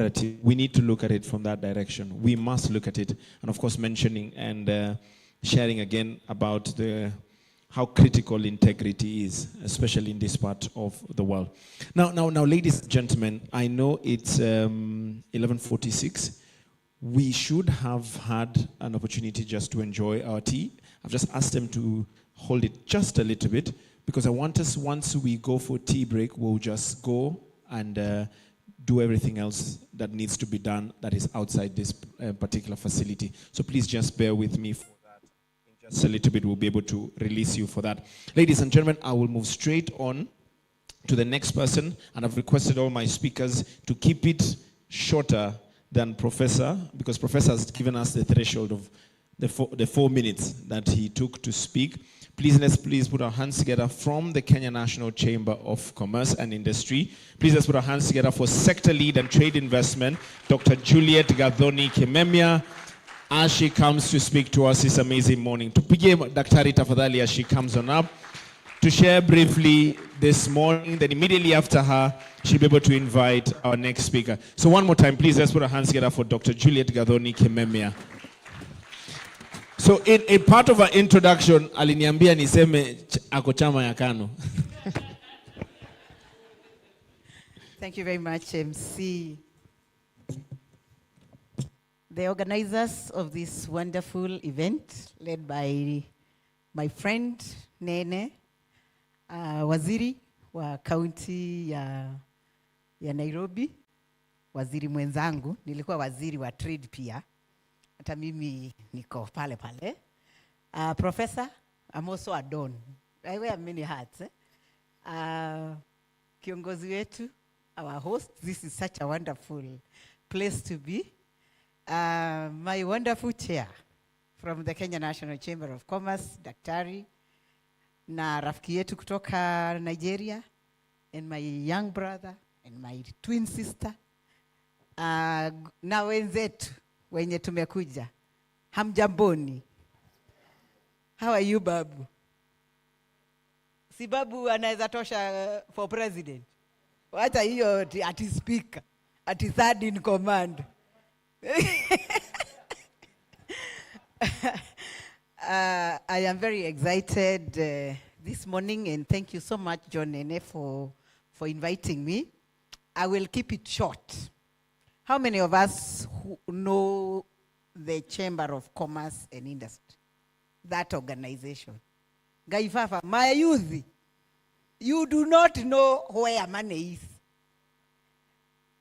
imperative. We need to look at it from that direction. We must look at it. And of course, mentioning and sharing again about how critical integrity is, especially in this part of the world. Now, ladies and gentlemen, I know it's 11:46. We should have had an opportunity just to enjoy our tea. I've just asked them to hold it just a little bit, because I want us, once we go for tea break, we'll just go and do everything else that needs to be done that is outside this particular facility. So please just bear with me for that. In just a little bit, we'll be able to release you for that. Ladies and gentlemen, I will move straight on to the next person, and I've requested all my speakers to keep it shorter than Professor, because Professor has given us the threshold of the 4 minutes that he took to speak. Please, let's please put our hands together from the Kenya National Chamber of Commerce and Industry. Please let's put our hands together for Sector Lead and Trade Investment, Dr. Juliet Gathoni Kimemia, as she comes to speak to us this amazing morning. Tupige Daktari tafadhali as she comes on up to share briefly this morning. Then immediately after her, she'll be able to invite our next speaker. So one more time, please let's put our hands together for Dr. Juliet Gathoni Kimemia. So in a part of our introduction, aliniambia niseme ako chama ya KANU. Thank you very much, MC. The organizers of this wonderful event, led by my friend Nene, waziri wa kaunti ya Nairobi, waziri mwenzangu, nilikuwa waziri wa trade pia. Hata mimi niko pale pale. Professor, I'm also a don. I wear many hats. Kiongozi wetu, our host, this is such a wonderful place to be. My wonderful chair from the Kenya National Chamber of Commerce, Daktari, na rafiki yetu kutoka Nigeria, and my young brother, and my twin sister, na wenzetu wenye tumekuja. Hamjamboni. How are you, Babu? Si Babu anaweza tosha for president. Wacha hiyo ati speaker, ati third in command. I am very excited this morning, and thank you so much, John Nene, for inviting me. I will keep it short. How many of us who know the Chamber of Commerce and Industry? That organization. Gaifafa, my youth, you do not know where money is.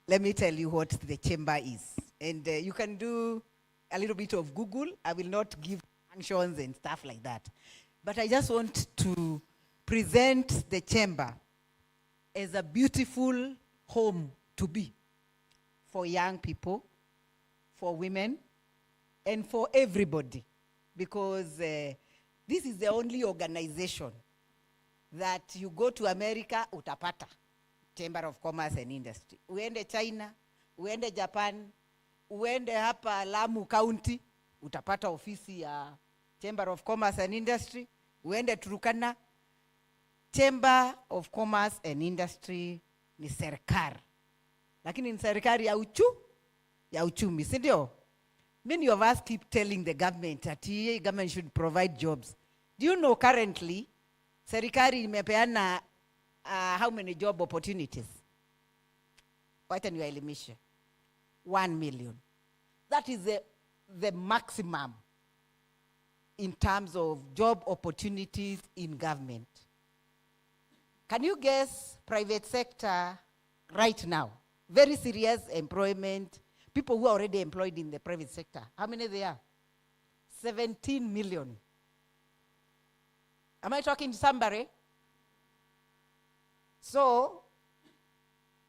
Let me tell you what the chamber is. And you can do a little bit of Google. I will not give functions and stuff like that. But I just want to present the chamber as a beautiful home to be for young people, for women, and for everybody. Because this is the only organization that you go to America, utapata Chamber of Commerce and Industry. Uende China, uende Japan, uende hapa Lamu County, utapata ofisi ya Chamber of Commerce and Industry. Uende Turkana, Chamber of Commerce and Industry ni serikali. Lakini ni serikali ya uchumi, si ndio? Many of us keep telling the government that the government should provide jobs. Do you know currently, serikali imepeana how many job opportunities? Wacha niwaelimishe. 1 million. That is the maximum in terms of job opportunities in government. Can you guess private sector right now? Very serious employment, people who are already employed in the private sector. How many they are? 17 million. Am I talking to somebody? So,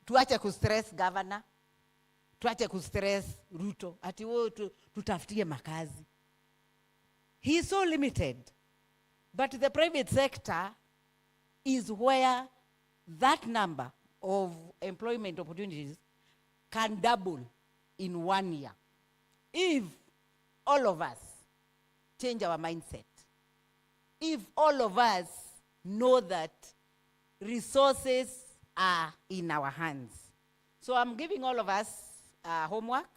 tuache kustress governor, tuache kustress Ruto, ati wo tutafutie makazi. He is so limited. But the private sector is where that number of employment opportunities can double in 1 year. If all of us change our mindset, if all of us know that resources are in our hands. So I'm giving all of us homework.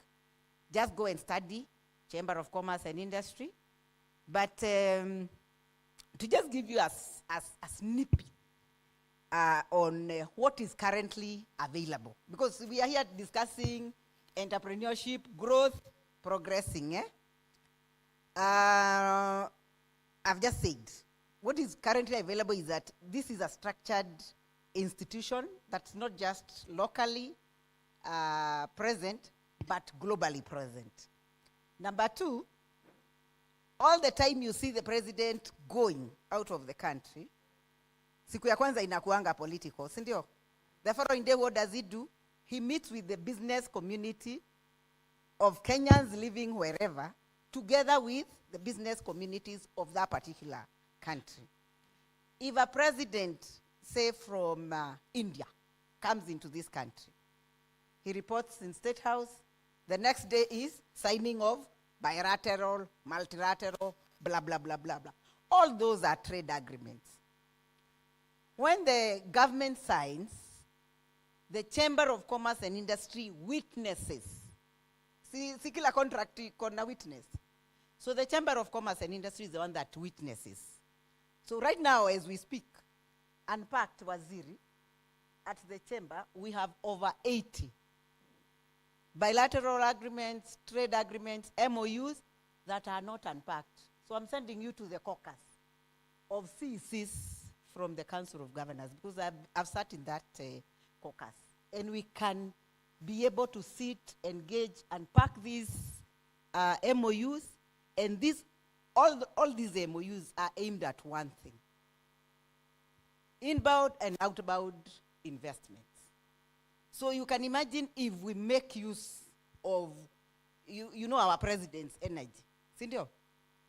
Just go and study Chamber of Commerce and Industry. But to just give you a snippet on what is currently available. Because we are here discussing entrepreneurship, growth, progressing. I've just said, what is currently available is that this is a structured institution that's not just locally present, but globally present. Number two, all the time you see the president going out of the country, siku ya kwanza inakuanga political, si ndio? The following day, what does he do? He meets with the business community of Kenyans living wherever, together with the business communities of that particular country. If a president, say from India, comes into this country, he reports in State House, the next day is signing of bilateral, multilateral, blah, blah, blah, blah, blah. All those are trade agreements. When the government signs, the Chamber of Commerce and Industry witnesses. Si kila contract kona witness. So the Chamber of Commerce and Industry is the one that witnesses. So right now, as we speak, unpacked Waziri, at the Chamber, we have over 80 bilateral agreements, trade agreements, MOUs that are not unpacked. So I'm sending you to the caucus of CECs from the Council of Governors, because I've sat in that caucus. And we can be able to sit, engage, unpack these MOUs, and all these MOUs are aimed at one thing: inbound and outbound investments. So you can imagine if we make use of, you know, our president's energy. Sindio?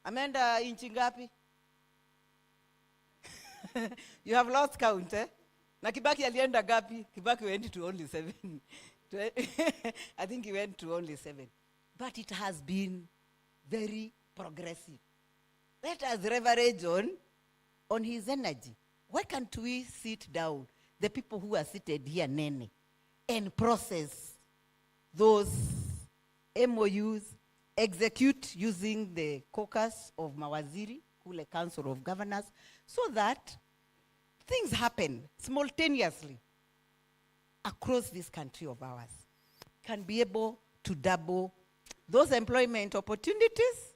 Amenda inchi ngapi? You have lost count, eh? Na Kibaki alienda gapi? Kibaki went to only 7. I think he went to only 7. But it has been very progressive. Let us leverage on his energy. Why can't we sit down, the people who are seated here, Nene, and process those MOUs, execute using the caucus of Mawaziri, Kule Council of Governors, so that things happen simultaneously across this country of ours, can be able to double those employment opportunities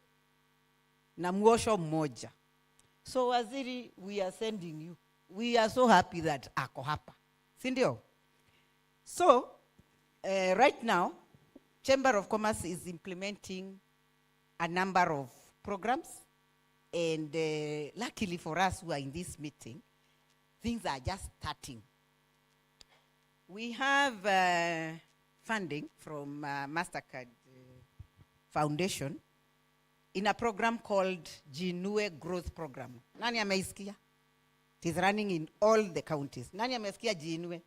na mwosho mmoja. So Waziri, we are sending you. We are so happy that ako hapa. Sindio? So, right now, Chamber of Commerce is implementing a number of programs, and luckily for us who are in this meeting, things are just starting. We have funding from MasterCard Foundation in a program called Jinue Growth Program. Nani ameisikia? It is running in all the counties. Nani ameisikia Jinue?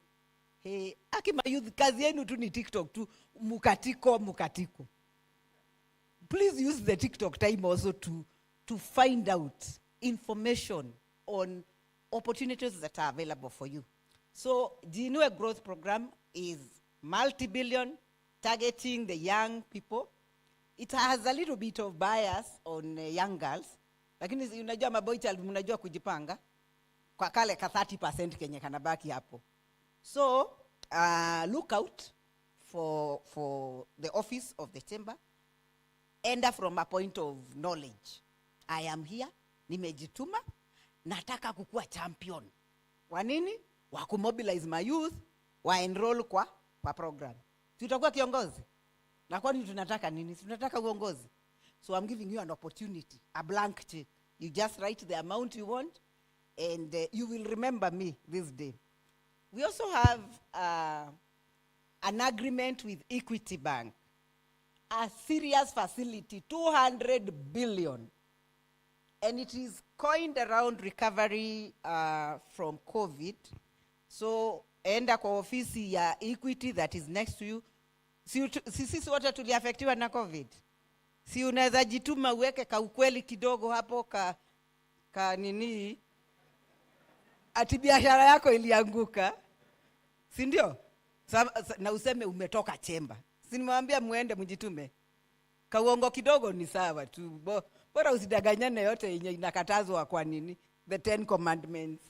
Hey, akima youth, kazi yenu tu ni TikTok tu, mukatiko. Please use the TikTok time also to find out information on opportunities that are available for you. So, Jinue Growth Program is multi-billion, targeting the young people. It has a little bit of bias on young girls. Lakini unajua maboy child, unajua kujipanga. Kwa kale ka 30% kenye kanabaki hapo. So, look out for the office of the chamber. Enda from a point of knowledge. I am here, nimejituma, nataka kukua champion. Wanini? Wakumobilize my youth, wa enroll kwa program. Tutakuwa kiongozi. Na kwani tunataka nini? Tunataka uongozi. So I'm giving you an opportunity, a blank check. You just write the amount you want, and you will remember me this day. We also have an agreement with Equity Bank, a serious facility, 200 billion. And it is coined around recovery from COVID. So, enda kwa ofisi ya Equity that is next to you. Sisi wote tuliafektiwa na COVID. Si unaweza jituma uweke ka ukweli kidogo hapo ka nini, ati biashara yako ilianguka. Si ndio? Na useme umetoka chemba. Sinimwambia muende mjitume. Kauongo kidogo ni sawa tu. Bora usidanganyane yote yenye inakatazwa kwa nini? The 10 commandments.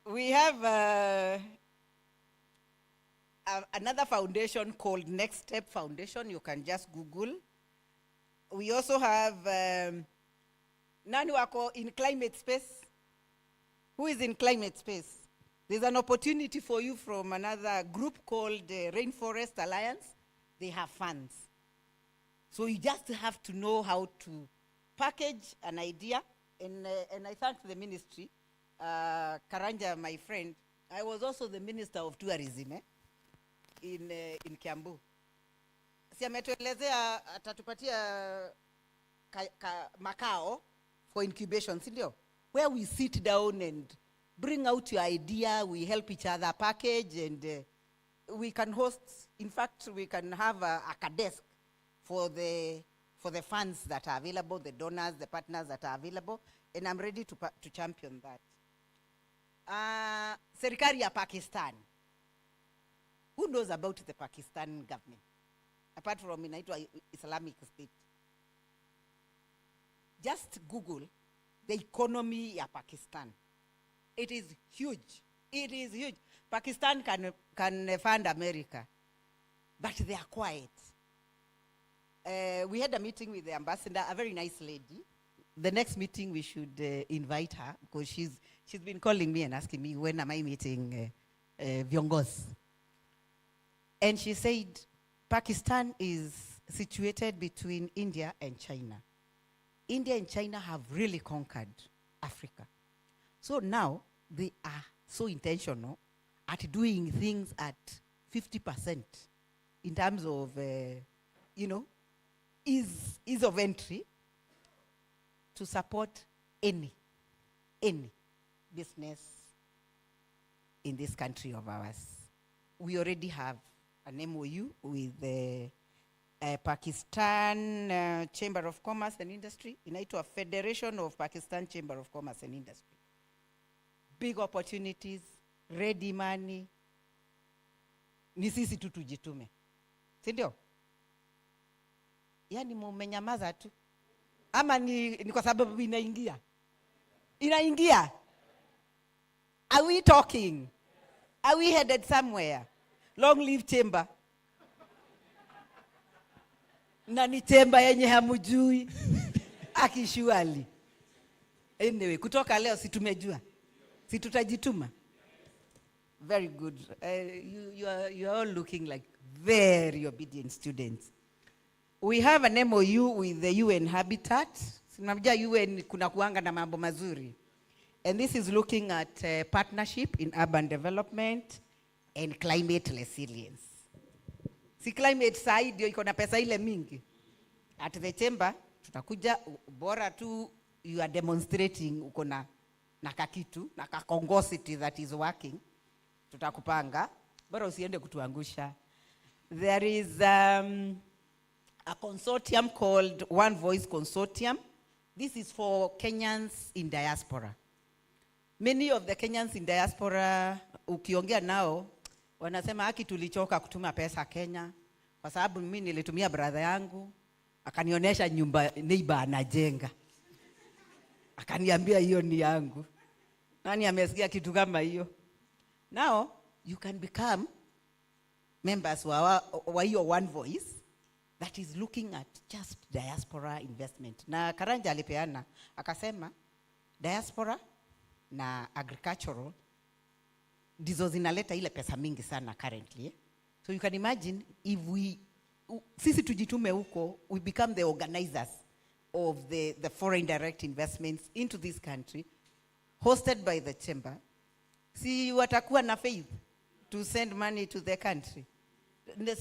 We have another foundation called Next Step Foundation. You can just Google. We also have nani wako in climate space? Who is in climate space? There's an opportunity for you from another group called Rainforest Alliance. They have funds. So you just have to know how to package an idea. And I thank the ministry. Karanja, my friend, I was also the Minister of Tourism in Kiambu. Si ametuelezea atatupatia makao for incubation, si ndio? Where we sit down and bring out your idea, we help each other package, and we can host, in fact, we can have a desk for the funds that are available, the donors, the partners that are available, and I'm ready to champion that. Serikali ya Pakistan. Who knows about the Pakistan government? Apart from inaitwa Islamic State. Just Google the economy of Pakistan. It is huge. It is huge. Pakistan can fund America, but they are quiet. We had a meeting with the ambassador, a very nice lady. The next meeting we should invite her, because she's been calling me and asking me, when am I meeting Vyongos? And she said, Pakistan is situated between India and China. India and China have really conquered Africa. So now they are so intentional at doing things at 50% in terms of, ease of entry to support any business in this country of ours. We already have an MOU with the Pakistan Chamber of Commerce and Industry, inaitwa Federation of Pakistan Chamber of Commerce and Industry. Big opportunities, ready money. Ni sisi tu tujitume. Si ndio? Yani mumenyamaza tu. Ama ni kwa sababu inaingia? Inaingia? Are we talking? Are we headed somewhere? Long live chamber. Na ni chamber yenye hamujui. Akishuali. Anyway, kutoka leo si tumejua. Si tutajituma. Very good. You are all looking like very obedient students. We have an MOU with the UN Habitat. Sinamjua UN kuna kuanga na mambo mazuri. And this is looking at partnership in urban development and climate resilience. Si climate side ndio iko na pesa ile mingi. At the chamber tutakuja bora tu you are demonstrating uko na kakitu na kakongosity that is working. Tutakupanga bora usiende kutuangusha. There is a consortium called One Voice Consortium. This is for Kenyans in diaspora. Many of the Kenyans in diaspora, ukiongea nao, wanasema haki tulichoka kutuma pesa Kenya, kwa sababu mimi nilitumia brother yangu, akanionyesha nyumba neighbor anajenga. Akaniambia hiyo ni yangu. Nani amesikia kitu kama hiyo? Now, you can become members wa hiyo One Voice that is looking at just diaspora investment. Na Karanja alipeana, akasema, diaspora na agricultural ndizo zinaleta ile pesa mingi sana currently. So you can imagine if sisi tujitume huko, we become the organizers of the foreign direct investments into this country, hosted by the chamber. Si watakuwa na faith to send money to the country.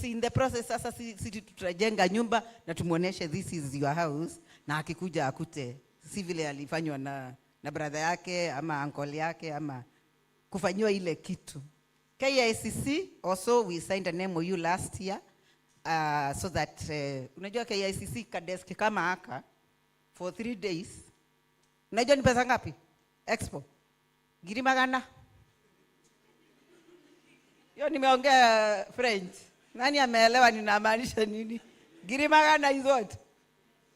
In the process, sasa si tutajenga nyumba na tumuoneshe this is your house, na akikuja akute si vile alifanywa na brother yake ama uncle yake ama kufanywa ile kitu. KICC also we signed an MOU last year so that unajua KICC kadeski kama haka for 3 days. Unajua ni pesa ngapi? Expo. Girimagana. Yo nimeongea French. Nani ameelewa ninamaanisha nini? Girimagana is what?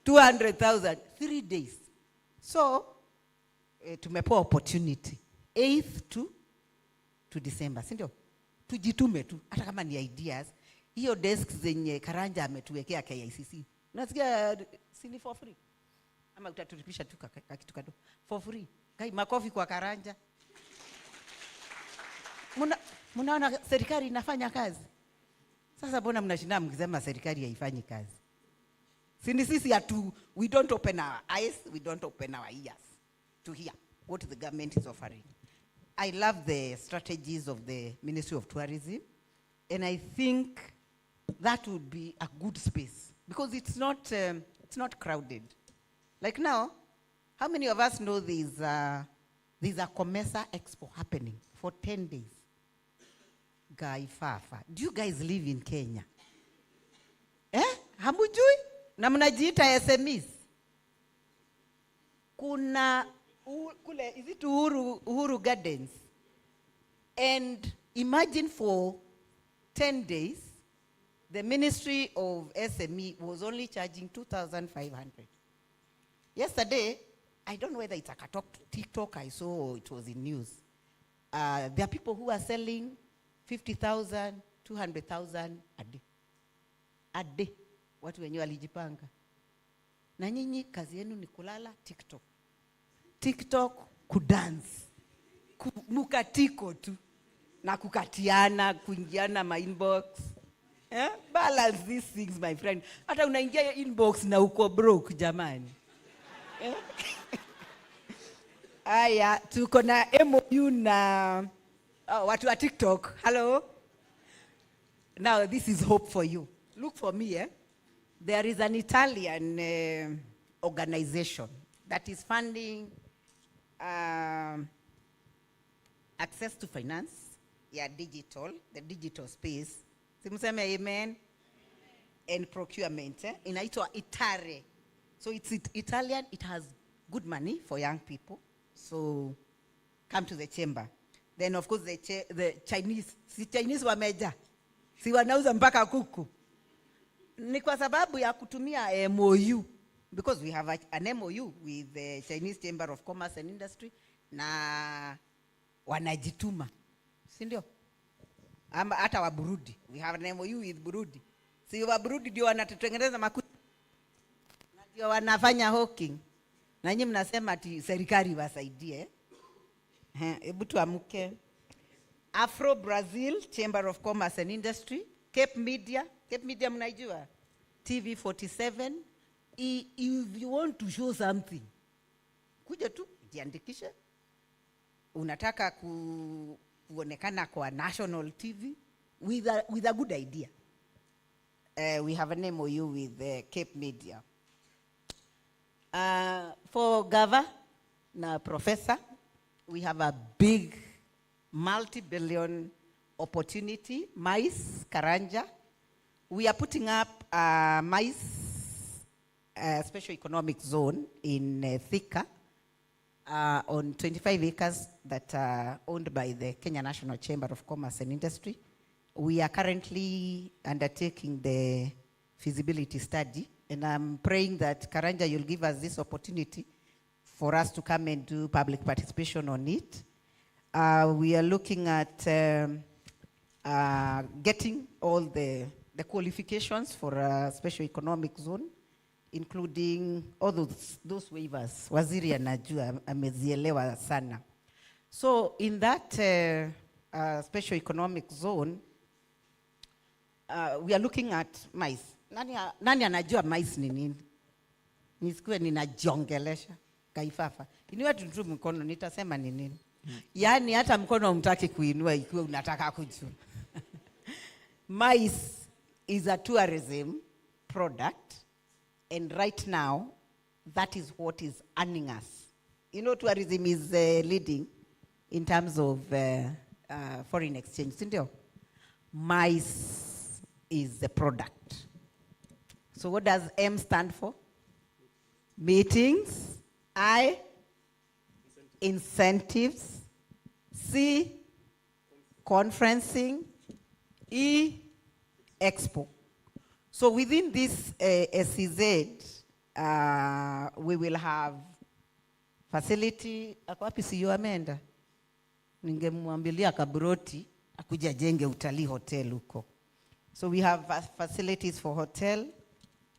200,000, 3 days. So, tumepewa opportunity. 8th to December, si ndio? Tujitume tu, hata kama ni ideas. Hiyo desk zenye Karanja ametuwekea KICC. Unasikia sini for free? Ama utatulipisha tu kitu kado for free. Kai makofi kwa Karanja. Mnaona serikali inafanya kazi. Sasa mbona mnashinda mkisema serikali haifanyi kazi? Sini sisi we don't open our eyes, we don't open our ears to hear what the government is offering. I love the strategies of the Ministry of Tourism, and I think that would be a good space because it's not crowded. Like now, how many of us know there's a Comesa Expo happening for 10 days? Guy Fafa. Do you guys live in Kenya? Hamujui? Na mnajiita SMEs. Kuna kule, is it Uhuru Gardens? And imagine for 10 days, the Ministry of SME was only charging 2,500. Yesterday, I don't know whether it's a TikTok I saw or it was in news. There are people who are selling 50,000, 200,000 a day. A day. Watu wenye walijipanga. Na nyinyi kazi yenu ni kulala TikTok. TikTok kudance. Mukatiko tu. Na kukatiana, kuingiana ma inbox. Balance these things, my friend. Hata unaingia inbox na uko broke, jamani. Aya, tuko na MOU na watu wa TikTok. Hello. Now this is hope for you. Look for me, There is an Italian organization that is funding access to finance, the digital space. Simuseme amen. And procurement. Inaitwa Itare. So it's Italian, it has good money for young people. So come to the chamber. Then of course the Chinese, Chinese wameja. Si wanauza mpaka kuku. Ni kwa sababu ya kutumia MOU. Because we have an MOU with the Chinese Chamber of Commerce and Industry. Na wanajituma. Si ndio? Ama hata wa Burundi. We have an MOU with Burundi. Si wa Burundi ndio wanatutengeneza makuta. Na ndio wanafanya hawking. Na nyinyi mnasema ati serikali wasaidie. Hebu tuamke. Afro Brazil Chamber of Commerce and Industry, Cape Media mnaijua, TV47. If you want to show something, kuja tu jiandikishe. Unataka kuonekana kwa national TV with a good idea. We have an MOU with Cape Media. For Gava na Professor, we have a big multi-billion opportunity, MICE, Karanja. We are putting up a MICE special economic zone in Thika on 25 acres that are owned by the Kenya National Chamber of Commerce and Industry. We are currently undertaking the feasibility study, and I'm praying that Karanja, you'll give us this opportunity for us to come and do public participation on it. We are looking at getting all the qualifications for a special economic zone, including all those waivers. Waziri anajua amezielewa sana. So in that special economic zone, we are looking at MICE. Nani anajua MICE ni nini? Nisikuwe ninajiongelesha Kaifafa. Iniwe tutu mkono nitasema ni nini? Yani hata mkono umtaki kuinua ikiwa unataka kujua. MICE is a tourism product, and right now that is what is earning us. You know, tourism is leading in terms of foreign exchange. Sindio? MICE is the product. So what does M stand for? Meetings. I, incentives. C, conferencing. Expo. So within this SEZ, we will have facility. Ako wapi CEO ameenda? Ningemwambilia Kaburoti akuja jenge utalii hotel huko. So we have facilities for hotel,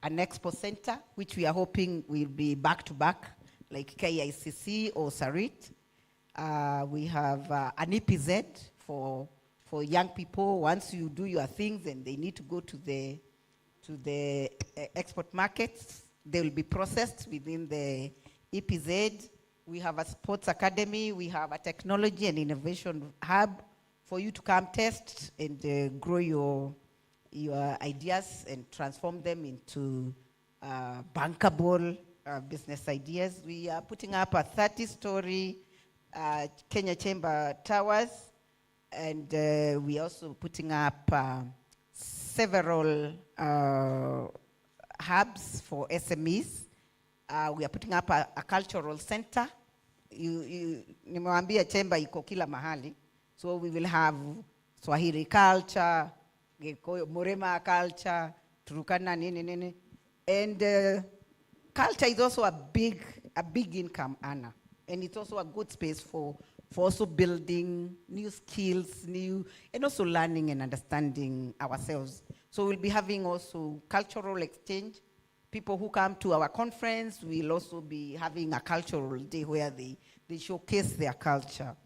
an expo center, which we are hoping will be back to back, like KICC or Sarit. We have an EPZ for young people. Once you do your things and they need to go to the export markets, they will be processed within the EPZ. We have a sports academy. We have a technology and innovation hub for you to come test and grow your ideas and transform them into bankable business ideas. We are putting up a 30-story Kenya Chamber Towers, and we also putting up several hubs for SMEs. We are putting up a cultural center. Nimewambia Chamber iko kila mahali. So we will have Swahili culture, Morema culture, Turukana, nini. And culture is also a big income earner. And it's also a good space for also building new skills, and also learning and understanding ourselves. So we'll be having also cultural exchange. People who come to our conference will also be having a cultural day where they showcase their culture.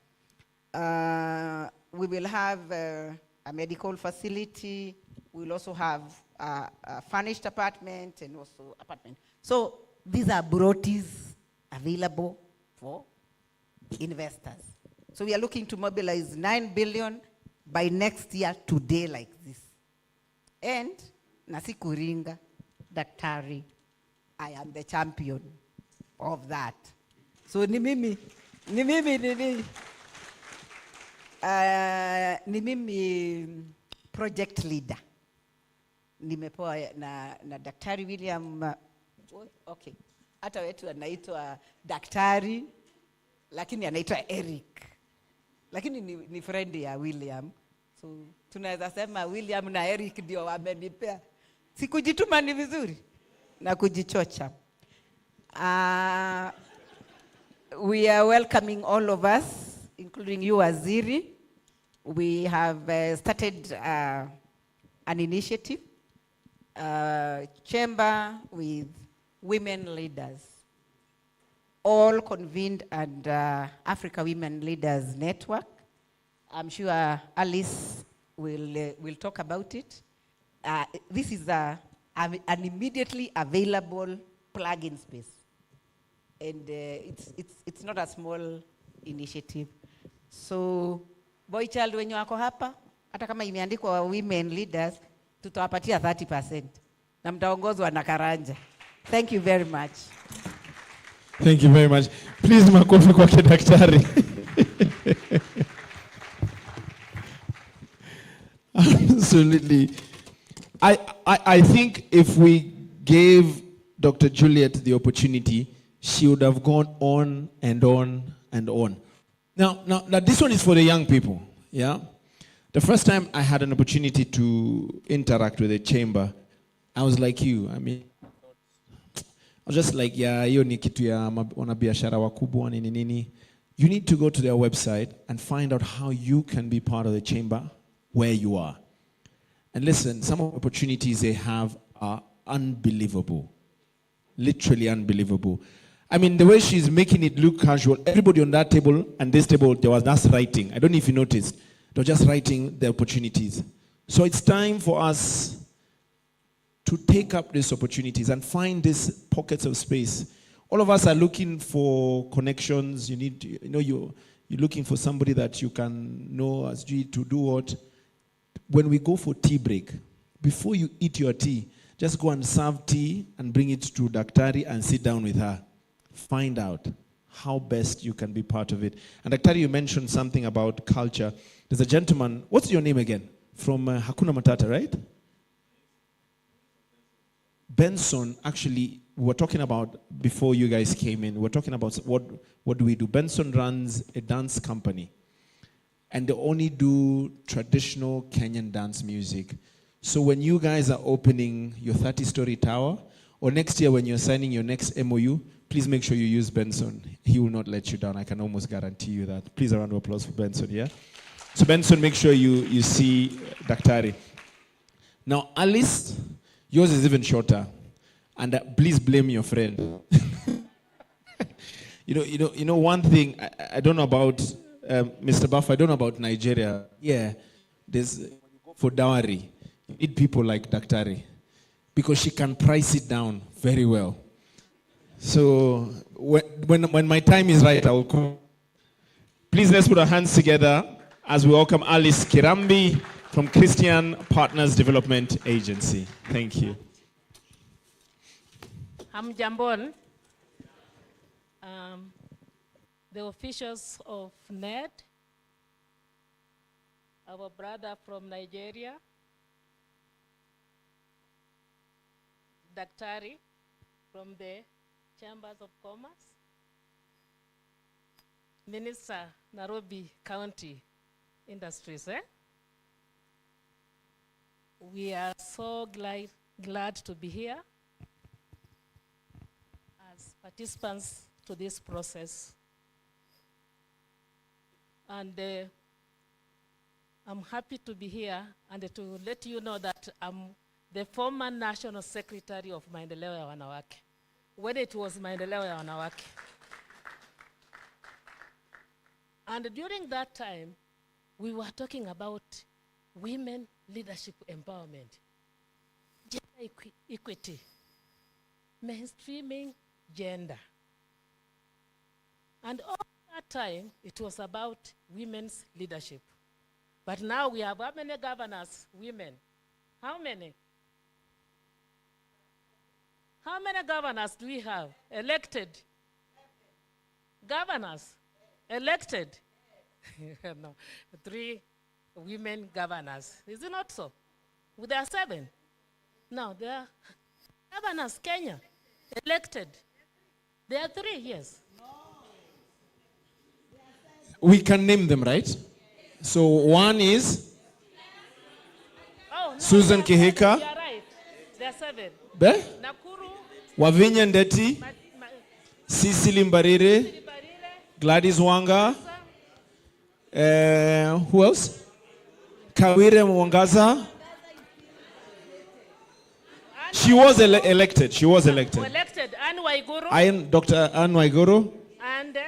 We will have a medical facility. We'll also have a furnished apartment and also apartment. So these are bureaus available for investors. So we are looking to mobilize 9 billion by next year today like this. And nasikuringa, daktari, I am the champion of that. So ni mimi project leader. Nimepewa na Daktari William, okay. Hata wetu anaitwa Daktari, lakini anaitwa Eric. Lakini ni friend ya William. So tunaweza sema William na Eric ndio wamenipea. Sikujituma ni vizuri na kujichocha. We are welcoming all of us, including you, Waziri. We have started an initiative, chamber with women leaders, all convened under Africa Women Leaders Network. I'm sure Alice will talk about it. This is an immediately available plug-in space. And it's not a small initiative. So, boy child wenye wako hapa, hata kama imeandikwa women leaders, tutawapatia 30%. Na mtaongozwa na Karanja. Thank you very much. Thank you very much. Please makofi kwa daktari. Absolutely. I think if we gave Dr. Juliet the opportunity, she would have gone on and on and on. Now this one is for the young people, yeah? The first time I had an opportunity to interact with the chamber, I was like you. I mean, I was just like, yeah, hiyo ni kitu ya wanabiashara wakubwa nini. You need to go to their website and find out how you can be part of the chamber where you are. And listen, some of the opportunities they have are unbelievable. Literally unbelievable. I mean, the way she's making it look casual, everybody on that table and this table, there was just writing. I don't know if you noticed. They were just writing the opportunities. So it's time for us to take up these opportunities and find these pockets of space. All of us are looking for connections. You're looking for somebody that you can know as G to do what. When we go for tea break, before you eat your tea, just go and serve tea and bring it to Daktari and sit down with her. Find out how best you can be part of it. And Daktari, you mentioned something about culture. There's a gentleman, what's your name again? From Hakuna Matata, right? Benson, actually, we were talking about, before you guys came in, we were talking about what do we do. Benson runs a dance company. and they only do traditional Kenyan dance music. So when you guys are opening your 30-story tower, or next year when you're signing your next MOU, please make sure you use Benson. He will not let you down. I can almost guarantee you that. Please, a round of applause for Benson, yeah? So Benson, make sure you see Daktari. Now, Alice, yours is even shorter. And please blame your friend. You know, one thing, I don't know about, Mr. Buff, I don't know about Nigeria. Yeah, there's, when you go for dowry, you need people like Daktari, because she can price it down very well. So when my time is right, I will come. Please let's put our hands together as we welcome Alice Kirambi from Christian Partners Development Agency. Thank you. Hamjambon, the officials of NED, our brother from Nigeria, Daktari from the Chambers of Commerce, Minister, Nairobi County Industries. We are so glad to be here as participants to this process. And I'm happy to be here and to let you know that I'm the former National Secretary of Maendeleo ya Wanawake, when it was Maendeleo ya Wanawake. And during that time, we were talking about women leadership empowerment, gender equity, mainstreaming gender. And all that time, it was about women's leadership. But now we have how many governors, women? How many? How many governors do we have? Elected? Governors? Elected? No, 3 women governors. Is it not so? There are 7. No, there are governors, Kenya, elected. There are 3, yes. We can name them, right? So one is Susan Kihika. You are right. There are 7. Be? Nakuru. Wavinya Ndeti. Cecily Mbarire. Gladys Wanga. Who else? Kawire Mwangaza. She was elected. She was elected. Elected. Anne Waiguru. I am Dr. Anne Waiguru. And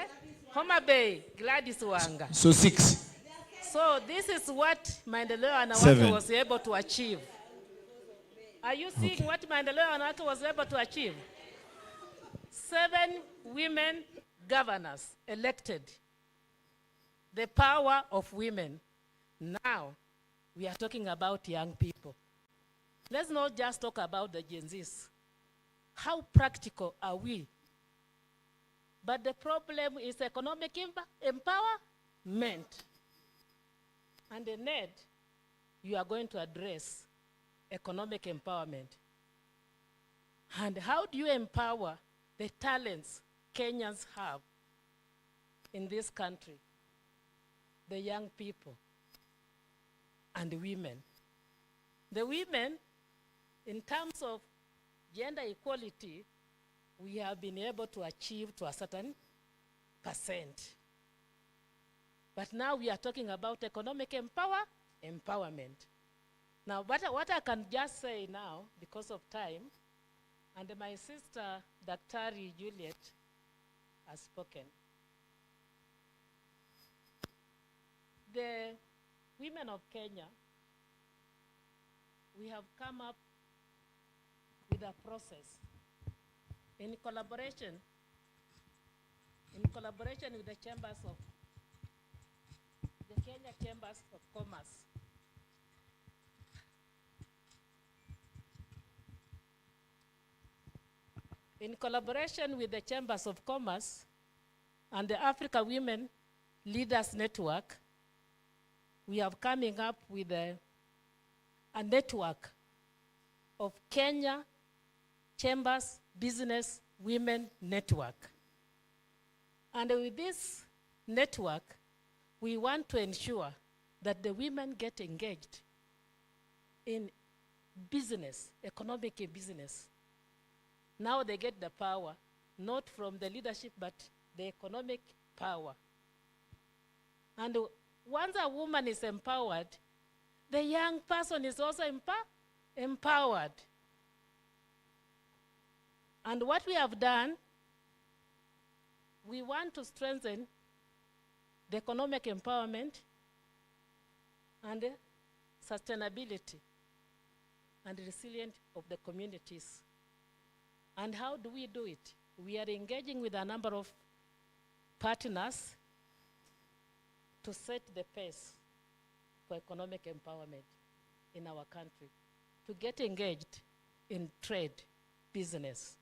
Homa Bay, Gladys Wanga. So 6. So this is what Maendeleo Wanawake 7. was able to achieve. Are you seeing what Maendeleo Wanawake was able to achieve? 7 women governors elected. The power of women. Now, we are talking about young people. Let's not just talk about the Gen Zs. How practical are we? But the problem is economic empowerment. And in NED, you are going to address economic empowerment. And how do you empower the talents Kenyans have in this country? The young people and the women. The women, in terms of gender equality, we have been able to achieve to a certain percent. But now we are talking about economic empowerment. Now, what I can just say now, because of time, and my sister, Daktari Juliet, has spoken. The women of Kenya, we have come up with a process in collaboration with the chambers of the Kenya Chambers of Commerce. In collaboration with the Chambers of Commerce and the Africa Women Leaders Network, we are coming up with a network of Kenya Chambers Business Women Network. And with this network, we want to ensure that the women get engaged in business, economic business. Now they get the power, not from the leadership, but the economic power. And once a woman is empowered, the young person is also empowered. And what we have done, we want to strengthen the economic empowerment and sustainability and resilience of the communities. And how do we do it? We are engaging with a number of partners to set the pace for economic empowerment in our country, to get engaged in trade, business.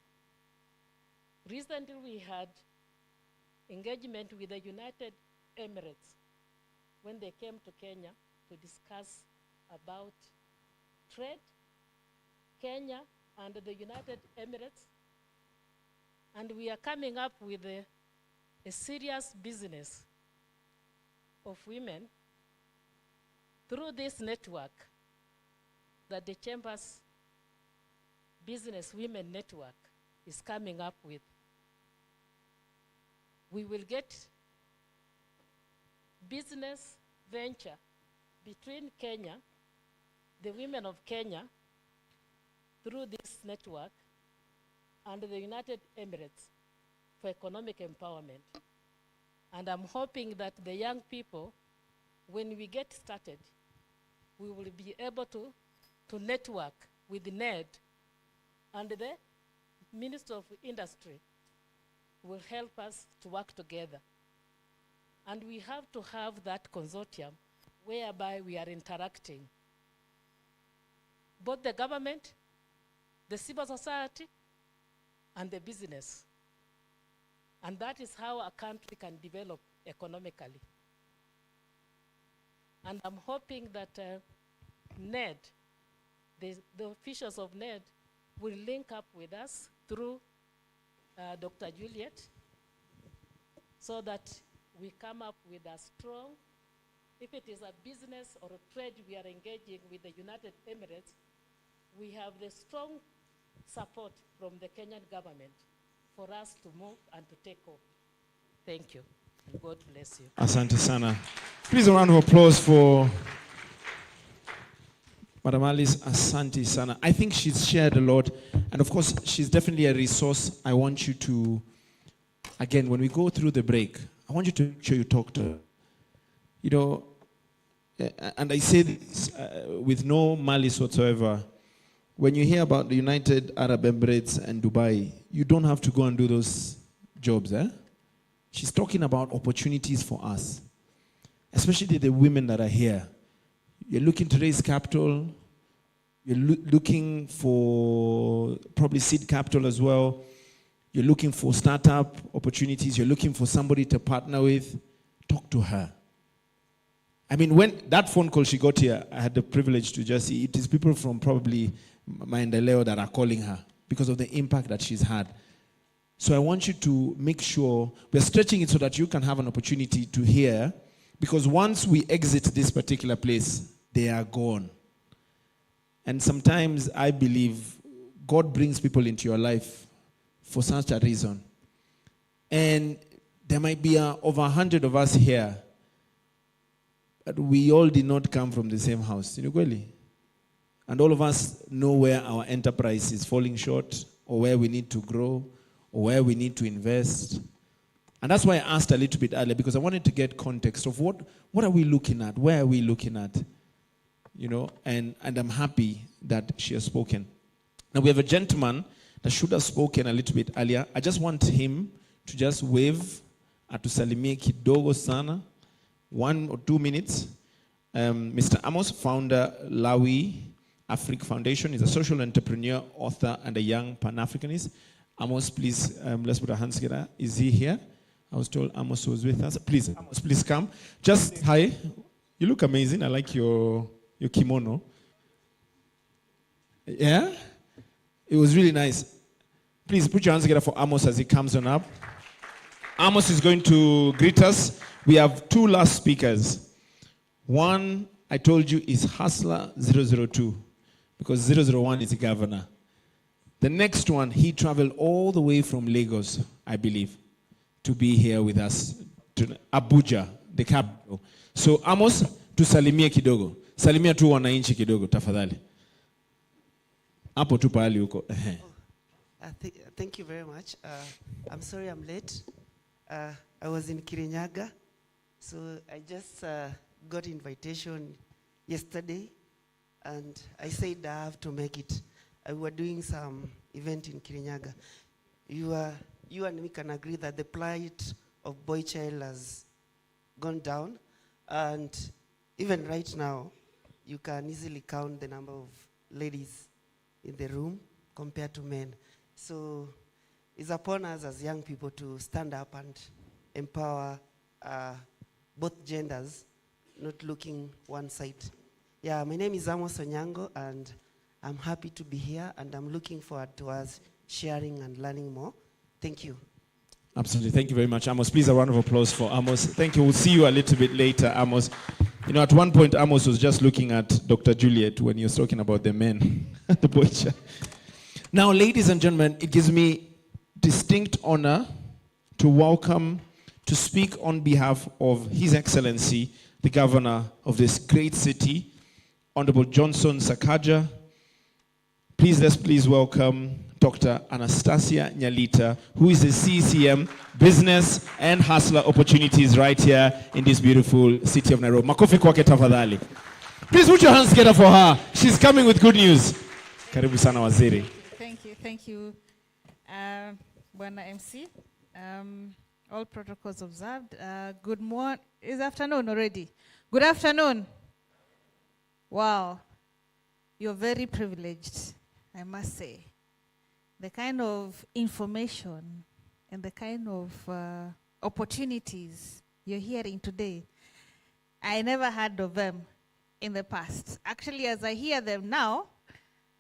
Recently, we had engagement with the United Emirates when they came to Kenya to discuss about trade, Kenya and the United Emirates. And we are coming up with a serious business of women through this network that the Chamber's Business Women Network is coming up with. We will get business venture between Kenya, the women of Kenya, through this network, and the United Emirates for economic empowerment. And I'm hoping that the young people, when we get started, we will be able to network with the NED, and the Minister of Industry will help us to work together. And we have to have that consortium whereby we are interacting. Both the government, the civil society, and the business. And that is how a country can develop economically. And I'm hoping that NED, the officials of NED, will link up with us through Dr. Juliet, so that we come up with a strong, if it is a business or a trade we are engaging with the United Emirates, we have the strong support from the Kenyan government for us to move and to take off. Thank you. And God bless you. Asante sana. Please a round of applause for Madam Alice. Asante sana. I think she's shared a lot. And of course, she's definitely a resource. I want you to, again, when we go through the break, I want you to make sure you talk to her. You know, and I say this with no malice whatsoever. When you hear about the United Arab Emirates and Dubai, you don't have to go and do those jobs. She's talking about opportunities for us, especially the women that are here. You're looking to raise capital. You're looking for probably seed capital as well. You're looking for startup opportunities. You're looking for somebody to partner with. Talk to her. I mean, when that phone call she got here, I had the privilege to just see it is people from probably Maendeleo that are calling her because of the impact that she's had. So I want you to make sure we're stretching it so that you can have an opportunity to hear, because once we exit this particular place, they are gone. And sometimes I believe God brings people into your life for such a reason. And there might be over 100 of us here, but we all did not come from the same house. And all of us know where our enterprise is falling short, or where we need to grow, or where we need to invest. And that's why I asked a little bit earlier, because I wanted to get context of what are we looking at? Where are we looking at? You know, and I'm happy that she has spoken. Now we have a gentleman that should have spoken a little bit earlier. I just want him to just wave atusalimie kidogo sana, 1 or 2 minutes. Mr. Amos, founder Lawi Africa Foundation, is a social entrepreneur, author, and a young Pan-Africanist. Amos, please, let's put our hands together. Is he here? I was told Amos was with us. Please, Amos, please come. Just hi. You look amazing. I like your kimono. Yeah? It was really nice. Please put your hands together for Amos as he comes on up. Amos is going to greet us. We have two last speakers. One, I told you, is Hustler 002, because 001 is the governor. The next one, he traveled all the way from Lagos, I believe, to be here with us, to Abuja, the capital. So Amos, tusalimie kidogo. Salimia tu wananchi kidogo, tafadhali. Hapo tu pahali huko. Thank you very much. I'm sorry I'm late. I was in Kirinyaga, so I just got invitation yesterday, and I said I have to make it. We were doing some event in Kirinyaga. You and me can agree that the plight of boy child has gone down, and even right now, you can easily count the number of ladies in the room compared to men. So it's upon us as young people to stand up and empower both genders, not looking one side. Yeah, my name is Amos Onyango, and I'm happy to be here, and I'm looking forward to us sharing and learning more. Thank you. Absolutely. Thank you very much, Amos. Please, a round of applause for Amos. Thank you. We'll see you a little bit later, Amos. You know, at one point, Amos was just looking at Dr. Juliet when he was talking about the men at the butcher. Now, ladies and gentlemen, it gives me distinct honor to welcome, to speak on behalf of His Excellency, the Governor of this great city, Honorable Johnson Sakaja. Please welcome Dr. Anastasia Nyalita, who is the CCM Business and Hustler Opportunities right here in this beautiful city of Nairobi. Makofi kwake tafadhali. Please put your hands together for her. She's coming with good news. Karibu sana waziri. Thank you, Bwana MC. All protocols observed. Good morning. It's afternoon already. Good afternoon. Wow. You're very privileged, I must say. The kind of information and the kind of opportunities you're hearing today, I never heard of them in the past. Actually, as I hear them now,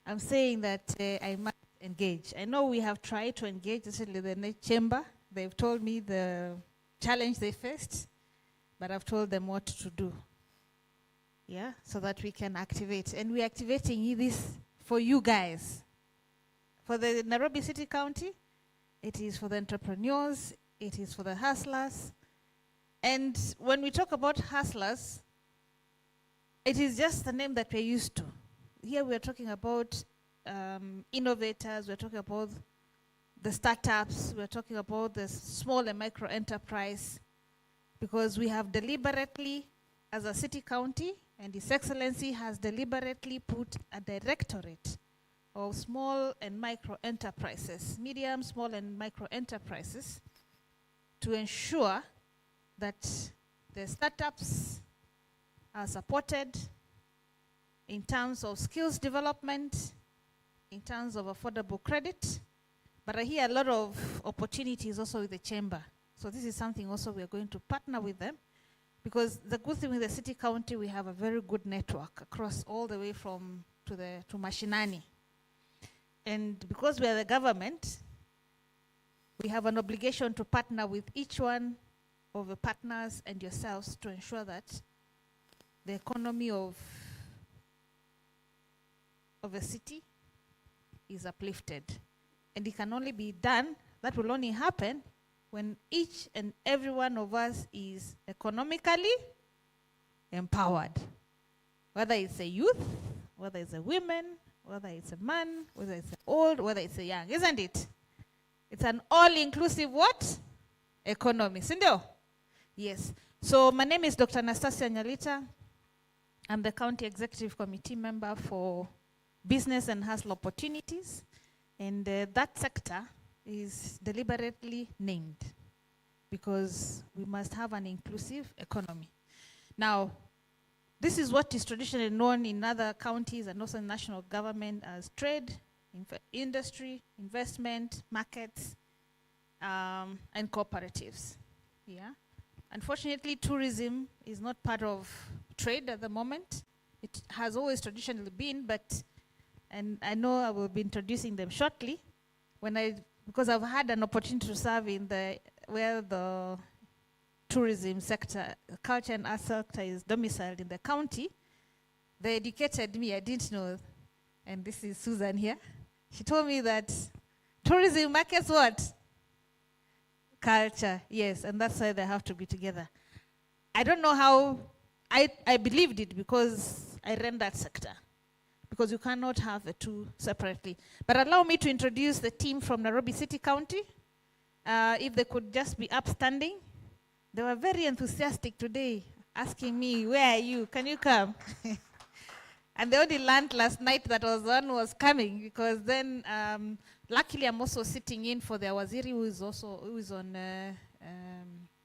I'm saying that I must engage. I know we have tried to engage, especially the Net Chamber. They've told me the challenge they faced, but I've told them what to do. Yeah, so that we can activate. And we're activating this for you guys. For the Nairobi City County, it is for the entrepreneurs, it is for the hustlers. And when we talk about hustlers, it is just the name that we're used to. Here we're talking about innovators, we're talking about the startups, we're talking about the small and micro enterprise, because we have deliberately, as a city county, and His Excellency has deliberately put a directorate of small and micro enterprises, medium, small and micro enterprises, to ensure that the startups are supported in terms of skills development, in terms of affordable credit. But I hear a lot of opportunities also with the chamber. So this is something also we are going to partner with them, because the good thing with the city county, we have a very good network across all the way from to Mashinani. And because we are the government, we have an obligation to partner with each one of the partners and yourselves to ensure that the economy of a city is uplifted. And it can only be done, that will only happen when each and every one of us is economically empowered. Whether it's a youth, whether it's a woman, whether it's a man, whether it's an old, whether it's a young, isn't it? It's an all-inclusive what? Economy. Sindio? Yes. So my name is Dr. Anastasia Nyalita. I'm the County Executive Committee member for Business and Hustle Opportunities. And that sector is deliberately named because we must have an inclusive economy. Now, this is what is traditionally known in other counties and also in national government as trade, industry, investment, markets, and cooperatives. Yeah. Unfortunately, tourism is not part of trade at the moment. It has always traditionally been, and I know I will be introducing them shortly, because I've had an opportunity to serve in the where the tourism sector, culture and arts sector is domiciled in the county. They educated me, I didn't know, and this is Susan here. She told me that tourism markets what? Culture, yes, and that's why they have to be together. I don't know how, I believed it because I ran that sector, because you cannot have the two separately. But allow me to introduce the team from Nairobi City County. If they could just be upstanding. They were very enthusiastic today, asking me, where are you? Can you come? And they only learned last night that one was coming, because then, luckily I'm also sitting in for their waziri, who is on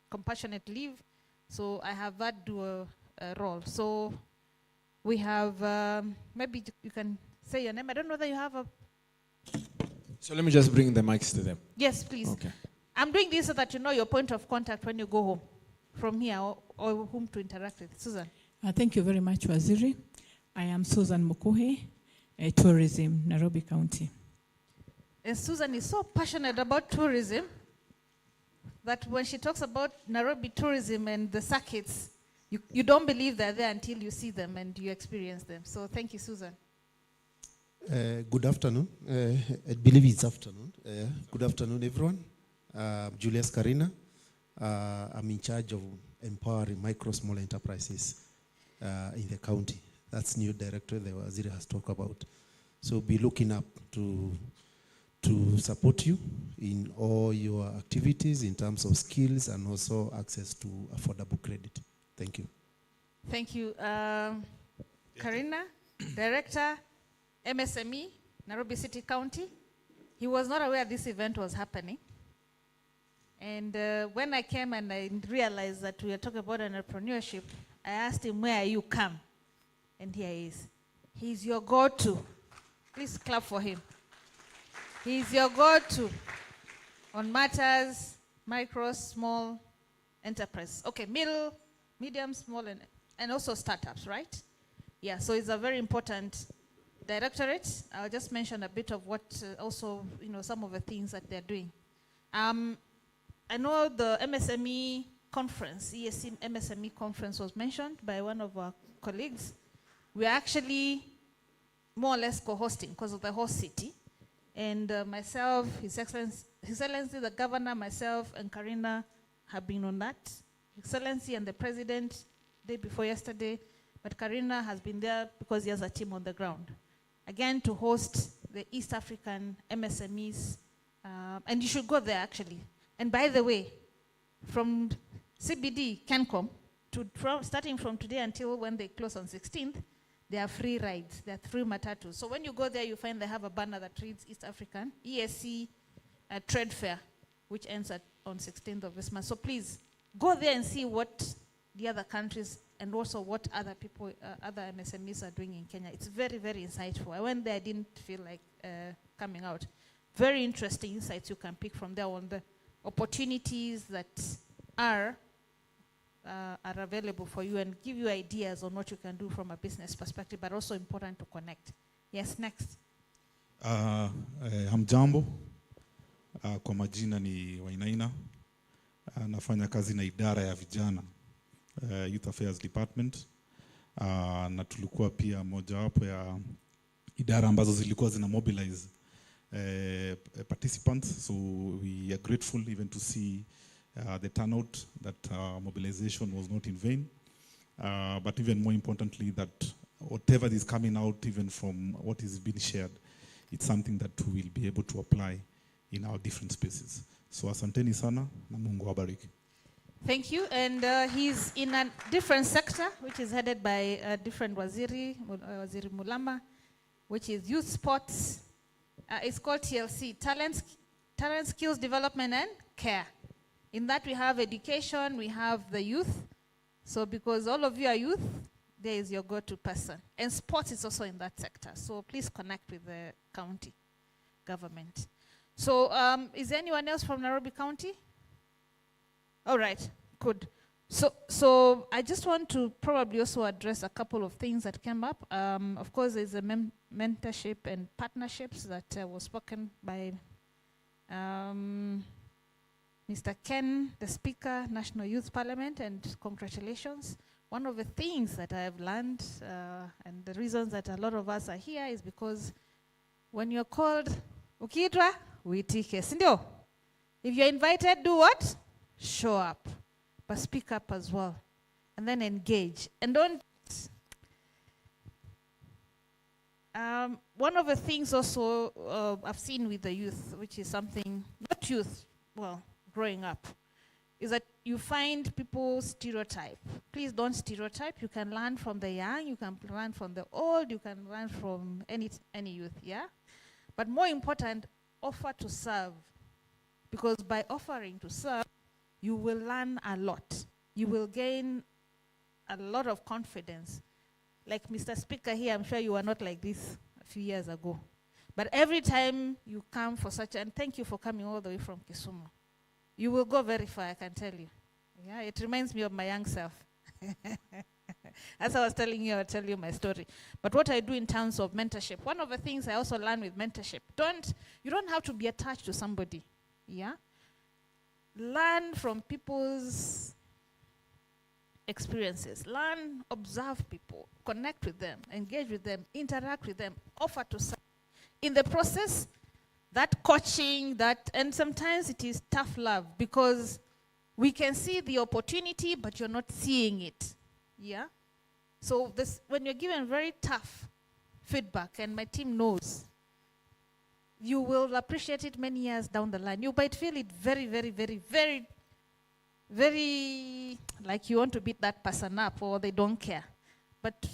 compassionate leave. So I have that dual role. So we have, maybe you can say your name. I don't know that you have a... So let me just bring the mics to them. Yes, please. Okay. I'm doing this so that you know your point of contact when you go home, from here, or whom to interact with. Susan. Thank you very much, Waziri. I am Susan Mukuhe, Tourism, Nairobi County. And Susan is so passionate about tourism that when she talks about Nairobi tourism and the circuits, you don't believe they're there until you see them and you experience them. So thank you, Susan. Good afternoon. I believe it's afternoon. Good afternoon, everyone. Julius Karina. I'm in charge of empowering micro small enterprises in the county. That's new director the Waziri has talked about. So be looking up to support you in all your activities in terms of skills and also access to affordable credit. Thank you. Thank you. Karina, Director, MSME, Nairobi City County. He was not aware this event was happening. And when I came and I realized that we are talking about entrepreneurship, I asked him, where are you come? And here he is. He's your go-to. Please clap for him. He's your go-to on matters, micro, small enterprise. Okay, middle, medium, small, and also startups, right? Yeah, so it's a very important directorate. I'll just mention a bit of what also, some of the things that they're doing. I know the MSME conference, ESC MSME conference was mentioned by one of our colleagues. We're actually more or less co-hosting because of the host city. And myself, His Excellency the Governor, myself, and Karina have been on that. Excellency and the President, day before yesterday, but Karina has been there because he has a team on the ground. Again, to host the East African MSMEs, and you should go there actually. And by the way, from CBD, CanCom, starting from today until when they close on 16th, there are free rides, there are 3 matatus. So when you go there, you find they have a banner that reads East African, ESC Trade Fair, which ends on 16th of this month. So please, go there and see what the other countries and also what other people, other MSMEs are doing in Kenya. It's very, very insightful. I went there, I didn't feel like coming out. Very interesting insights you can pick from there on the opportunities that are available for you and give you ideas on what you can do from a business perspective, but also important to connect. Yes, next. Hamjambo, kwa majina ni Wainaina. Nafanya kazi na idara ya vijana, Youth Affairs Department. Na tulikuwa pia mojawapo ya idara ambazo zilikuwa zina mobilize participants. So we are grateful even to see the turnout, that mobilization was not in vain. But even more importantly, that whatever is coming out, even from what is being shared, it's something that we will be able to apply in our different spaces. So asanteni sana na Mungu awabariki. Thank you. And he's in a different sector, which is headed by a different Waziri, Waziri Mulama, which is youth sports. It's called TLC, Talent, Skills Development and Care. In that we have education, we have the youth. So because all of you are youth, there is your go-to person. And sports is also in that sector. So please connect with the county government. So is there anyone else from Nairobi County? All right, good. So I just want to probably also address a couple of things that came up. Of course, there's a mentorship and partnerships that was spoken by Mr. Ken, the Speaker, National Youth Parliament, and congratulations. One of the things that I have learned, and the reasons that a lot of us are here is because when you're called, ukitwa, uitike, sindio? If you're invited, do what? Show up, but speak up as well, and then engage. And don't, one of the things also I've seen with the youth, which is something, not youth, well, growing up, is that you find people stereotype. Please don't stereotype. You can learn from the young, you can learn from the old, you can learn from any youth, yeah? But more important, offer to serve. Because by offering to serve, you will learn a lot. You will gain a lot of confidence. Like Mr. Speaker here, I'm sure you were not like this a few years ago. But every time you come for such, and thank you for coming all the way from Kisumu. You will go very far, I can tell you. Yeah, it reminds me of my young self. As I was telling you, I'll tell you my story. But what I do in terms of mentorship, one of the things I also learn with mentorship, you don't have to be attached to somebody. Yeah? Learn from people's experiences. Learn, observe people, connect with them, engage with them, interact with them, offer to serve. In the process, that coaching, and sometimes it is tough love because we can see the opportunity, but you're not seeing it. Yeah? So when you're given very tough feedback, and my team knows, you will appreciate it many years down the line. You might feel it very, very, very, very, very like you want to beat that person up or they don't care. But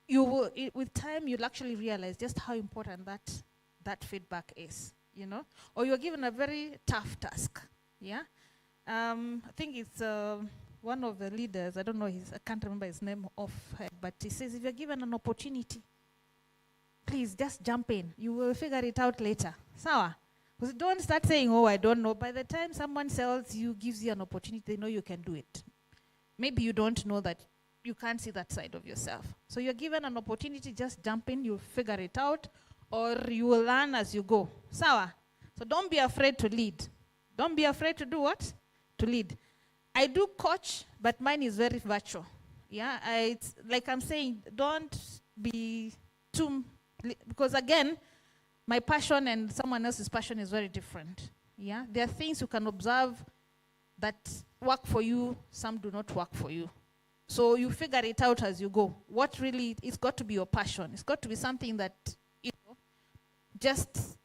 you will, with time, you'll actually realize just how important that feedback is, you know? Or you're given a very tough task, yeah? I think it's one of the leaders, I don't know, I can't remember his name offhand, but he says, if you're given an opportunity, please just jump in. You will figure it out later. Sawa? Don't start saying, oh, I don't know. By the time someone tells you, gives you an opportunity, they know you can do it. Maybe you don't know that you can't see that side of yourself. So you're given an opportunity, just jump in, you'll figure it out, or you will learn as you go. Sawa? So don't be afraid to lead. Don't be afraid to do what? To lead. I do coach, but mine is very virtual. Yeah, it's like I'm saying, don't be too, because again, my passion and someone else's passion is very different. Yeah, there are things you can observe that work for you, some do not work for you. So you figure it out as you go. What really, it's got to be your passion. It's got to be something that, you know, just,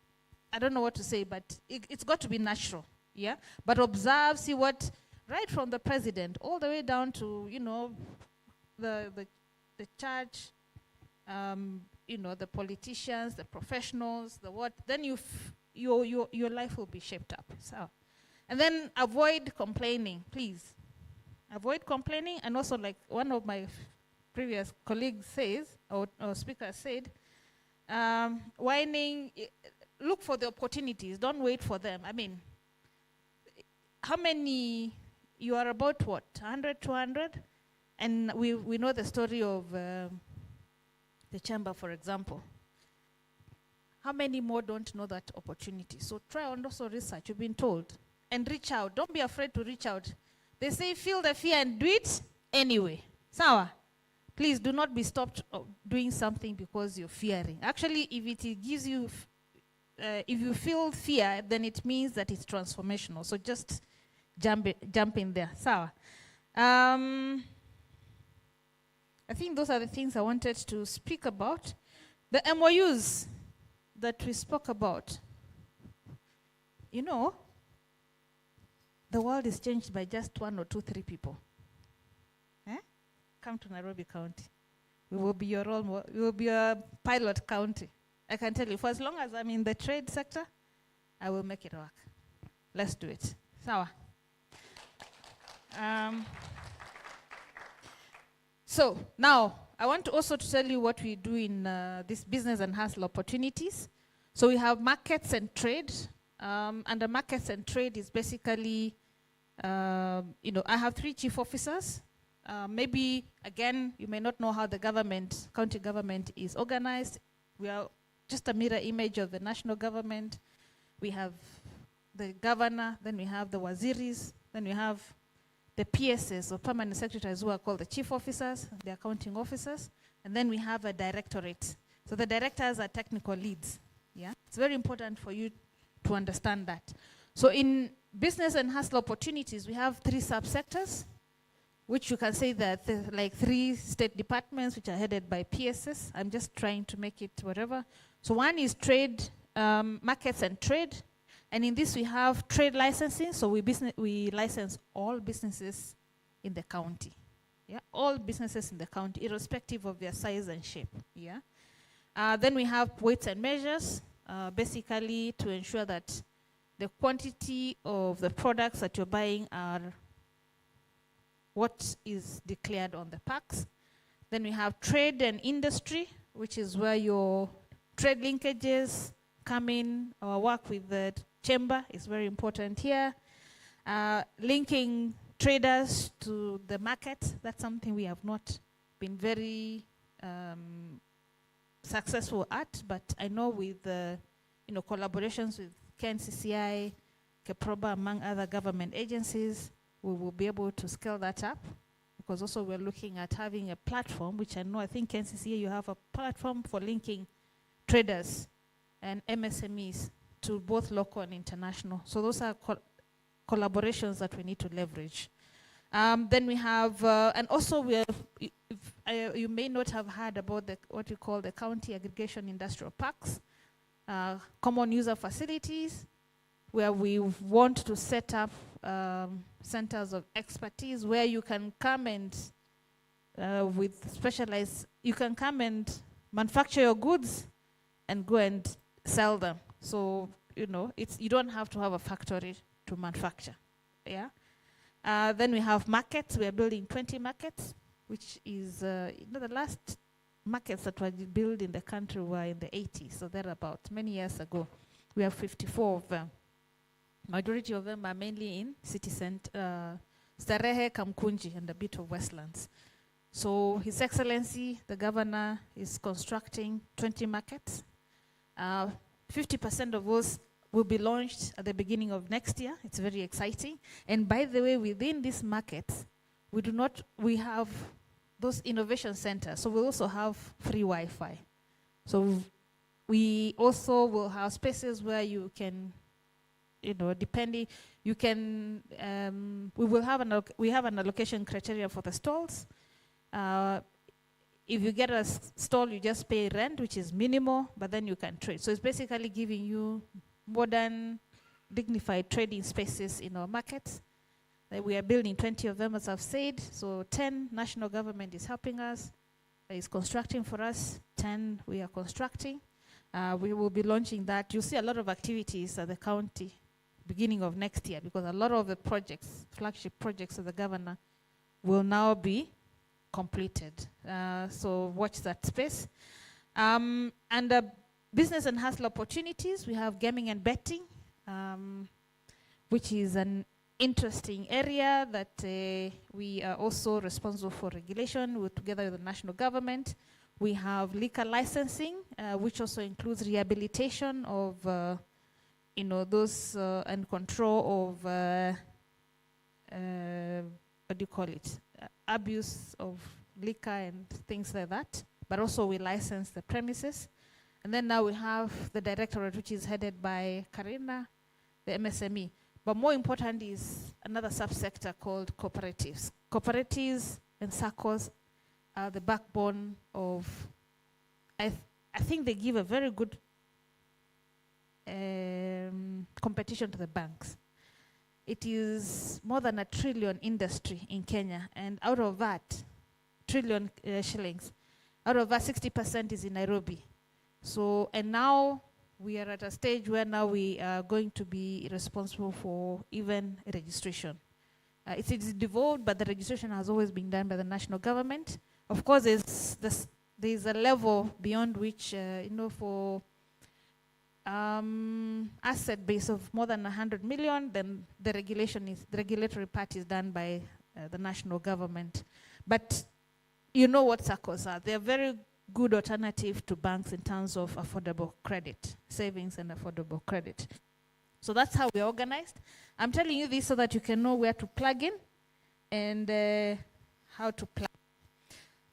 I don't know what to say, but it's got to be natural. Yeah, but observe, see what, right from the president all the way down to, you know, the church, you know, the politicians, the professionals, the what, then your life will be shaped up. So, and then avoid complaining, please. Avoid complaining, and also like one of my previous colleagues says, or speaker said, whining, look for the opportunities, don't wait for them. I mean, how many, you are about what, 100, 200? And we know the story of the chamber, for example. How many more don't know that opportunity? So try and also research, you've been told. And reach out, don't be afraid to reach out. They say feel the fear and do it anyway. Sawa? Please do not be stopped doing something because you're fearing. Actually, if it gives you, if you feel fear, then it means that it's transformational. So just jump in there. Sawa? I think those are the things I wanted to speak about. The MOUs that we spoke about. You know, the world is changed by just 1 or 2, 3 people. Eh? Come to Nairobi County. We will be your role model. We will be a pilot county. I can tell you, for as long as I'm in the trade sector, I will make it work. Let's do it. Sawa. So now, I want to also to tell you what we do in this business and hustle opportunities. So we have markets and trade. And the markets and trade is basically, you know, I have 3 chief officers. Maybe, again, you may not know how the government, county government is organized. We are just a mirror image of the national government. We have the governor, then we have the waziris, then we have the PSs, or permanent secretaries, who are called the chief officers, the accounting officers, and then we have a directorate. So the directors are technical leads. Yeah, it's very important for you to understand that. So in business and hustle opportunities, we have 3 subsectors, which you can say that like 3 state departments which are headed by PSs. I'm just trying to make it whatever. So one is trade, markets and trade. And in this we have trade licensing. So we license all businesses in the county. Yeah, all businesses in the county, irrespective of their size and shape. Yeah. Then we have weights and measures, basically to ensure that the quantity of the products that you're buying are what is declared on the packs. Then we have trade and industry, which is where your trade linkages come in. Our work with the chamber is very important here. Linking traders to the market, that's something we have not been very successful at, but I know with collaborations with KNCCI, KEPROBA, among other government agencies, we will be able to scale that up, because also we're looking at having a platform, which I think KNCCI, you have a platform for linking traders and MSMEs to both local and international. So those are collaborations that we need to leverage. Then we have, and also you may not have heard about what we call the county aggregation industrial parks, common user facilities, where we want to set up centers of expertise where you can come and you can come and manufacture your goods and go and sell them. So, you don't have to have a factory to manufacture. Yeah. Then we have markets. We are building 20 markets, which is, the last markets that were built in the country were in the 80s, so they're about many years ago. We have 54 of them. Majority of them are mainly in city center, Starehe, Kamkunji, and a bit of Westlands. So His Excellency, the governor, is constructing 20 markets. 50% of those will be launched at the beginning of next year. It's very exciting. And by the way, within these markets, we have those innovation centers. So we also have free Wi-Fi. So we also will have spaces where you can, depending, you can, we have an allocation criteria for the stalls. If you get a stall, you just pay rent, which is minimal, but then you can trade. So it's basically giving you modern, dignified trading spaces in our markets. We are building 20 of them, as I've said. So 10, national government is helping us, is constructing for us. 10, we are constructing. We will be launching that. You'll see a lot of activities at the county beginning of next year, because a lot of the projects, flagship projects of the governor, will now be completed. So watch that space. And business and hustle opportunities, we have gaming and betting, which is an interesting area that we are also responsible for regulation together with the national government. We have liquor licensing, which also includes rehabilitation of, those and control of, what do you call it? Abuse of liquor and things like that. But also we license the premises. And then now we have the directorate, which is headed by Karina, the MSME. But more important is another subsector called cooperatives. Cooperatives and SACCOs are the backbone of, I think they give a very good competition to the banks. It is more than $1 trillion industry in Kenya, and out of that, trillion shillings, out of that 60% is in Nairobi. So, and now we are at a stage where now we are going to be responsible for even registration. It is devolved, but the registration has always been done by the national government. Of course, there's a level beyond which, for asset base of more than 100 million, then the regulatory part is done by the national government. But you know what SACCOs are. They're very good alternative to banks in terms of affordable credit, savings and affordable credit. So that's how we're organized. I'm telling you this so that you can know where to plug in and how to plug.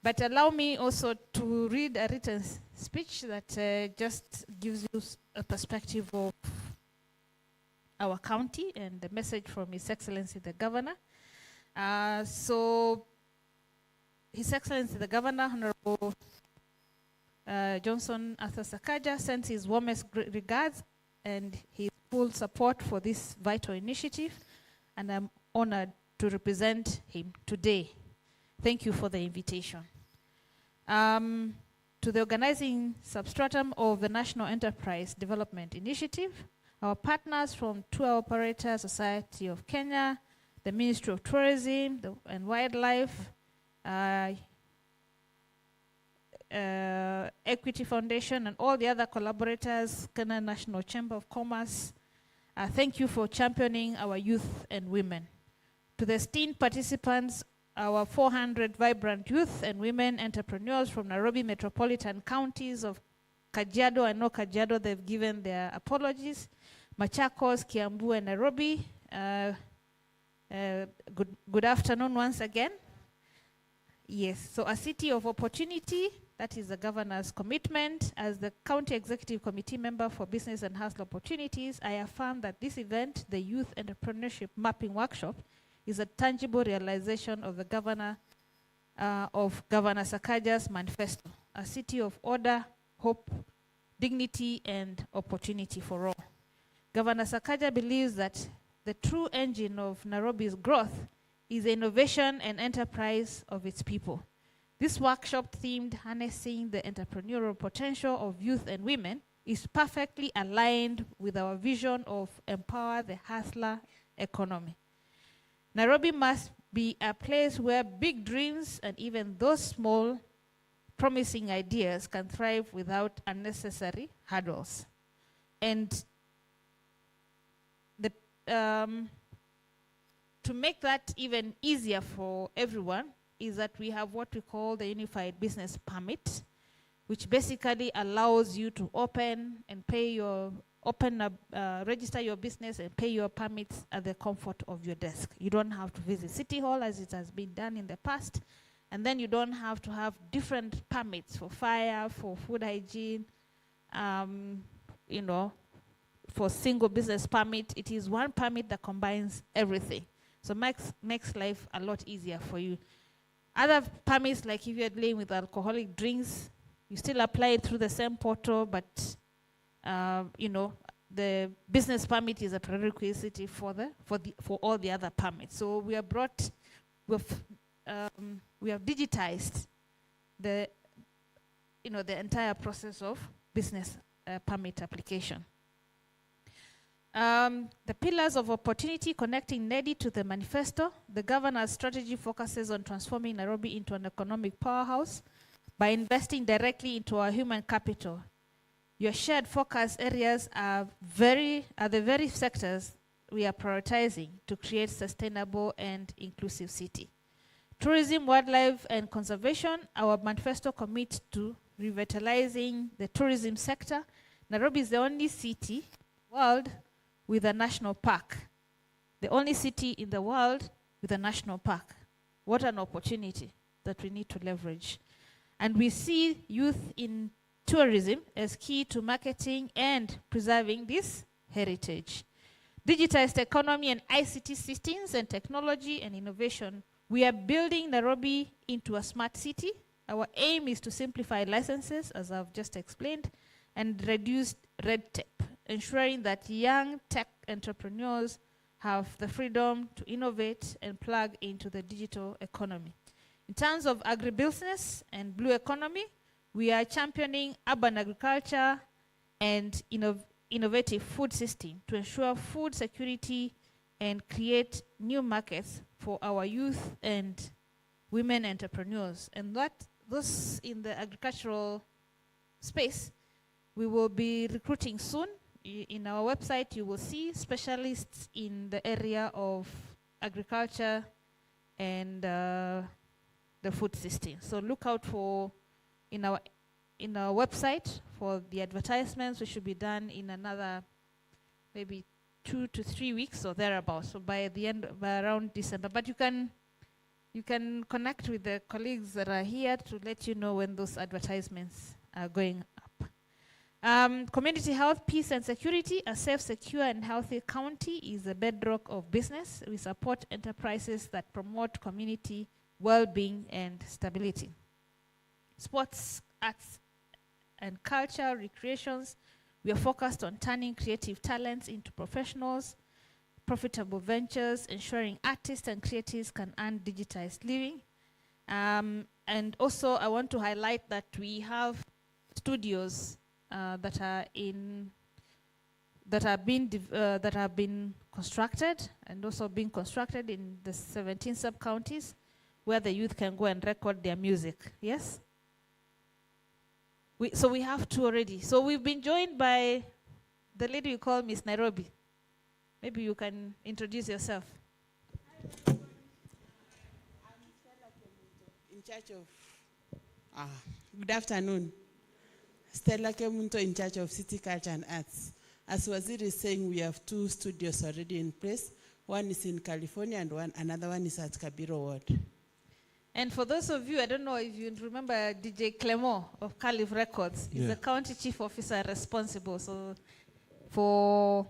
But allow me also to read a written speech that just gives you a perspective of our county and the message from His Excellency the Governor. So, His Excellency the Governor, Honorable Johnson Arthur Sakaja, sends his warmest regards and his full support for this vital initiative, and I'm honored to represent him today. Thank you for the invitation. To the organizing substratum of the National Enterprise Development Initiative, our partners from Tour Operator Society of Kenya, the Ministry of Tourism and Wildlife, Equity Foundation, and all the other collaborators, Kenya National Chamber of Commerce, thank you for championing our youth and women. To the esteemed participants, our 400 vibrant youth and women entrepreneurs from Nairobi metropolitan counties of Kajiado. I know Kajiado, they've given their apologies. Machakos, Kiambu, and Nairobi. Good afternoon once again. Yes, so a city of opportunity, that is the governor's commitment. As the County Executive Committee member for Business and Hustle Opportunities, I affirm that this event, the Youth Entrepreneurship Mapping Workshop, is a tangible realization of the Governor Sakaja's manifesto, a city of order, hope, dignity, and opportunity for all. Governor Sakaja believes that the true engine of Nairobi's growth is the innovation and enterprise of its people. This workshop themed harnessing the entrepreneurial potential of youth and women is perfectly aligned with our vision of empower the hustler economy. Nairobi must be a place where big dreams and even those small, promising ideas can thrive without unnecessary hurdles. And to make that even easier for everyone is that we have what we call the Unified Business Permit, which basically allows you to open and pay your register your business and pay your permits at the comfort of your desk. You don't have to visit City Hall as it has been done in the past, and then you don't have to have different permits for fire, for food hygiene, for single business permit. It is one permit that combines everything. So makes life a lot easier for you. Other permits, like if you're dealing with alcoholic drinks, you still apply it through the same portal, but the business permit is a prerequisite for all the other permits. So we have digitized the entire process of business permit application. The pillars of opportunity connecting NEDI to the manifesto. The governor's strategy focuses on transforming Nairobi into an economic powerhouse by investing directly into our human capital. Your shared focus areas are the very sectors we are prioritizing to create sustainable and inclusive city. Tourism, wildlife, and conservation. Our manifesto commits to revitalizing the tourism sector. Nairobi is the only city in the world with a national park. The only city in the world with a national park. What an opportunity that we need to leverage. And we see youth in tourism as key to marketing and preserving this heritage. Digitized economy and ICT systems and technology and innovation. We are building Nairobi into a smart city. Our aim is to simplify licenses, as I've just explained, and reduce red tape, ensuring that young tech entrepreneurs have the freedom to innovate and plug into the digital economy. In terms of agribusiness and blue economy, we are championing urban agriculture and innovative food system to ensure food security and create new markets for our youth and women entrepreneurs. And those in the agricultural space, we will be recruiting soon. In our website, you will see specialists in the area of agriculture and the food system. So look out for in our website for the advertisements, which should be done in another maybe 2 to 3 weeks or thereabouts. So by the end, by around December. But you can connect with the colleagues that are here to let you know when those advertisements are going up. Community health, peace and security. A safe, secure and healthy county is the bedrock of business. We support enterprises that promote community well-being and stability. Sports, arts and culture, recreations. We are focused on turning creative talents into professionals, profitable ventures, ensuring artists and creatives can earn digitized living. And also I want to highlight that we have studios that have been constructed and also being constructed in the 17 sub-counties where the youth can go and record their music. Yes? So we have 2 already. So we've been joined by the lady you call Miss Nairobi. Maybe you can introduce yourself. In charge of, good afternoon. Stella Kemunto in charge of City Culture and Arts. As Waziri is saying, we have 2 studios already in place. One is in California and another one is at Kabiro Ward. And for those of you, I don't know if you remember DJ Clement of Calif Records. He's the county chief officer responsible for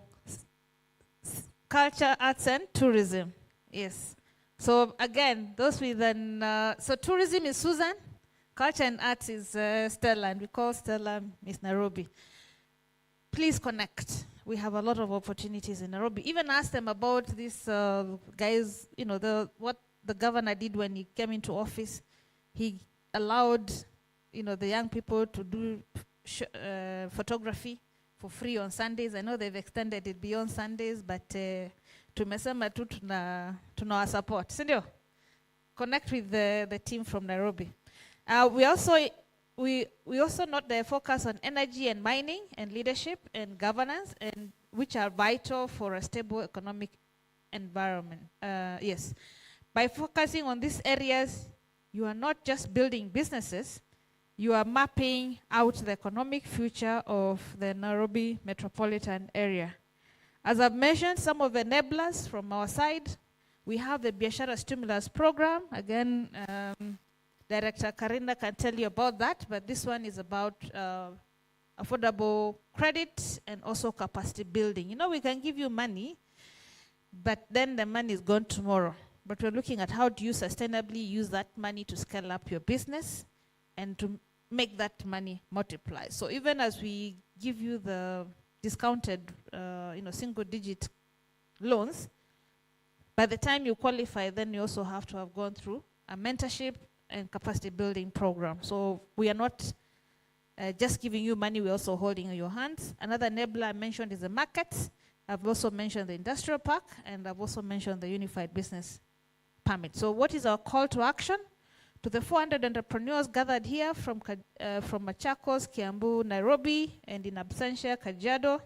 culture, arts, and tourism. Yes. So again, those with so tourism is Susan, culture and arts is Stella, and we call Stella Miss Nairobi. Please connect. We have a lot of opportunities in Nairobi. Even ask them about these guys, you know, what the governor did when he came into office. He allowed, you know, the young people to do photography for free on Sundays. I know they've extended it beyond Sundays, but tumesema tu tuna support. Sindio? Connect with the team from Nairobi. We also note the focus on energy and mining and leadership and governance, and which are vital for a stable economic environment. Yes. By focusing on these areas, you are not just building businesses, you are mapping out the economic future of the Nairobi metropolitan area. As I've mentioned, some of the enablers from our side, we have the Biashara Stimulus Program. Again, Director Karinda can tell you about that, but this one is about affordable credit and also capacity building. You know, we can give you money, but then the money is gone tomorrow. But we're looking at how do you sustainably use that money to scale up your business and to make that money multiply. So even as we give you the discounted, single-digit loans, by the time you qualify, then you also have to have gone through a mentorship and capacity building program. So we are not just giving you money, we're also holding your hands. Another enabler I mentioned is the markets. I've also mentioned the industrial park, and I've also mentioned the unified business permit. So what is our call to action? To the 400 entrepreneurs gathered here from Machakos, Kiambu, Nairobi, and in absentia, Kajiado,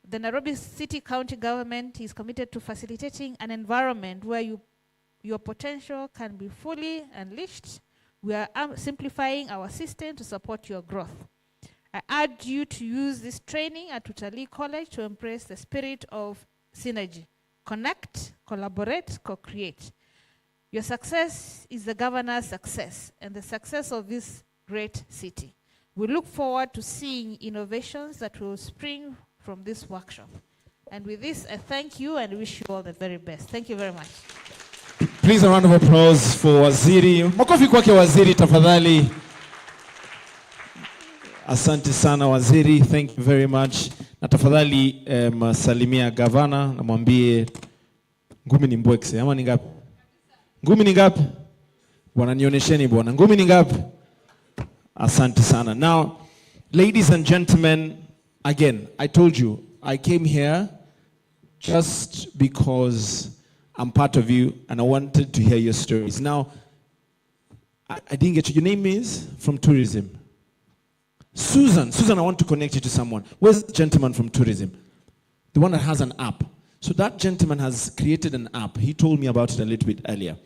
the Nairobi City County Government is committed to facilitating an environment where your potential can be fully unleashed. We are simplifying our system to support your growth. I urge you to use this training at Utalii College to embrace the spirit of synergy. Connect, collaborate, co-create. Your success is the governor's success and the success of this great city. We look forward to seeing innovations that will spring from this workshop. And with this, I thank you and wish you all the very best. Thank you very much. Please a round of applause for Waziri. Makofi kwake Waziri tafadhali. Asante sana Waziri, thank you very much. Na tafadhali salimia gavana na mwambie ngumi ni mbwekse ama ni ngapi? Ngumi ni ngapi? Bwana nionyesheni bwana. Ngumi ni ngapi? Asante sana. Now, ladies and gentlemen, again, I told you, I came here just because I'm part of you and I wanted to hear your stories. Now, I didn't get you. Your name is from tourism. Susan, I want to connect you to someone. Where's the gentleman from tourism? The one that has an app. So that gentleman has created an app. He told me about it a little bit earlier.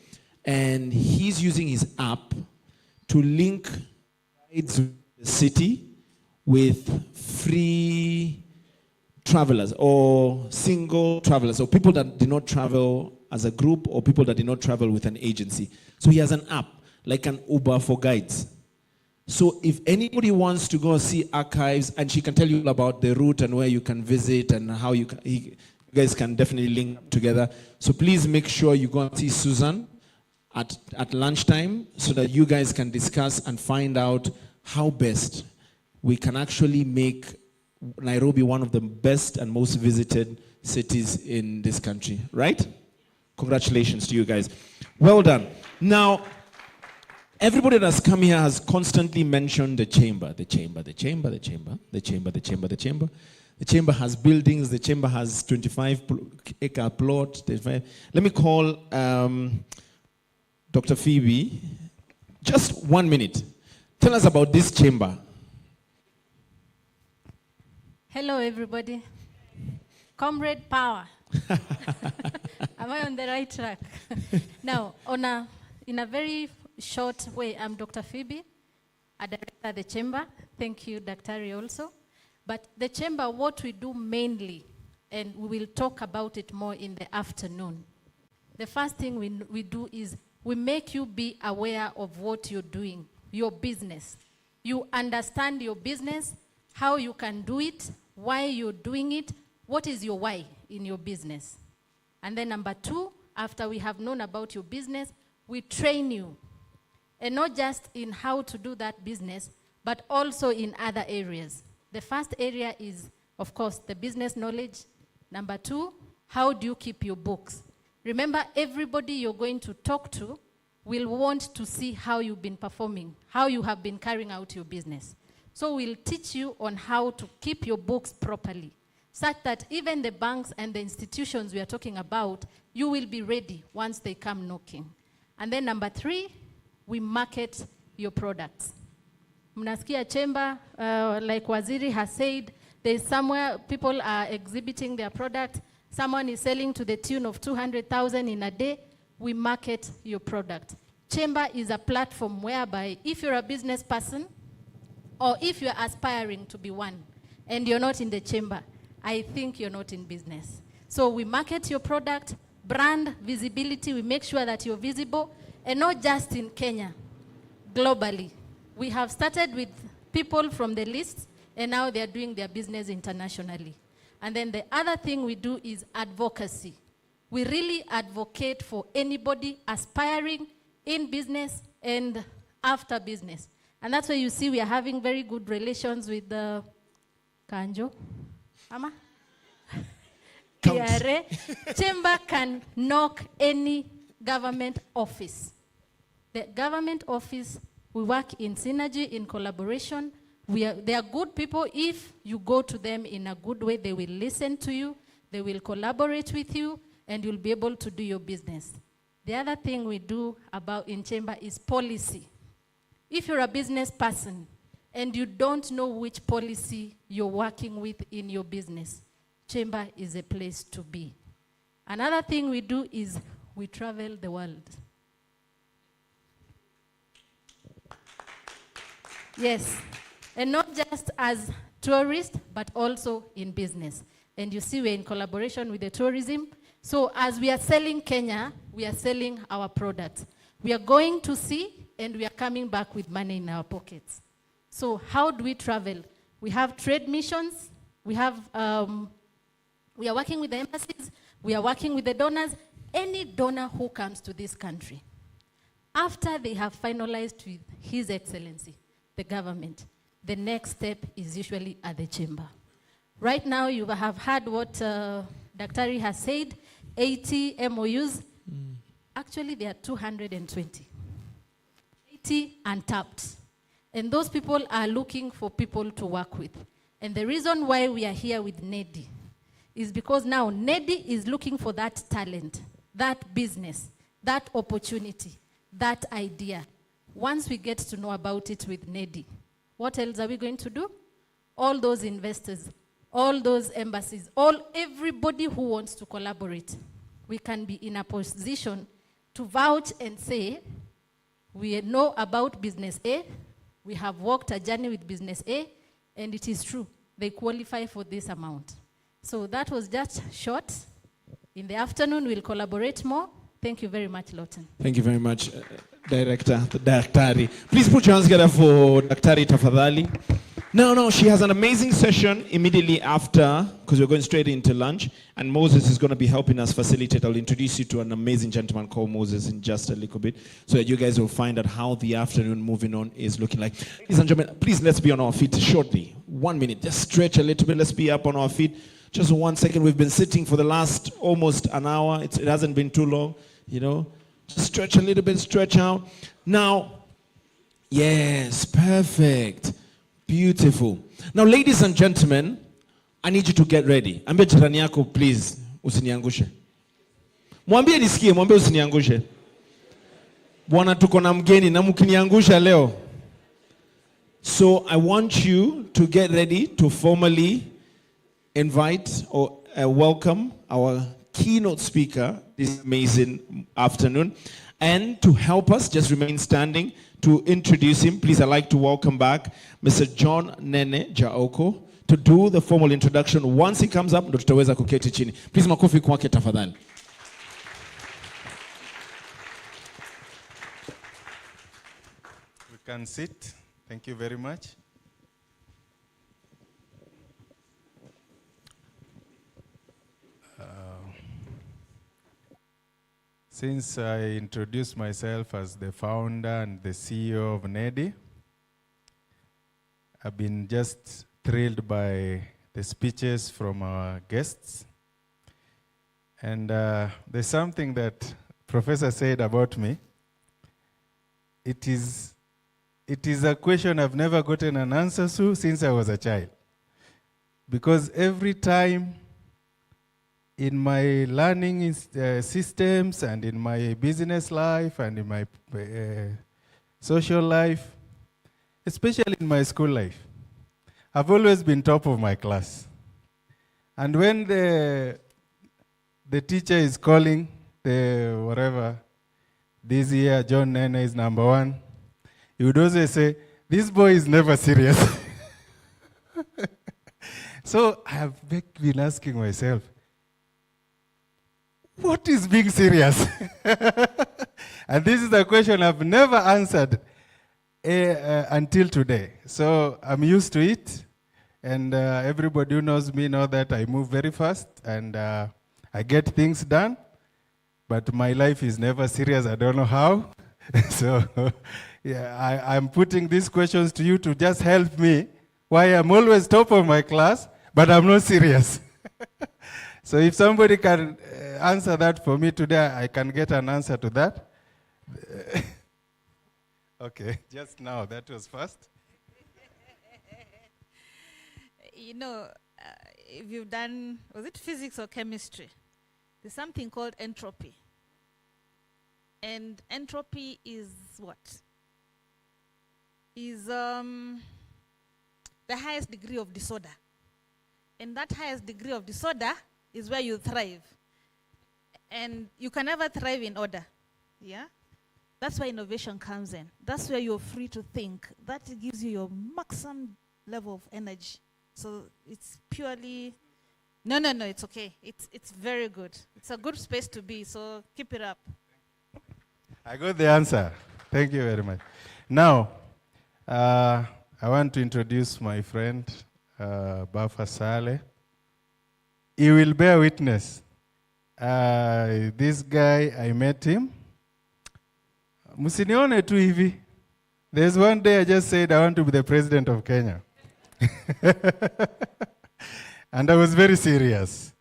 And he's using his app to link guides in the city with free travelers or single travelers, or people that did not travel as a group or people that did not travel with an agency. So he has an app, like an Uber for guides. So if anybody wants to go see archives, and she can tell you about the route and where you can visit and how you guys can definitely link up together. So please make sure you go and see Susan at lunchtime so that you guys can discuss and find out how best we can actually make Nairobi one of the best and most visited cities in this country, right? Congratulations to you guys. Well done. Now, everybody that's come here has constantly mentioned the chamber, the chamber, the chamber, the chamber, the chamber, the chamber, the chamber. The chamber has buildings, the chamber has 25-acre plot. Let me call Dr. Phoebe. Just 1 minute. Tell us about this chamber. Hello, everybody. Comrade power. Am I on the right track? Now, in a very short way, I'm Dr. Phoebe, a director at the chamber. Thank you, Dr. also. But the chamber, what we do mainly, and we will talk about it more in the afternoon. The first thing we do is we make you be aware of what you're doing, your business. You understand your business, how you can do it, why you're doing it, what is your why in your business. And then number two, after we have known about your business, we train you. And not just in how to do that business, but also in other areas. The first area is, of course, the business knowledge. Number two, how do you keep your books? Remember, everybody you're going to talk to will want to see how you've been performing, how you have been carrying out your business. So we'll teach you on how to keep your books properly, such that even the banks and the institutions we are talking about, you will be ready once they come knocking. And then number three, we market your products. Mnasikia chamber, like Waziri has said, there's somewhere people are exhibiting their product. Someone is selling to the tune of 200,000 in a day. We market your product. Chamber is a platform whereby if you're a business person or if you're aspiring to be one and you're not in the chamber, I think you're not in business. So we market your product, brand visibility, we make sure that you're visible, and not just in Kenya, globally. We have started with people from the list, and now they're doing their business internationally. And then the other thing we do is advocacy. We really advocate for anybody aspiring in business and after business. And that's why you see we are having very good relations with the Kanjo, Ama? KRA. Chamber can knock any government office. The government office, we work in synergy, in collaboration. They are good people. If you go to them in a good way, they will listen to you, they will collaborate with you, and you'll be able to do your business. The other thing we do in chamber is policy. If you're a business person and you don't know which policy you're working with in your business, chamber is a place to be. Another thing we do is we travel the world. Yes, and not just as tourists, but also in business. And you see we're in collaboration with the tourism. So as we are selling Kenya, we are selling our products. We are going to sea, and we are coming back with money in our pockets. So how do we travel? We have trade missions. We are working with the embassies. We are working with the donors. Any donor who comes to this country, after they have finalized with His Excellency, the government, the next step is usually at the chamber. Right now, you have heard what Dr. has said, 80 MOUs. Actually, there are 220. 80 untapped. And those people are looking for people to work with. And the reason why we are here with NEDI is because now NEDI is looking for that talent, that business, that opportunity, that idea. Once we get to know about it with NEDI, what else are we going to do? All those investors, all those embassies, everybody who wants to collaborate, we can be in a position to vouch and say, we know about business A, we have walked a journey with business A, and it is true, they qualify for this amount. So that was just short. In the afternoon, we'll collaborate more. Thank you very much, Lawton. Thank you very much, Director, the Daktari. Please put your hands together for Daktari Tafadhali. No, she has an amazing session immediately after, because we're going straight into lunch, and Moses is going to be helping us facilitate. I'll introduce you to an amazing gentleman called Moses in just a little bit, so that you guys will find out how the afternoon moving on is looking like. Ladies and gentlemen, please let's be on our feet shortly. 1 minute, just stretch a little bit. Let's be up on our feet. Just 1 second. We've been sitting for the last almost an hour. It hasn't been too long, you know. Just stretch a little bit, stretch out. Now, yes, perfect. Beautiful. Now, ladies and gentlemen, I need you to get ready. Ambia jirani yako, please, usiniangushe. Mwambie nisikie, mwambie usiniangushe. Bwana tuko na mgeni na mkiniangusha leo. So, I want you to get ready to formally invite or welcome our keynote speaker this amazing afternoon. And to help us, just remain standing to introduce him. Please, I'd like to welcome back Mr. John Nene Jaoko to do the formal introduction. Once he comes up, ndo tutaweza kuketi chini. Please, makofi kwake tafadhali. We can sit. Thank you very much. Since I introduced myself as the founder and the CEO of NEDI, I've been just thrilled by the speeches from our guests. And there's something that Professor said about me. It is a question I've never gotten an answer to since I was a child. Because every time in my learning systems and in my business life and in my social life, especially in my school life, I've always been top of my class. And when the teacher is calling this year John Nene is number 1, he would always say, this boy is never serious. So I have been asking myself, what is being serious? And this is a question I've never answered until today. So I'm used to it. And everybody who knows me know that I move very fast and I get things done. But my life is never serious. I don't know how. So yeah, I'm putting these questions to you to just help me why I'm always top of my class, but I'm not serious. So if somebody can answer that for me today, I can get an answer to that. Okay, just now, that was fast. You know, if you've done, was it physics or chemistry? There's something called entropy. And entropy is what? Is the highest degree of disorder. And that highest degree of disorder is where you thrive. And you can never thrive in order. Yeah? That's where innovation comes in. That's where you're free to think. That gives you your maximum level of energy. So it's purely, no, it's okay. It's very good. It's a good space to be, so keep it up. I got the answer. Thank you very much. Now, I want to introduce my friend, Bafa Saleh. He will bear witness. This guy, I met him. Musinione tu hivi. There's one day I just said I want to be the president of Kenya. And I was very serious.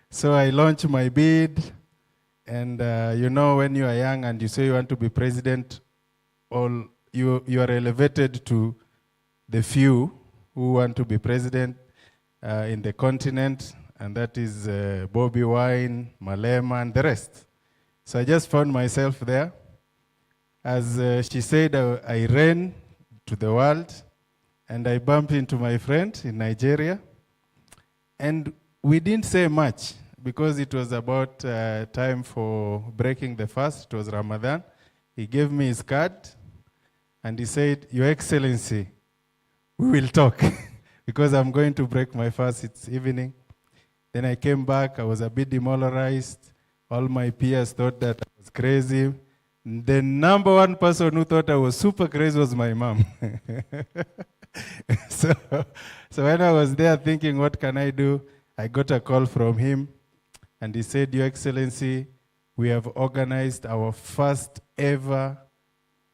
So I launched my bid. And you know, when you are young and you say you want to be president, you are elevated to the few who want to be president in the continent. And that is Bobby Wine, Malema, and the rest. So I just found myself there. As she said, I ran to the world, and I bumped into my friend in Nigeria. And we didn't say much, because it was about time for breaking the fast. It was Ramadan. He gave me his card, and he said, Your Excellency, we will talk, because I'm going to break my fast. It's evening. Then I came back, I was a bit demoralized. All my peers thought that I was crazy. The number one person who thought I was super crazy was my mom. so when I was there thinking, what can I do? I got a call from him, and he said, Your Excellency, we have organized our first ever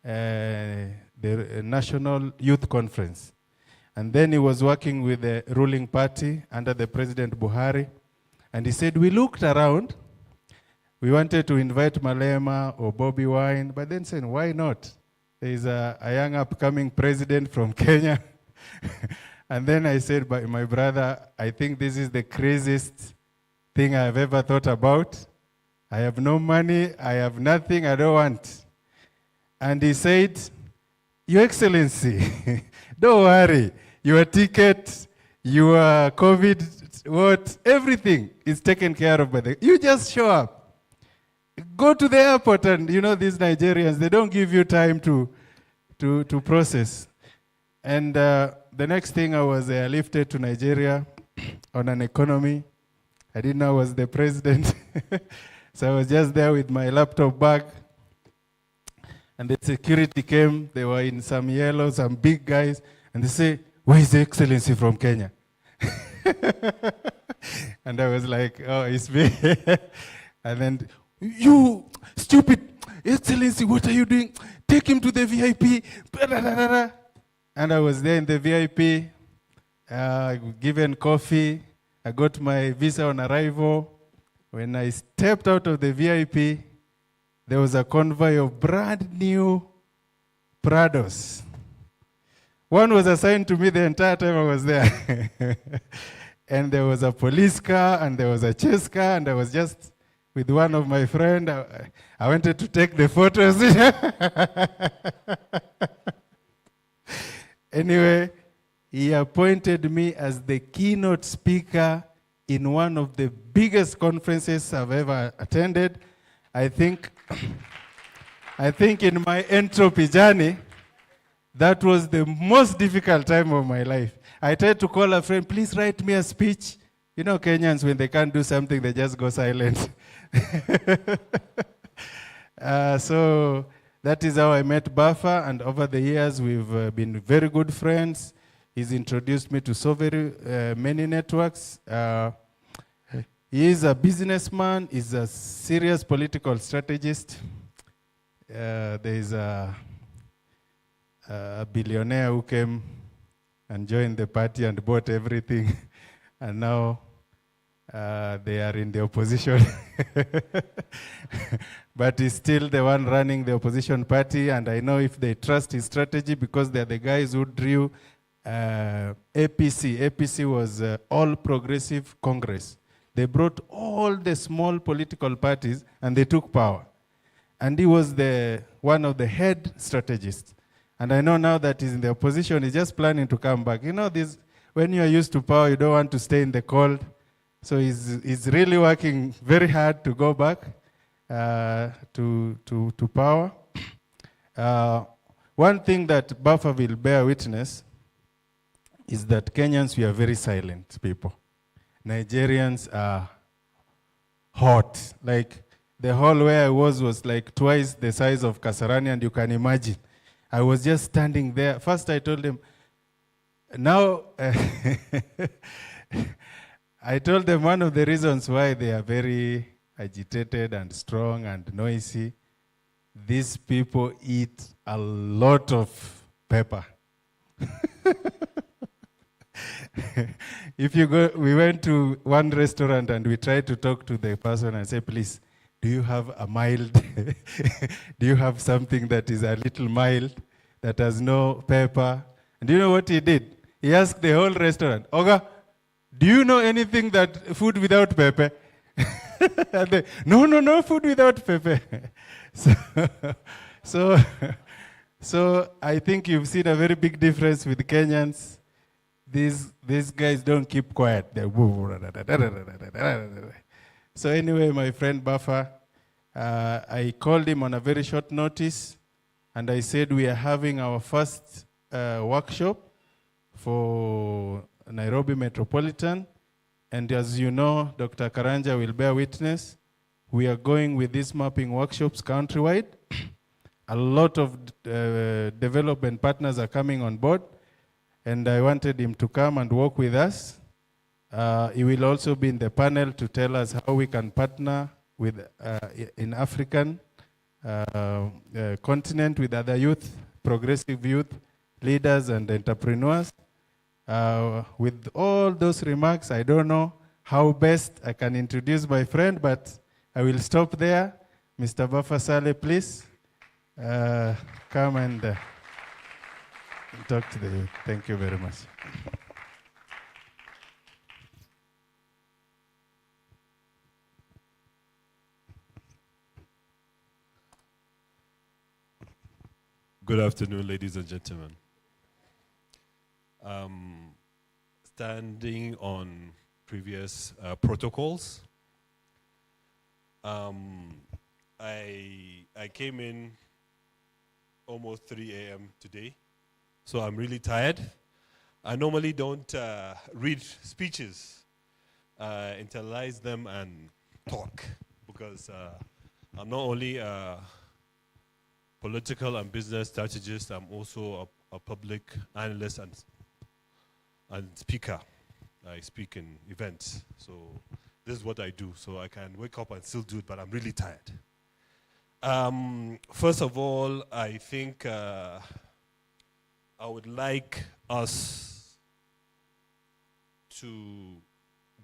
the National Youth Conference. And then he was working with the ruling party under the President Buhari. And he said, we looked around. We wanted to invite Malema or Bobby Wine, but then said, why not? There is a young upcoming president from Kenya. And then I said, my brother, I think this is the craziest thing I've ever thought about. I have no money, I have nothing, I don't want. And he said, Your Excellency, don't worry, your ticket, your COVID, everything is taken care of by you just show up. Go to the airport, and you know these Nigerians, they don't give you time to process. And the next thing I was lifted to Nigeria on an economy. I didn't know I was the president. So I was just there with my laptop bag. And the security came, they were in some yellow, some big guys, and they say, where is the Excellency from Kenya? And I was like, oh, it's me. And then, you stupid Excellency, what are you doing? Take him to the VIP. And I was there in the VIP, given coffee. I got my visa on arrival. When I stepped out of the VIP, there was a convoy of brand new Prados. One was assigned to me the entire time I was there. And there was a police car, and there was a chase car, and I was just with one of my friends. I wanted to take the photos. Anyway, he appointed me as the keynote speaker in one of the biggest conferences I've ever attended. I think in my entropy journey, that was the most difficult time of my life. I tried to call a friend, please write me a speech. You know, Kenyans, when they can't do something, they just go silent. So that is how I met Bafa, and over the years, we've been very good friends. He's introduced me to so very many networks. He is a businessman, he's a serious political strategist. There is a billionaire who came and joined the party and bought everything, and now they are in the opposition. But he's still the one running the opposition party, and I know if they trust his strategy, because they're the guys who drew APC. APC was All Progressive Congress. They brought all the small political parties and they took power. And he was one of the head strategists. And I know now that he's in the opposition, he's just planning to come back. You know, when you are used to power, you don't want to stay in the cold. So he's really working very hard to go back to power. One thing that Bafa will bear witness is that Kenyans, we are very silent people. Nigerians are hot. Like, the hall where I was like twice the size of Kasarani, and you can imagine. I was just standing there. First I told them, now, I told them one of the reasons why they are very agitated and strong and noisy, these people eat a lot of pepper. If you go, we went to one restaurant and we tried to talk to the person and say, please, do you have a mild, do you have something that is a little mild, that has no pepper? And do you know what he did? He asked the whole restaurant, Oga, do you know anything that food without pepper? And they, no, food without pepper. So I think you've seen a very big difference with Kenyans. These guys don't keep quiet. So anyway, my friend Bafa, I called him on a very short notice, and I said we are having our first workshop for Nairobi Metropolitan, And as you know, Dr. Karanja will bear witness, we are going with these mapping workshops countrywide. A lot of development partners are coming on board, and I wanted him to come and work with us. He will also be in the panel to tell us how we can partner with in African continent with other youth, progressive youth, leaders and entrepreneurs. With all those remarks, I don't know how best I can introduce my friend, but I will stop there. Mr. Bafasale, please come and talk to the youth. Thank you very much. Good afternoon, ladies and gentlemen. Standing on previous protocols, I came in almost 3 a.m. today, so I'm really tired. I normally don't read speeches, internalize them and talk, because I'm not only political and business strategist, I'm also a public analyst and speaker. I speak in events, so this is what I do. So I can wake up and still do it, but I'm really tired. First of all, I think I would like us to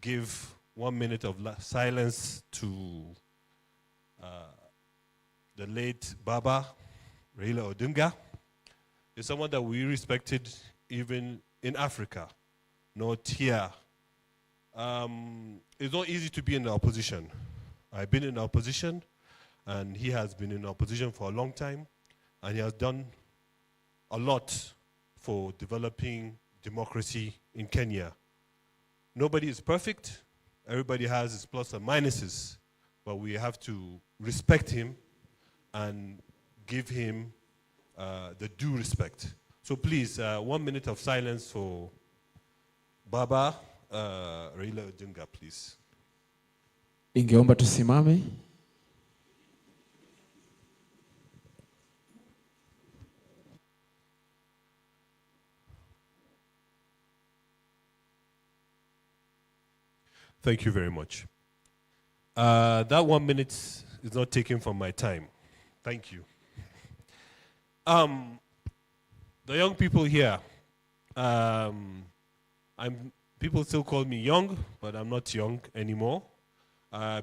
give 1 minute of silence to the late Baba Raila Odinga. Is someone that we respected even in Africa, not here. It's not easy to be in the opposition. I've been in the opposition, and he has been in opposition for a long time, and he has done a lot for developing democracy in Kenya. Nobody is perfect. Everybody has his plus and minuses, but we have to respect him and give him the due respect. So please, 1 minute of silence for Baba Raila Odinga, please. Ningeomba tusimame. Thank you very much. That 1 minute is not taken from my time. Thank you. The young people here, people still call me young, but I'm not young anymore,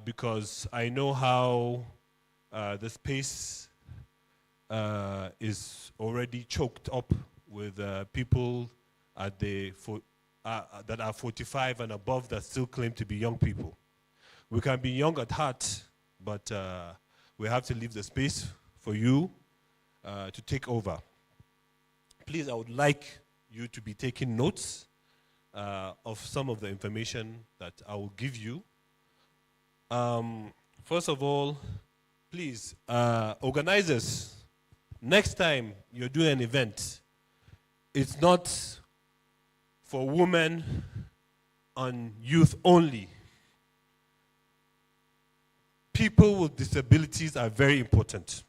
because I know how the space is already choked up with people at that are 45 and above that still claim to be young people. We can be young at heart, but we have to leave the space for you to take over. Please, I would like you to be taking notes of some of the information that I will give you. First of all, please, organizers, next time you're doing an event, it's not for women and youth only. People with disabilities are very important.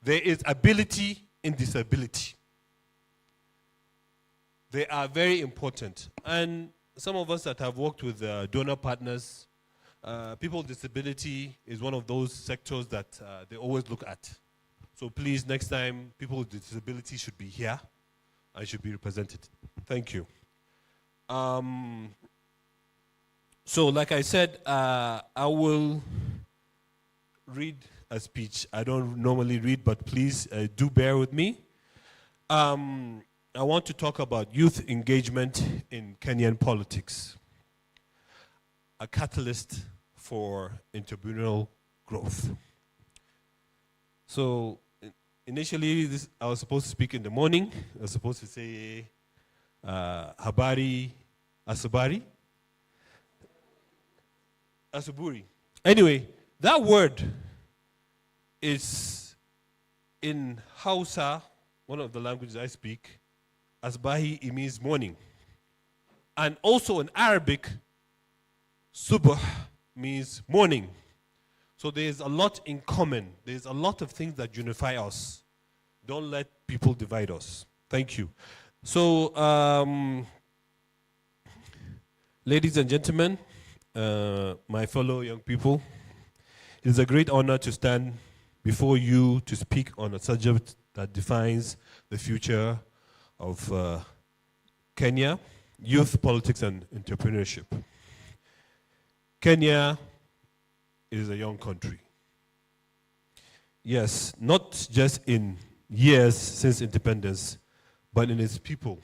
There is ability in disability. They are very important. And some of us that have worked with donor partners, people with disability is one of those sectors that they always look at. So please, next time, people with disability should be here and should be represented. Thank you. So like I said, I will read a speech. I don't normally read, but please do bear with me. I want to talk about youth engagement in Kenyan politics, a catalyst for entrepreneurial growth. So initially, I was supposed to speak in the morning. I was supposed to say habari asubari. Asuburi. Anyway, that word is in Hausa, one of the languages I speak. Asbahi, it means morning. And also in Arabic, Subh means morning. So there's a lot in common. There's a lot of things that unify us. Don't let people divide us. Thank you. So, ladies and gentlemen, my fellow young people, it is a great honor to stand before you to speak on a subject that defines the future of Kenya, youth politics and entrepreneurship. Kenya is a young country. Yes, not just in years since independence, but in its people.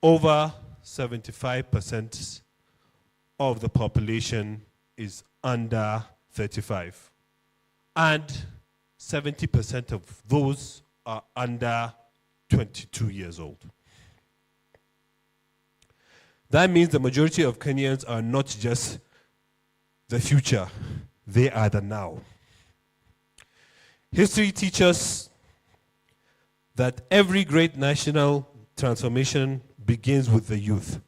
Over 75% of the population is under 35. And 70% of those are under 22 years old. That means the majority of Kenyans are not just the future, they are the now. History teaches that every great national transformation begins with the youth,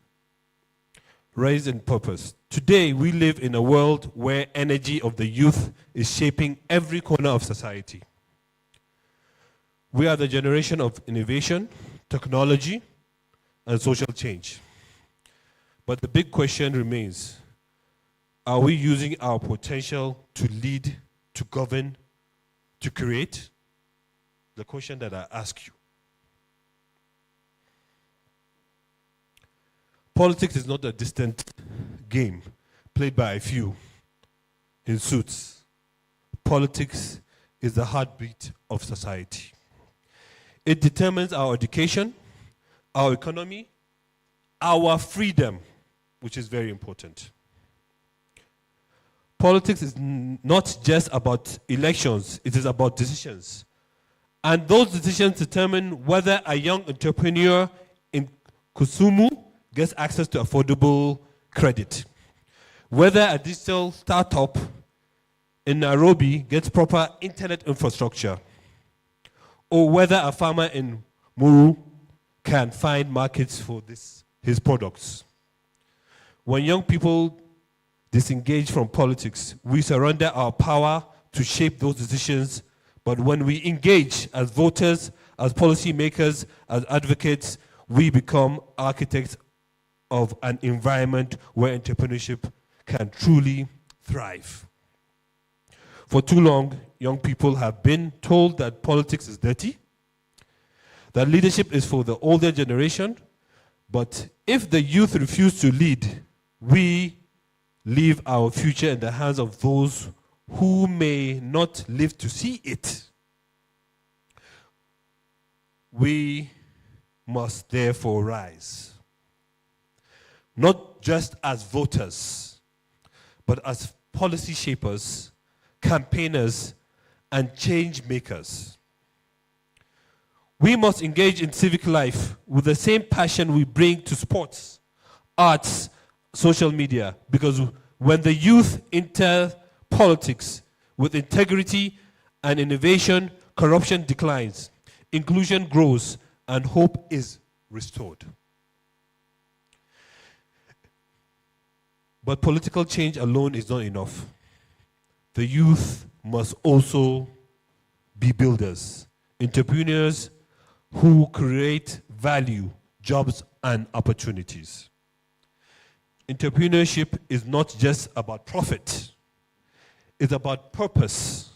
raised in purpose. Today, we live in a world where energy of the youth is shaping every corner of society. We are the generation of innovation, technology, and social change. But the big question remains, are we using our potential to lead, to govern, to create? The question that I ask you. Politics is not a distant game played by a few in suits. Politics is the heartbeat of society. It determines our education, our economy, our freedom, which is very important. Politics is not just about elections, it is about decisions. And those decisions determine whether a young entrepreneur in Kusumu gets access to affordable credit, whether a digital startup in Nairobi gets proper internet infrastructure, or whether a farmer in Muru can find markets for his products. When young people disengage from politics, we surrender our power to shape those decisions. But when we engage as voters, as policymakers, as advocates, we become architects of an environment where entrepreneurship can truly thrive. For too long, young people have been told that politics is dirty, that leadership is for the older generation, but if the youth refuse to lead, we leave our future in the hands of those who may not live to see it. We must therefore rise, not just as voters, but as policy shapers, campaigners, and change makers. We must engage in civic life with the same passion we bring to sports, arts, social media, because when the youth enter politics with integrity and innovation, corruption declines, inclusion grows, and hope is restored. But political change alone is not enough. The youth must also be builders, entrepreneurs who create value, jobs, and opportunities. Entrepreneurship is not just about profit. It's about purpose.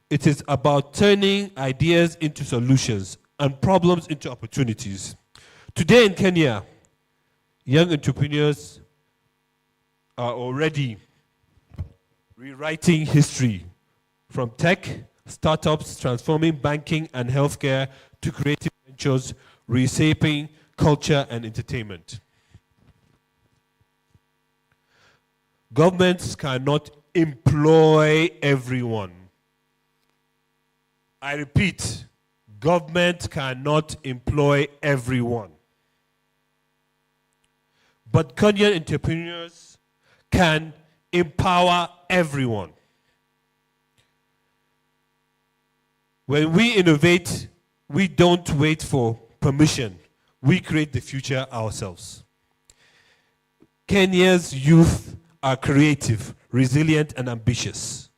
It is about turning ideas into solutions and problems into opportunities. Today in Kenya, young entrepreneurs are already rewriting history, from tech, startups, transforming banking and healthcare, to creative ventures, reshaping culture and entertainment. Governments cannot employ everyone. I repeat, government cannot employ everyone. But Kenyan entrepreneurs can empower everyone. When we innovate, we don't wait for permission. We create the future ourselves. Kenya's youth are creative, resilient, and ambitious.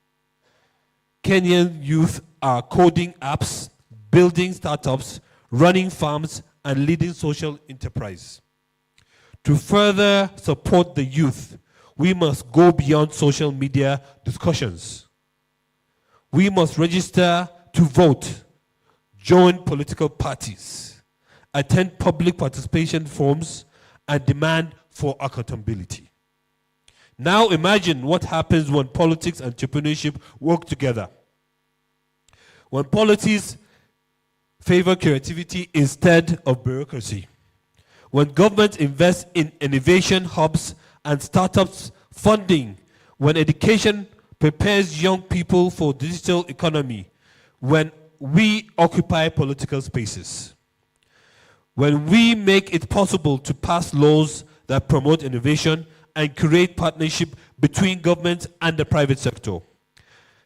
Kenyan youth are coding apps, building startups, running farms, and leading social enterprise. To further support the youth, we must go beyond social media discussions. We must register to vote, join political parties, attend public participation forums, and demand for accountability. Now imagine what happens when politics and entrepreneurship work together. When policies favor creativity instead of bureaucracy. When government invests in innovation hubs and startups funding. When education prepares young people for digital economy. When we occupy political spaces. When we make it possible to pass laws that promote innovation and create partnership between government and the private sector.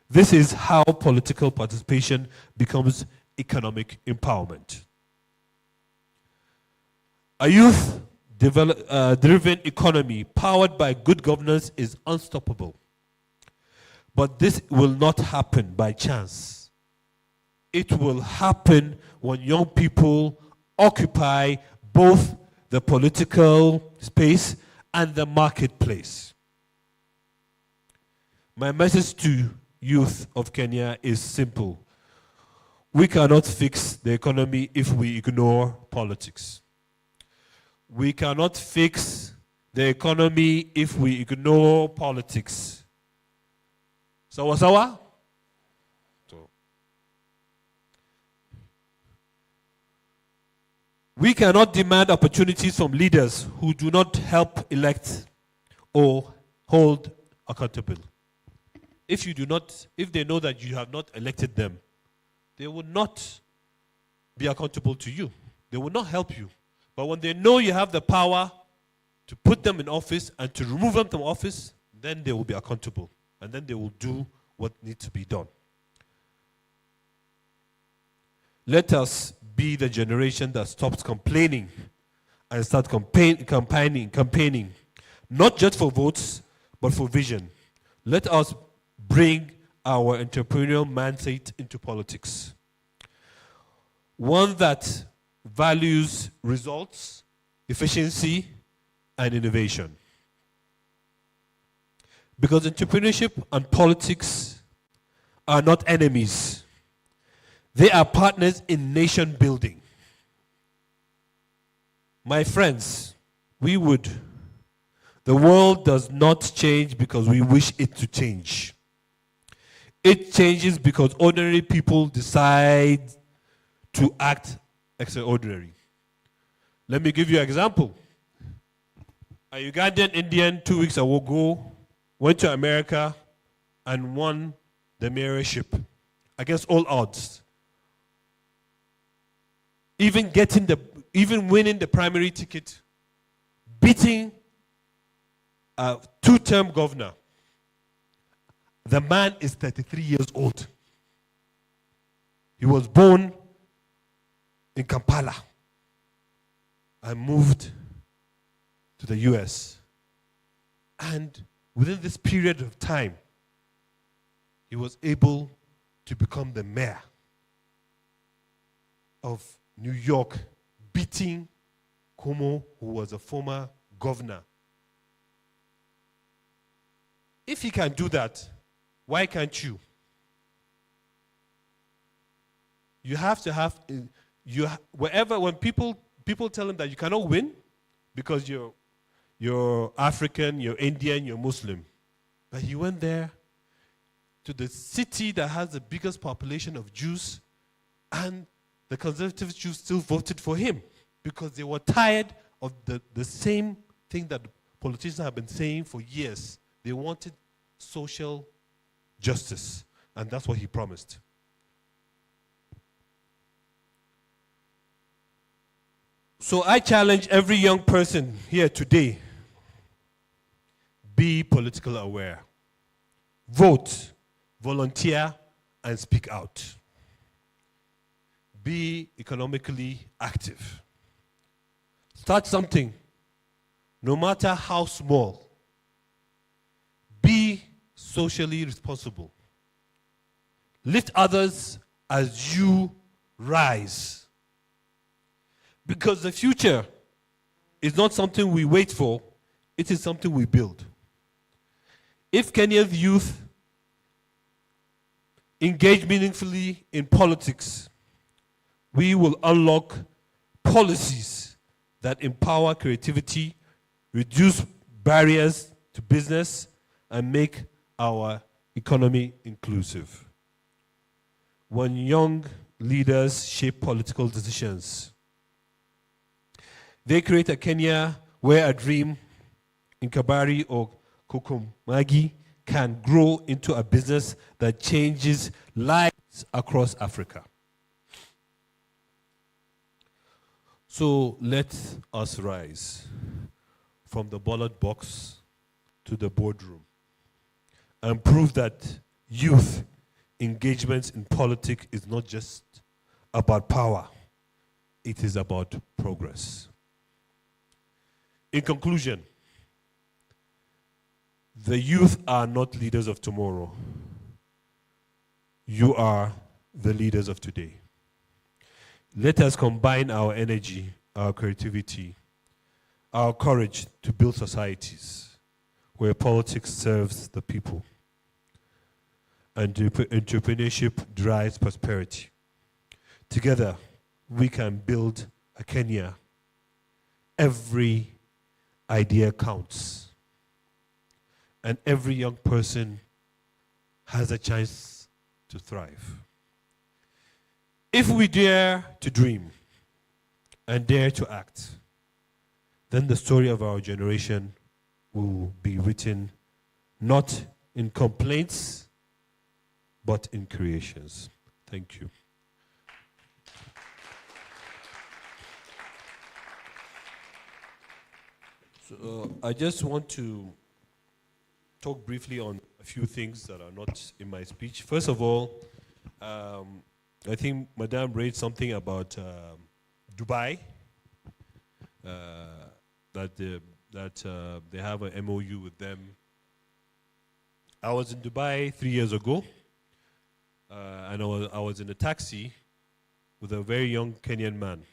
This is how political participation becomes economic empowerment. A youth-driven economy powered by good governance is unstoppable. But this will not happen by chance. It will happen when young people occupy both the political space and the marketplace. My message to youth of Kenya is simple. We cannot fix the economy if we ignore politics. We cannot fix the economy if we ignore politics. Sawa sawa? We cannot demand opportunities from leaders who do not help elect or hold accountable. If they know that you have not elected them, they will not be accountable to you. They will not help you. But when they know you have the power to put them in office and to remove them from office, then they will be accountable. And then they will do what needs to be done. Let us be the generation that stops complaining and start campaigning, not just for votes, but for vision. Let us bring our entrepreneurial mindset into politics. One that values results, efficiency, and innovation. Because entrepreneurship and politics are not enemies. They are partners in nation building. My friends, the world does not change because we wish it to change. It changes because ordinary people decide to act extraordinary. Let me give you an example. A Ugandan Indian 2 weeks ago went to America and won the mayorship against all odds. Even winning the primary ticket, beating a two-term governor. The man is 33 years old. He was born in Kampala and moved to the US. And within this period of time, he was able to become the mayor of New York, beating Cuomo, who was a former governor. If he can do that, why can't you? You have to have, when people tell him that you cannot win because you're African, you're Indian, you're Muslim. But he went there to the city that has the biggest population of Jews, and the conservative Jews still voted for him because they were tired of the same thing that politicians have been saying for years. They wanted social justice, and that's what he promised. So I challenge every young person here today, be politically aware. Vote, volunteer, and speak out. Be economically active. Start something, no matter how small. socially responsible. Lift others as you rise. Because the future is not something we wait for, it is something we build. If Kenya's youth engage meaningfully in politics, we will unlock policies that empower creativity, reduce barriers to business, and make our economy inclusive. When young leaders shape political decisions, they create a Kenya where a dream in Kabari or Kokomagi can grow into a business that changes lives across Africa. So let us rise from the ballot box to the boardroom and prove that youth engagement in politics is not just about power, it is about progress. In conclusion, the youth are not leaders of tomorrow. You are the leaders of today. Let us combine our energy, our creativity, our courage to build societies where politics serves the people and entrepreneurship drives prosperity. Together, we can build a Kenya. Every idea counts. And every young person has a chance to thrive. If we dare to dream and dare to act, then the story of our generation will be written not in complaints, but in creations. Thank you. So I just want to talk briefly on a few things that are not in my speech. First of all, I think Madame raised something about Dubai, that they have an MOU with them. I was in Dubai 3 years ago, and I was in a taxi with a very young Kenyan man.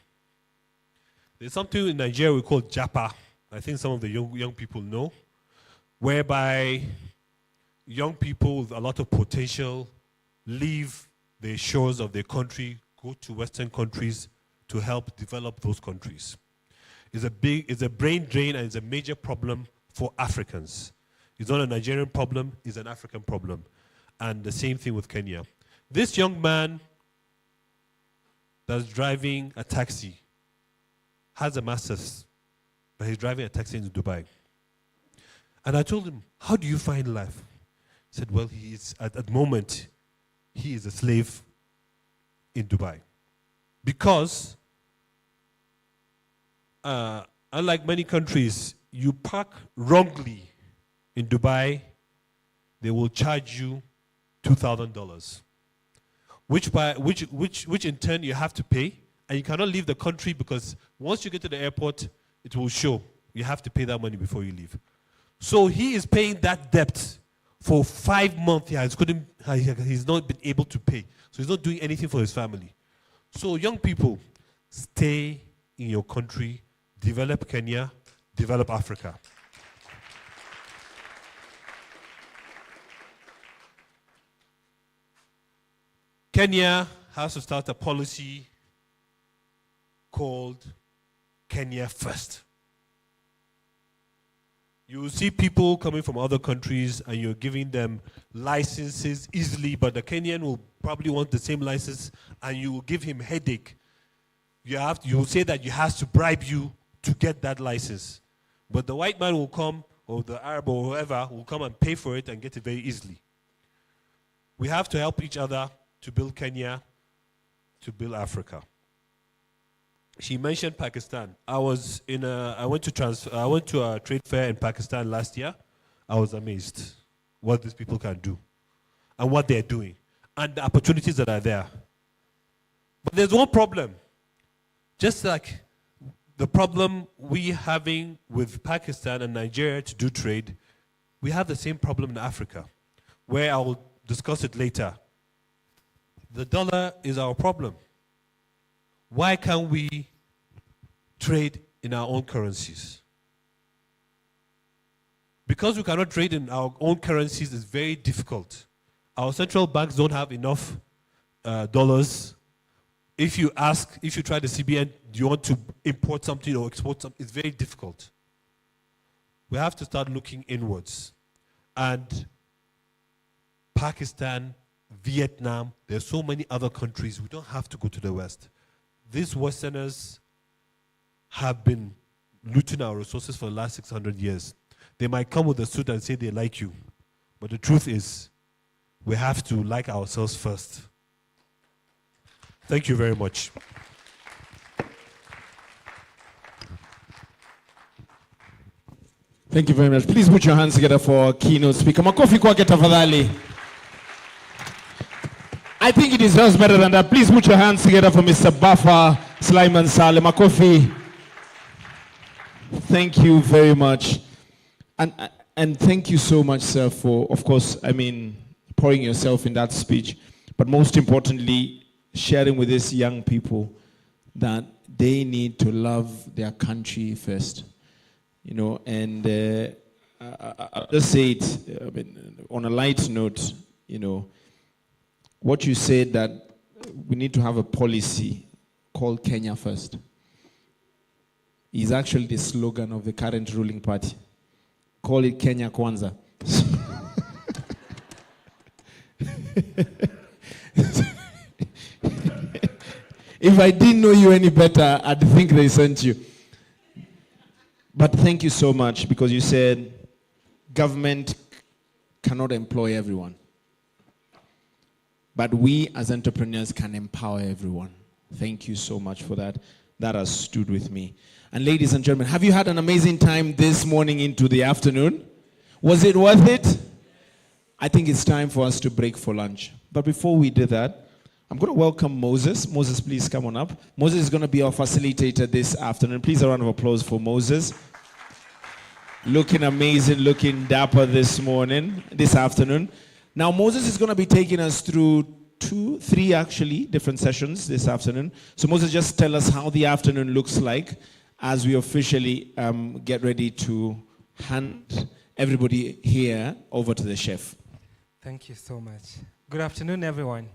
There's something in Nigeria we call Japa. I think some of the young people know, whereby young people with a lot of potential leave the shores of their country, go to Western countries to help develop those countries. It's a brain drain, and it's a major problem for Africans. It's not a Nigerian problem, it's an African problem. And the same thing with Kenya. This young man that's driving a taxi has a master's, but he's driving a taxi in Dubai. And I told him, how do you find life? He said, well, he is at the moment, he is a slave in Dubai. Because, unlike many countries, you park wrongly in Dubai, they will charge you $2,000, which in turn you have to pay, and you cannot leave the country because once you get to the airport, it will show you have to pay that money before you leave. So he is paying that debt for 5 months. He's not been able to pay. So he's not doing anything for his family. So young people, stay in your country, develop Kenya, develop Africa. Kenya has to start a policy called Kenya First. You will see people coming from other countries and you're giving them licenses easily, but the Kenyan will probably want the same license and you will give him headache. You will say that he has to bribe you to get that license. But the white man will come, or the Arab or whoever will come and pay for it and get it very easily. We have to help each other to build Kenya, to build Africa. She mentioned Pakistan. I went to a trade fair in Pakistan last year. I was amazed what these people can do and what they're doing and the opportunities that are there. But there's one problem. Just like the problem we having with Pakistan and Nigeria to do trade, we have the same problem in Africa. where I will discuss it later. The dollar is our problem. Why can't we trade in our own currencies? Because we cannot trade in our own currencies, it's very difficult. Our central banks don't have enough dollars. If you try the CBN, do you want to import something or export something? It's very difficult. We have to start looking inwards. And Pakistan, Vietnam, there's so many other countries. We don't have to go to the West. These Westerners have been looting our resources for the last 600 years. They might come with a suit and say they like you. But the truth is, we have to like ourselves first. Thank you very much. Thank you very much. Please put your hands together for our keynote speaker. Makofi kwake tafadhali. I think it deserves better than that. Please put your hands together for Mr. Baffa Sulaiman Saleh. Makofi. Thank you very much. And thank you so much, sir, for, of course, pouring yourself in that speech. But most importantly, sharing with these young people that they need to love their country first. And I'll just say it on a light note, what you said that we need to have a policy called Kenya First is actually the slogan of the current ruling party. Call it Kenya Kwanza. If I didn't know you any better, I'd think they sent you. But thank you so much, because you said government cannot employ everyone. But we as entrepreneurs can empower everyone. Thank you so much for that. That has stood with me. And ladies and gentlemen, have you had an amazing time this morning into the afternoon? Was it worth it? I think it's time for us to break for lunch. But before we do that, I'm going to welcome Moses. Moses, please come on up. Moses is going to be our facilitator this afternoon. Please, a round of applause for Moses. Looking amazing, looking dapper this afternoon. Now, Moses is going to be taking us through three different sessions this afternoon. So Moses, just tell us how the afternoon looks like as we officially get ready to hand everybody here over to the chef. Thank you so much. Good afternoon, everyone.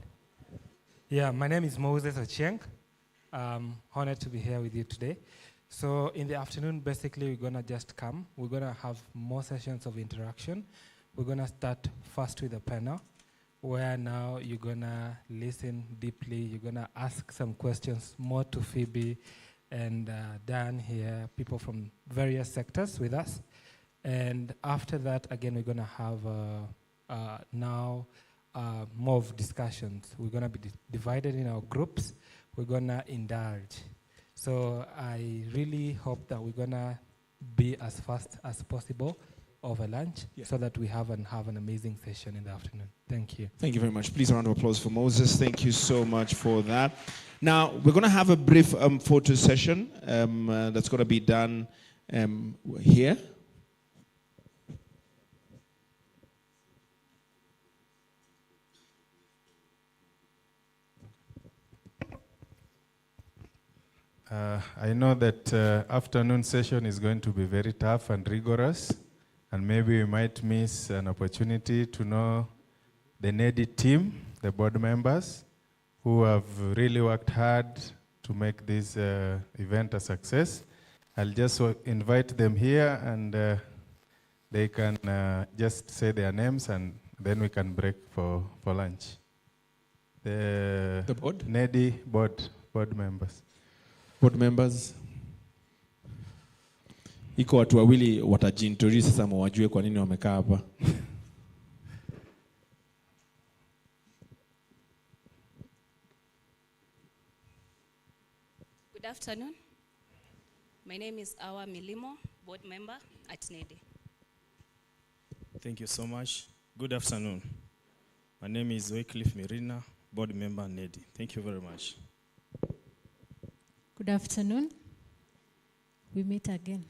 Yeah, my name is Moses Ochieng. I'm honored to be here with you today. So in the afternoon, basically, we're going to just come. We're going to have more sessions of interaction. We're going to start first with a panel, where now you're going to listen deeply. You're going to ask some questions more to Phoebe and Dan here, people from various sectors with us. And after that, again, we're going to have now more of discussions. We're going to be divided in our groups. We're going to indulge. So I really hope that we're going to be as fast as possible over lunch, so that we have an amazing session in the afternoon. Thank you. Thank you very much. Please, a round of applause for Moses. Thank you so much for that. Now, we're going to have a brief photo session that's going to be done here. I know that afternoon session is going to be very tough and rigorous, and maybe we might miss an opportunity to know the NEDI team, the board members, who have really worked hard to make this event a success. I'll just invite them here, and they can just say their names, and then we can break for lunch. The board? NEDI board members. Board members. Iko watu wawili watajintroduce sasa mwajue kwa nini wamekaa hapa. Good afternoon. My name is Awa Milimo, board member at NEDI. Thank you so much. Good afternoon. My name is Wycliffe Mirina, board member at NEDI. Thank you very much. Good afternoon. We meet again.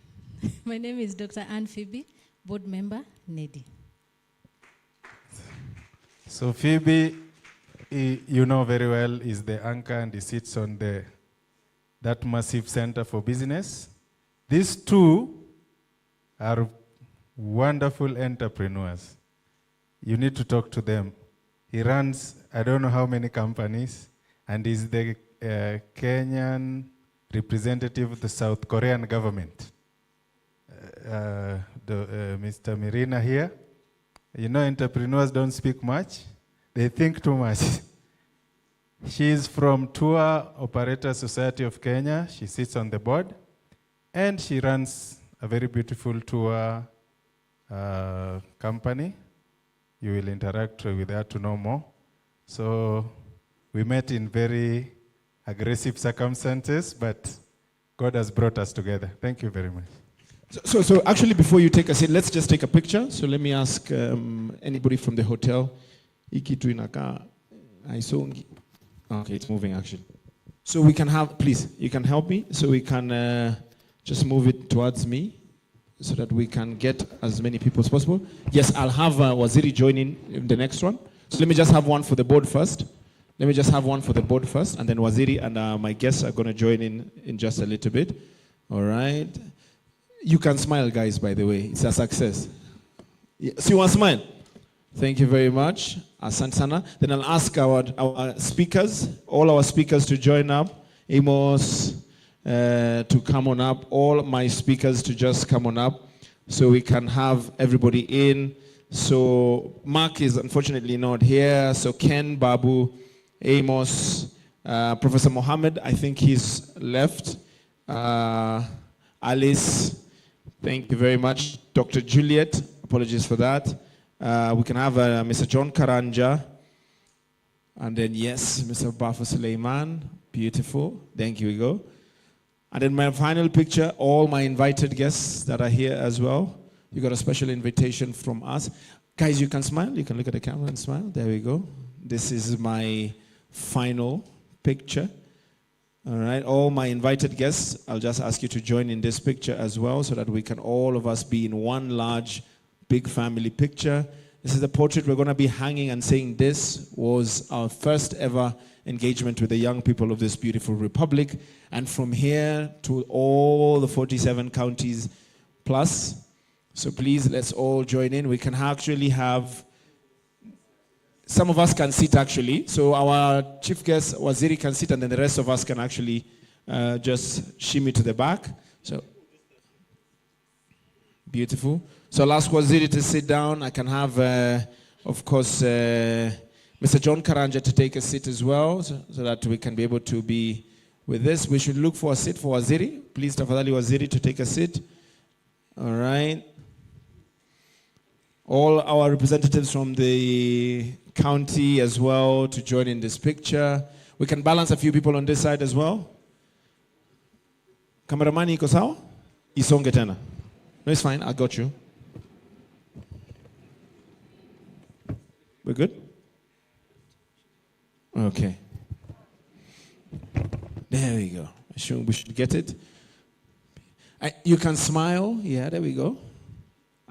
My name is Dr. Anne Phoebe, board member, NEDI. So Phoebe, you know very well, is the anchor and he sits on that massive center for business. These two are wonderful entrepreneurs. You need to talk to them. He runs, I don't know how many companies, and is the Kenyan representative of the South Korean government. Mr. Mirina here. You know, entrepreneurs don't speak much. They think too much. She is from Tour Operator Society of Kenya. She sits on the board. And she runs a very beautiful tour company. You will interact with her to know more. So we met in very aggressive circumstances, but God has brought us together. Thank you very much. So actually, before you take a seat, let's just take a picture. So let me ask anybody from the hotel. Ikitu inaka aisongi. Okay, it's moving actually. So we can have, please, you can help me. So we can just move it towards me so that we can get as many people as possible. Yes, I'll have Waziri join in the next one. So let me just have one for the board first. And then Waziri and my guests are going to join in just a little bit. All right. You can smile, guys, by the way. It's a success. So you want to smile? Thank you very much. Asante sana. Then I'll ask our speakers, all our speakers to join up. Amos to come on up. All my speakers to just come on up so we can have everybody in. So Mark is unfortunately not here. So Ken, Babu, Amos, Professor Mohammed, I think he's left. Alice, thank you very much. Dr. Juliet, apologies for that. We can have Mr. John Karanja. And then, yes, Mr. Bafa Suleiman. Beautiful. Thank you, we go. And then my final picture, all my invited guests that are here as well. You got a special invitation from us. Guys, you can smile. You can look at the camera and smile. There we go. This is my final picture. All right, all my invited guests, I'll just ask you to join in this picture as well so that we can all of us be in one large, big family picture. This is the portrait we're going to be hanging and saying this was our first ever engagement with the young people of this beautiful republic. And from here to all the 47 counties plus. So please, let's all join in. We can actually have, some of us can sit actually. So our chief guest, Waziri, can sit and then the rest of us can actually just shimmy to the back. So, beautiful. So I'll ask Waziri to sit down. I can have, of course, Mr. John Karanja to take a seat as well so that we can be able to be with this. We should look for a seat for Waziri. Please, tafadhali Waziri to take a seat. All right. All our representatives from the county as well to join in this picture. We can balance a few people on this side as well. Kameramani iko sawa? Isonge tena. No, it's fine. I got you. We're good? Okay. There we go. We should get it. You can smile. Yeah, there we go.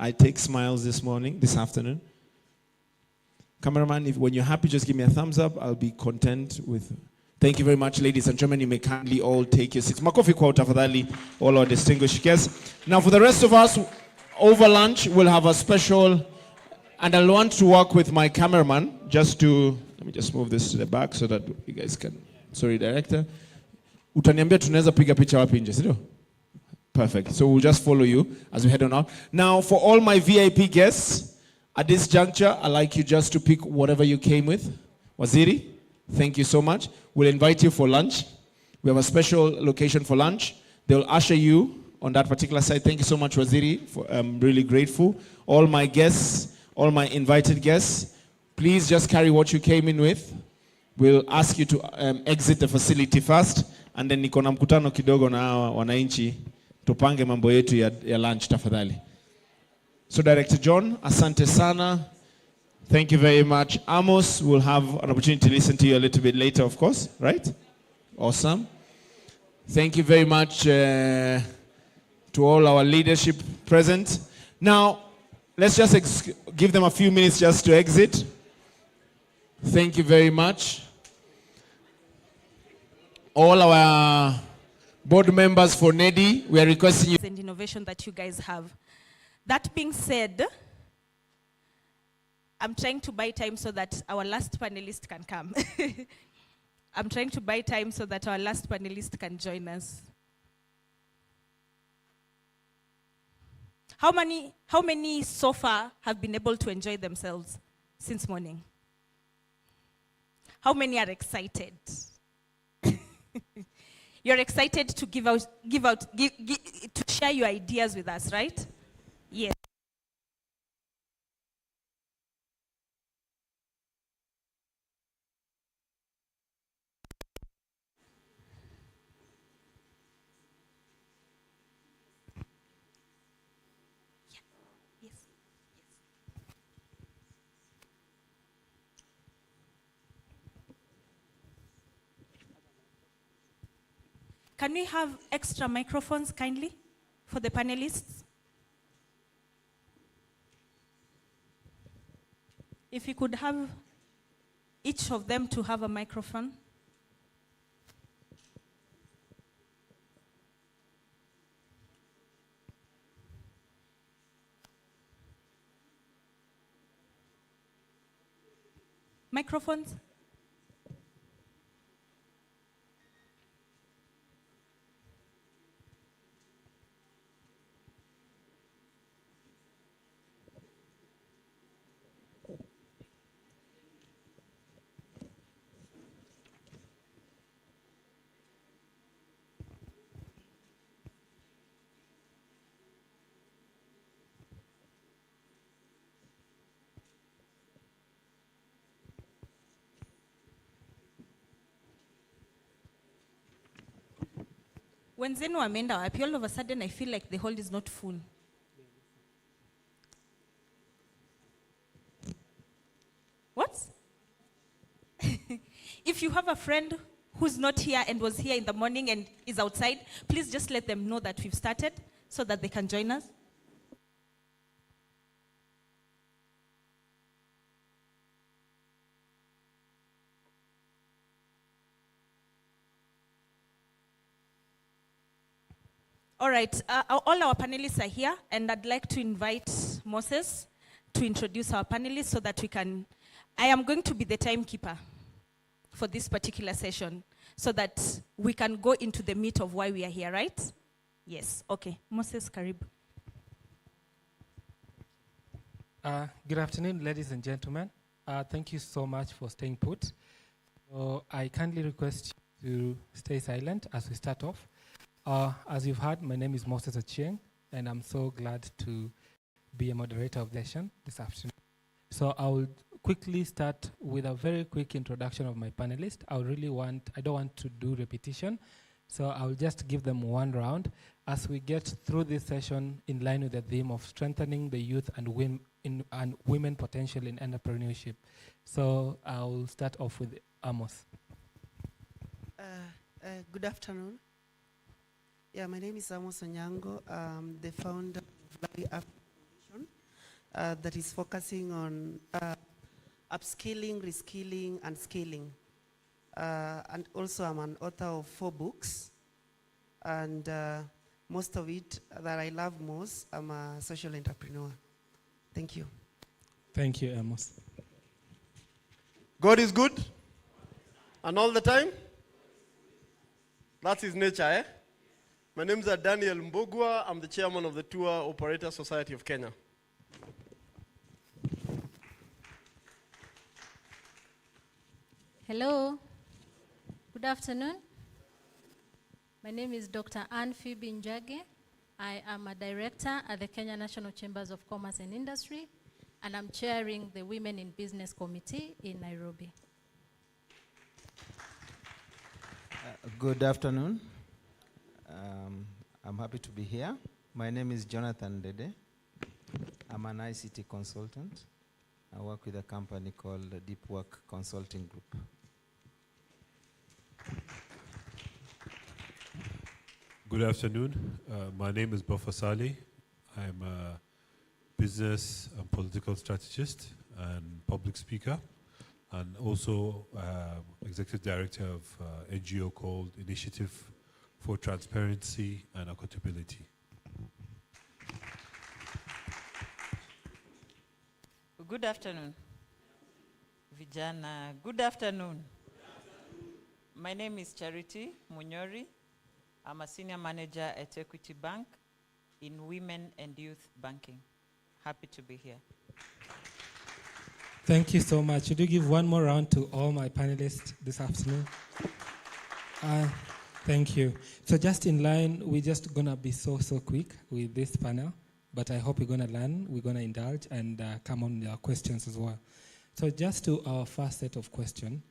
I take smiles this afternoon. Cameraman, when you're happy, just give me a thumbs up. I'll be content with. Thank you very much, ladies and gentlemen. You may kindly all take your seats. Makofi kwa tafadhali, all our distinguished guests. Now, for the rest of us, over lunch, we'll have a special, and I'll want to work with my cameraman just to, let me just move this to the back so that you guys can, sorry, director. Utaniambia tunaweza piga picha wapi nje, sio? Perfect. So we'll just follow you as we head on out. Now, for all my VIP guests, at this juncture, I'd like you just to pick whatever you came with. Waziri, thank you so much. We'll invite you for lunch. We have a special location for lunch. They'll usher you on that particular side. Thank you so much, Waziri. I'm really grateful. All my guests, all my invited guests, please just carry what you came in with. We'll ask you to exit the facility first, and then niko na mkutano kidogo na wananchi. Tupange mambo yetu ya lunch tafadhali. So Director John, asante sana. Thank you very much. Amos, we'll have an opportunity to listen to you a little bit later, of course, right? Awesome. Thank you very much to all our leadership present. Now, let's just give them a few minutes just to exit. Thank you very much. All our board members for NEDI, we are requesting you. And innovation that you guys have. That being said, I'm trying to buy time so that our last panelist can come. I'm trying to buy time so that our last panelist can join us. How many so far have been able to enjoy themselves since morning? How many are excited? You're excited to to share your ideas with us, right? Yes. Can we have extra microphones, kindly, for the panelists? If you could have each of them to have a microphone. Microphones? When Zenu amenda wapi, all of a sudden I feel like the hall is not full. What? If you have a friend who's not here and was here in the morning and is outside, please just let them know that we've started so that they can join us. All right, all our panelists are here, and I'd like to invite Moses to introduce our panelists so that we can, I am going to be the timekeeper for this particular session so that we can go into the meat of why we are here, right? Yes, okay. Moses, karibu. Good afternoon, ladies and gentlemen. Thank you so much for staying put. So I kindly request you to stay silent as we start off. As you've heard, my name is Moses Ochieng, and I'm so glad to be a moderator of the session this afternoon. So I will quickly start with a very quick introduction of my panelists. I don't want to do repetition, so I'll just give them one round as we get through this session in line with the theme of strengthening the youth and women potential in entrepreneurship. So I'll start off with Amos. Good afternoon. Yeah, my name is Amos Onyango. I'm the founder of Lari Africa Foundation that is focusing on upskilling, reskilling, and scaling. And also I'm an author of 4 books. And most of it that I love most, I'm a social entrepreneur. Thank you. Thank you, Amos. God is good? And all the time? That's his nature, eh? My name is Daniel Mbogwa. I'm the chairman of the Tour Operator Society of Kenya. Hello. Good afternoon. My name is Dr. Anne Phoebe Njage. I am a director at the Kenya National Chambers of Commerce and Industry, and I'm chairing the Women in Business Committee in Nairobi. Good afternoon. I'm happy to be here. My name is Jonathan Dede. I'm an ICT consultant. I work with a company called Deep Work Consulting Group. Good afternoon. My name is Baffa Saleh. I'm a business and political strategist and public speaker. and also Executive Director of NGO called Initiative for Transparency and Accountability. Good afternoon. Vijana, good afternoon. My name is Charity Munyori. I'm a senior manager at Equity Bank in Women and Youth Banking. Happy to be here. Thank you so much. Should you give one more round to all my panelists this afternoon? Thank you. So just in line, we're just going to be so quick with this panel, but I hope we're going to learn, we're going to indulge, and come on with our questions as well. So just to our first set of questions,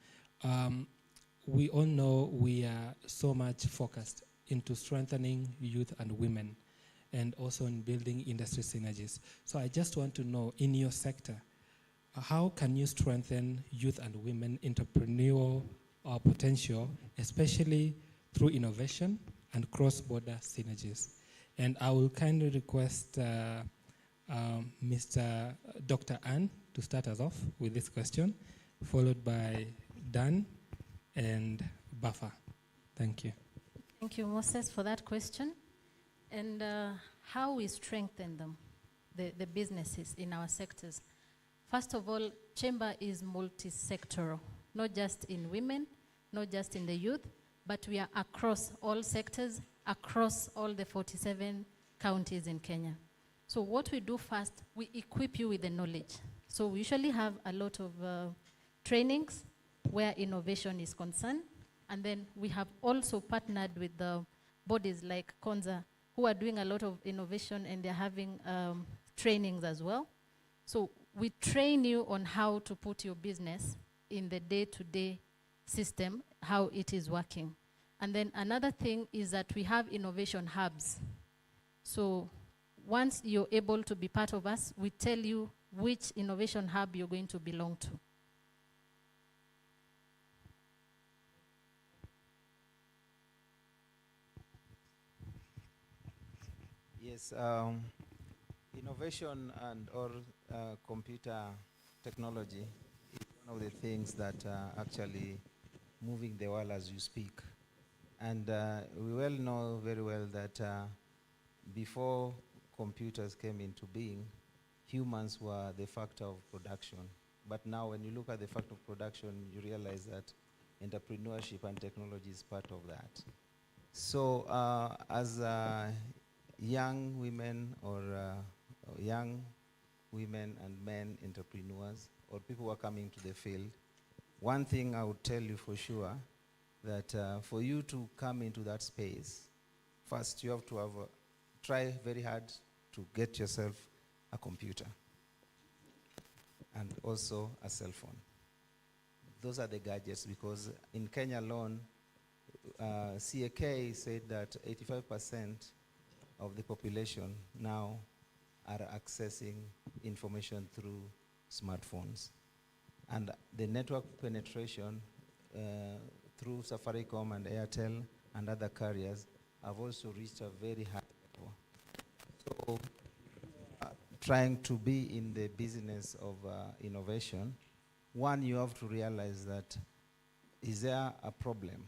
we all know we are so much focused into strengthening youth and women, and also in building industry synergies. So I just want to know, in your sector, how can you strengthen youth and women entrepreneurial potential, especially through innovation and cross-border synergies? And I will kindly request Mr. Dr. Ann to start us off with this question, followed by Dan and Buffer. Thank you. Thank you, Moses, for that question. And how we strengthen them, the businesses in our sectors. First of all, Chamber is multi-sectoral, not just in women, not just in the youth, but we are across all sectors, across all the 47 counties in Kenya. So what we do first, we equip you with the knowledge. So we usually have a lot of trainings where innovation is concerned. And then we have also partnered with the bodies like Konza, who are doing a lot of innovation, and they're having trainings as well. So we train you on how to put your business in the day-to-day system, how it is working. And then another thing is that we have innovation hubs. So once you're able to be part of us, we tell you which innovation hub you're going to belong to. Yes, innovation and or computer technology is one of the things that are actually moving the world as you speak. And we well know very well that before computers came into being, humans were the factor of production. But now when you look at the factor of production, you realize that entrepreneurship and technology is part of that. So as young women or young women and men entrepreneurs or people who are coming to the field, one thing I would tell you for sure, that for you to come into that space, first you have to have try very hard to get yourself a computer and also a cell phone. Those are the gadgets, because in Kenya alone, CAK said that 85% of the population now are accessing information through smartphones. And the network penetration through Safaricom and Airtel and other carriers have also reached a very high level. So trying to be in the business of innovation, one, you have to realize that, is there a problem?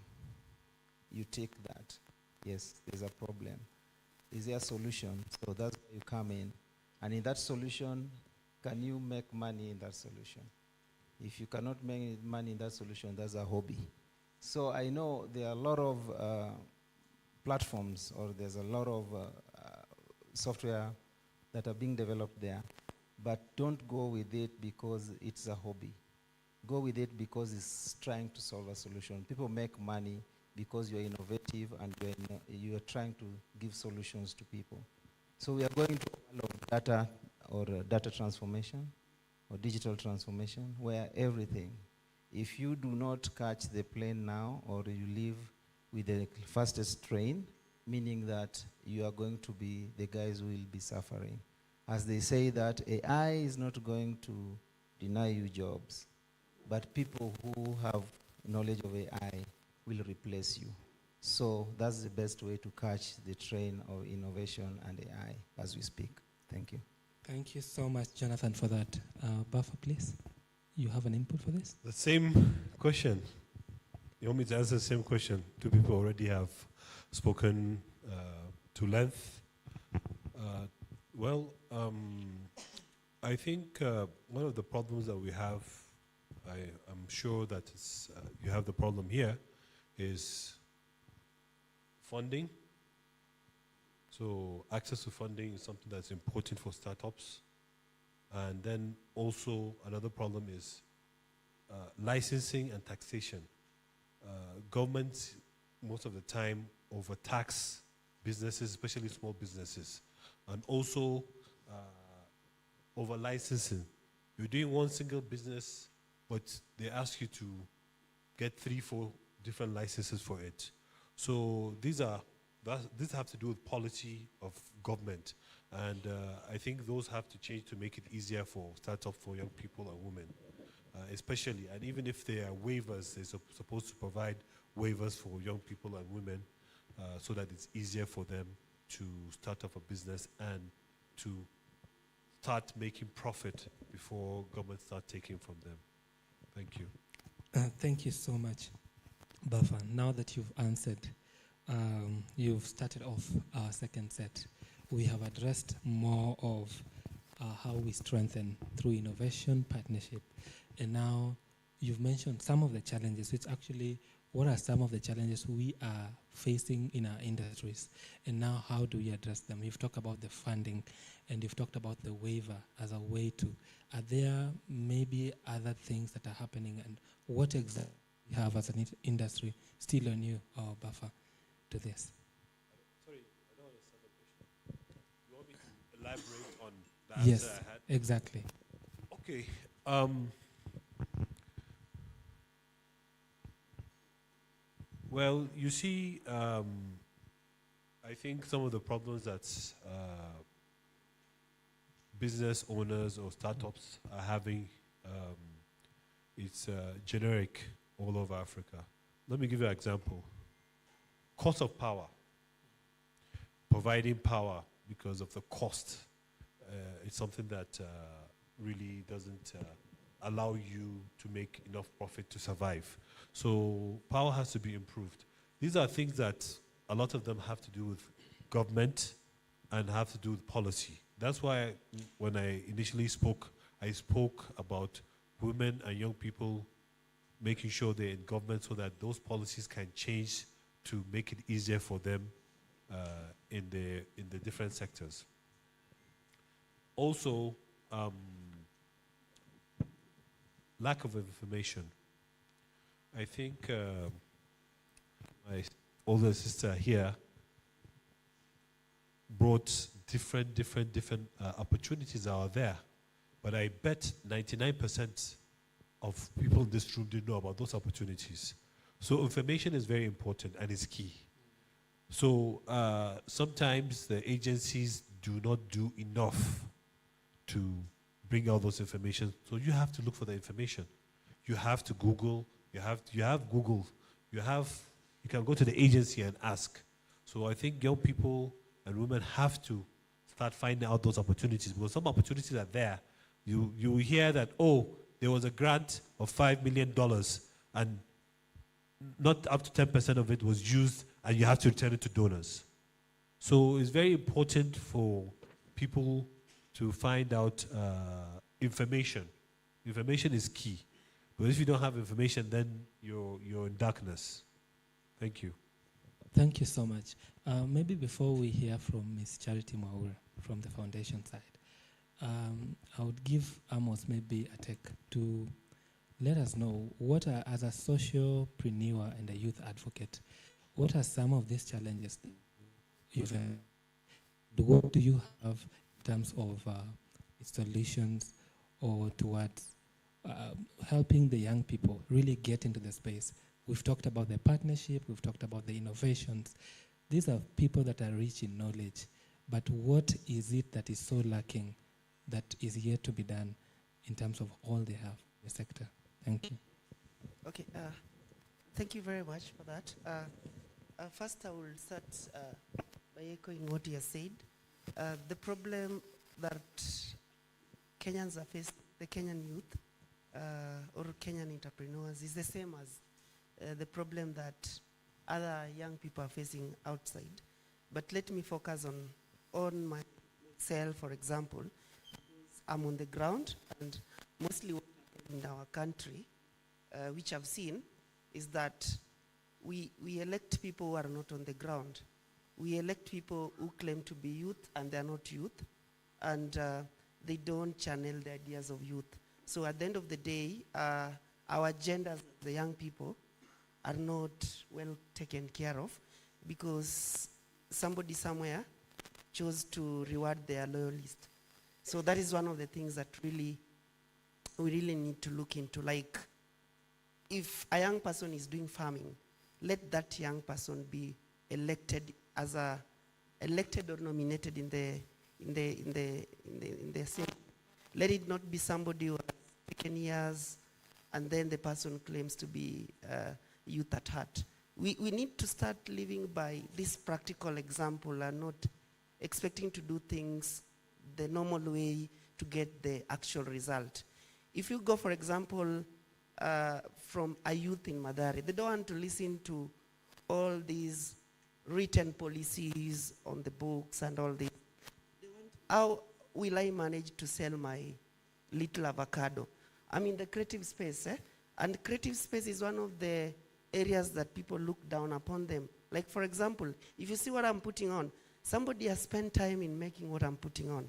You take that. Yes, there's a problem. Is there a solution? So that's where you come in. And in that solution, can you make money in that solution? If you cannot make money in that solution, that's a hobby. So I know there are a lot of platforms, or there's a lot of software that are being developed there, but don't go with it because it's a hobby. Go with it because it's trying to solve a solution. People make money because you're innovative and you are trying to give solutions to people. So we are going to a lot of data, or data transformation, or digital transformation, where everything, if you do not catch the plane now, or you leave with the fastest train, meaning that you are going to be the guys who will be suffering. As they say that AI is not going to deny you jobs, but people who have knowledge of AI will replace you. So that's the best way to catch the train of innovation and AI as we speak. Thank you. Thank you so much, Jonathan, for that. Buffer, please. you have an input for this? The same question. You want me to answer the same question? Two people already have spoken to length. I think one of the problems that we have, I'm sure that you have the problem here, is funding. So access to funding is something that's important for startups. And then also another problem is licensing and taxation. Governments, most of the time, overtax businesses, especially small businesses, and also over licensing. You're doing one single business, but they ask you to get 3-4 different licenses for it. So these have to do with policy of government, and I think those have to change to make it easier for startups, for young people and women, especially. And even if there are waivers, they're supposed to provide waivers for young people and women, so that it's easier for them to start up a business and to start making profit before government start taking from them. Thank you. Thank you so much, Bafa. Now that you've answered, you've started off our second set. We have addressed more of how we strengthen through innovation, partnership, and now you've mentioned some of the challenges, which actually, what are some of the challenges we are facing in our industries, and now how do we address them? You've talked about the funding, and you've talked about the waiver as a way to, are there maybe other things that are happening, and what exactly we have as an industry? Still on you, Bafa, to this. Sorry, I don't understand the question. You want me to elaborate on the answer Yes, I had? exactly. Okay. Well, you see, I think some of the problems that business owners or startups are having, it's generic all over Africa. Let me give you an example. Cost of power. Providing power because of the cost. It's something that really doesn't allow you to make enough profit to survive. So power has to be improved. These are things that a lot of them have to do with government and have to do with policy. That's why when I initially spoke, I spoke about women and young people making sure they're in government so that those policies can change to make it easier for them in the different sectors. Also, lack of information. I think my older sister here brought different opportunities out there, but I bet 99% of people in this room didn't know about those opportunities. So information is very important and is key. So sometimes the agencies do not do enough to bring out those information. So you have to look for the information. You have to Google. You have Google. You can go to the agency and ask. So I think young people and women have to start finding out those opportunities, because some opportunities are there. You hear that, oh, there was a grant of $5 million and not up to 10% of it was used, and you have to return it to donors. So it's very important for people to find out information. Information is key. But if you don't have information, then you're in darkness. Thank you. Thank you so much. Maybe before we hear from Ms. Charity Mwaura from the foundation side, I would give Amos maybe a take to let us know what are, as a sociopreneur and a youth advocate, what are some of these challenges you've had? What do you have in terms of solutions or towards helping the young people really get into the space? We've talked about the partnership, we've talked about the innovations. These are people that are rich in knowledge, but what is it that is so lacking that is yet to be done in terms of all they have in the sector? Thank you. Okay, thank you very much for that. First, I will start by echoing what you said. The problem that Kenyans are facing, the Kenyan youth, or Kenyan entrepreneurs is the same as the problem that other young people are facing outside. But let me focus on myself, for example. I'm on the ground, and mostly what happens in our country, which I've seen, is that we elect people who are not on the ground. We elect people who claim to be youth, and they're not youth, and they don't channel the ideas of youth. So at the end of the day, our agendas, the young people, are not well taken care of because somebody somewhere chose to reward their loyalists. So that is one of the things that we really need to look into. Like, if a young person is doing farming, let that young person be elected or nominated in the same. Let it not be somebody who has taken years and then the person claims to be youth at heart. We need to start living by this practical example and not expecting to do things the normal way to get the actual result. If you go, for example, from a youth in Mathare, they don't want to listen to all these written policies on the books and all this. How will I manage to sell my little avocado? I'm in the creative space, and creative space is one of the areas that people look down upon them. Like, for example, if you see what I'm putting on, somebody has spent time in making what I'm putting on.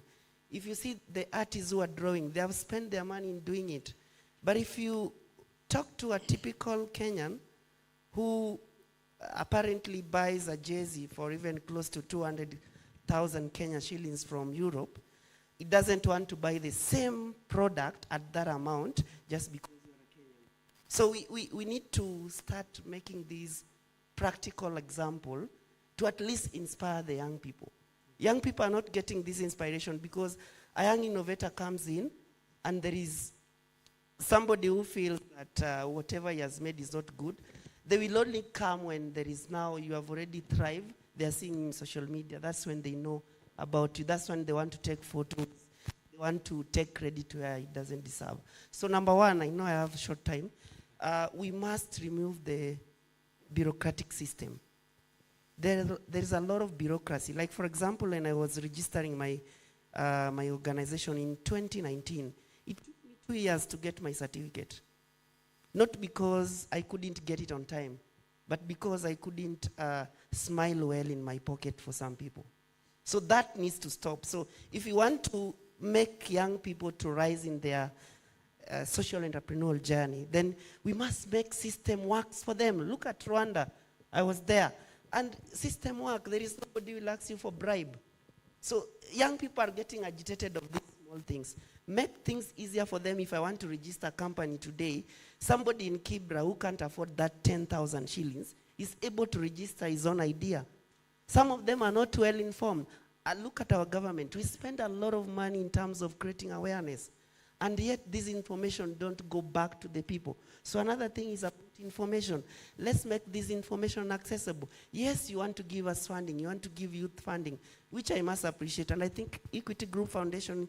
If you see the artists who are drawing, they have spent their money in doing it. But if you talk to a typical Kenyan who apparently buys a jersey for even close to 200,000 Kenya shillings from Europe, it doesn't want to buy the same product at that amount just because you're a Kenyan. So we need to start making these practical example to at least inspire the young people. Young people are not getting this inspiration because a young innovator comes in and there is somebody who feels that whatever he has made is not good. They will only come when there is now, you have already thrived, they are seeing in social media. That's when they know about you. That's when they want to take photos. They want to take credit where it doesn't deserve. So number one, I know I have short time. We must remove the bureaucratic system. There's a lot of bureaucracy. Like, for example, when I was registering my organization in 2019, it took me 2 years to get my certificate. Not because I couldn't get it on time, but because I couldn't smile well in my pocket for some people. So that needs to stop. So if you want to make young people to rise in their social entrepreneurial journey, then we must make system works for them. Look at Rwanda. I was there. And system work, there is nobody who will ask you for bribe. So young people are getting agitated of these small things. Make things easier for them. If I want to register a company today, somebody in Kibra who can't afford that 10,000 shillings is able to register his own idea. Some of them are not well informed. Look at our government. We spend a lot of money in terms of creating awareness. And yet this information don't go back to the people. So another thing is about information. Let's make this information accessible. Yes, you want to give us funding. You want to give youth funding, which I must appreciate. And I think Equity Group Foundation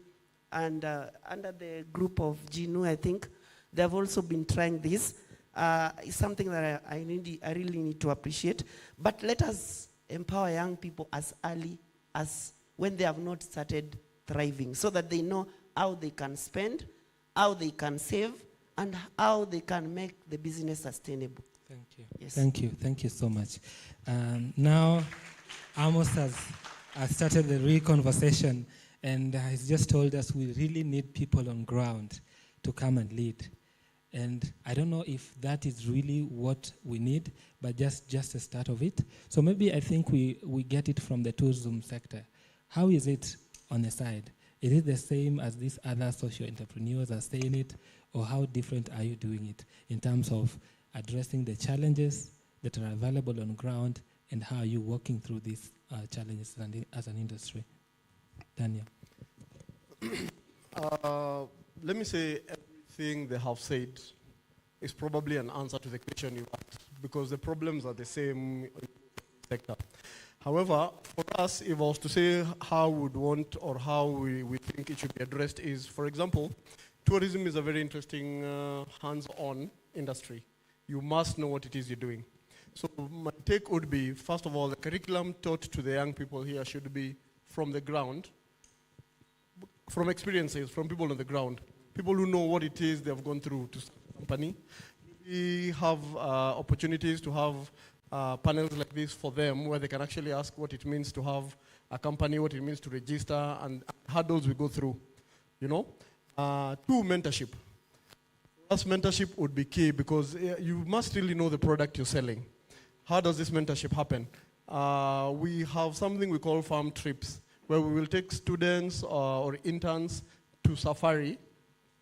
and under the group of GNU, I think, they have also been trying this. It's something that I really need to appreciate. But let us empower young people as early as when they have not started thriving, so that they know how they can spend, how they can save, and how they can make the business sustainable. Thank you. Yes. Thank you so much. Now, Amos has started the real conversation, and he's just told us we really need people on ground to come and lead. And I don't know if that is really what we need, but just a start of it. So maybe I think we get it from the tourism sector. How is it on the side? Is it the same as these other social entrepreneurs are saying it, or how different are you doing it in terms of addressing the challenges that are available on ground, and how are you working through these challenges as an industry? Daniel. Let me say everything they have said is probably an answer to the question you asked, because the problems are the same in the sector. However, for us, if I was to say how we would want or how we think it should be addressed is, for example, tourism is a very interesting hands-on industry. You must know what it is you're doing. So my take would be, first of all, the curriculum taught to the young people here should be from the ground, from experiences, from people on the ground, people who know what it is they have gone through to start a company. We have opportunities to have panels like this for them where they can actually ask what it means to have a company, what it means to register, and hurdles we go through, you know. Two, mentorship. For us, mentorship would be key because you must really know the product you're selling. How does this mentorship happen? We have something we call farm trips, where we will take students or interns to safari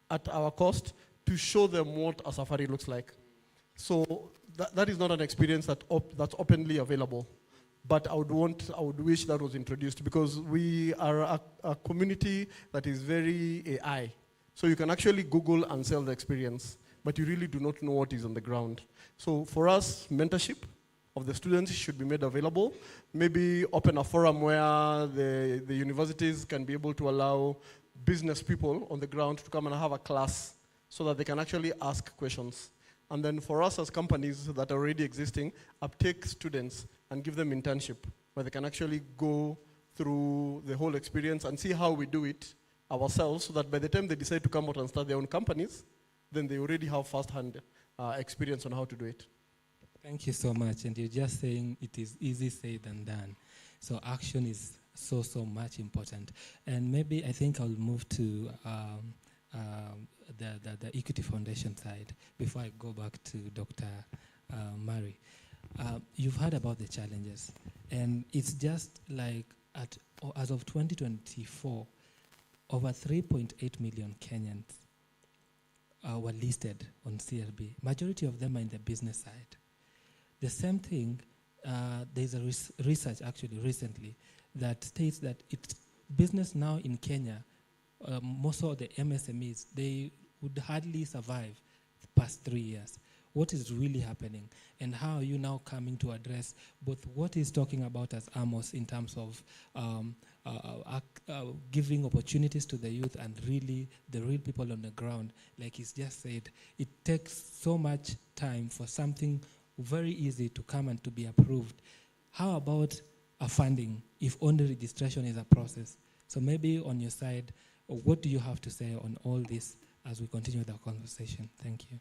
at our cost to show them what a safari looks like. So that is not an experience that's openly available. But I would wish that was introduced because we are a community that is very AI. So you can actually Google and sell the experience, but you really do not know what is on the ground. So for us, mentorship of the students should be made available. Maybe open a forum where the universities can be able to allow business people on the ground to come and have a class so that they can actually ask questions. And then for us as companies that are already existing, uptake students and give them internship where they can actually go through the whole experience and see how we do it ourselves so that by the time they decide to come out and start their own companies, then they already have first-hand experience on how to do it. Thank you so much. And you're just saying it is easy said than done. So action is so much important. And maybe I think I'll move to the Equity Foundation side before I go back to Dr. Murray. You've heard about the challenges. And it's just like as of 2024, over 3.8 million Kenyans were listed on CRB. Majority of them are in the business side. The same thing, there's a research actually recently that states that business now in Kenya, most of the MSMEs, they would hardly survive the past 3 years. What is really happening? And how are you now coming to address both what he's talking about as Amos in terms of giving opportunities to the youth and really the real people on the ground? Like he's just said, it takes so much time for something very easy to come and to be approved. How about a funding if only registration is a process? So maybe on your side, what do you have to say on all this as we continue the conversation? Thank you.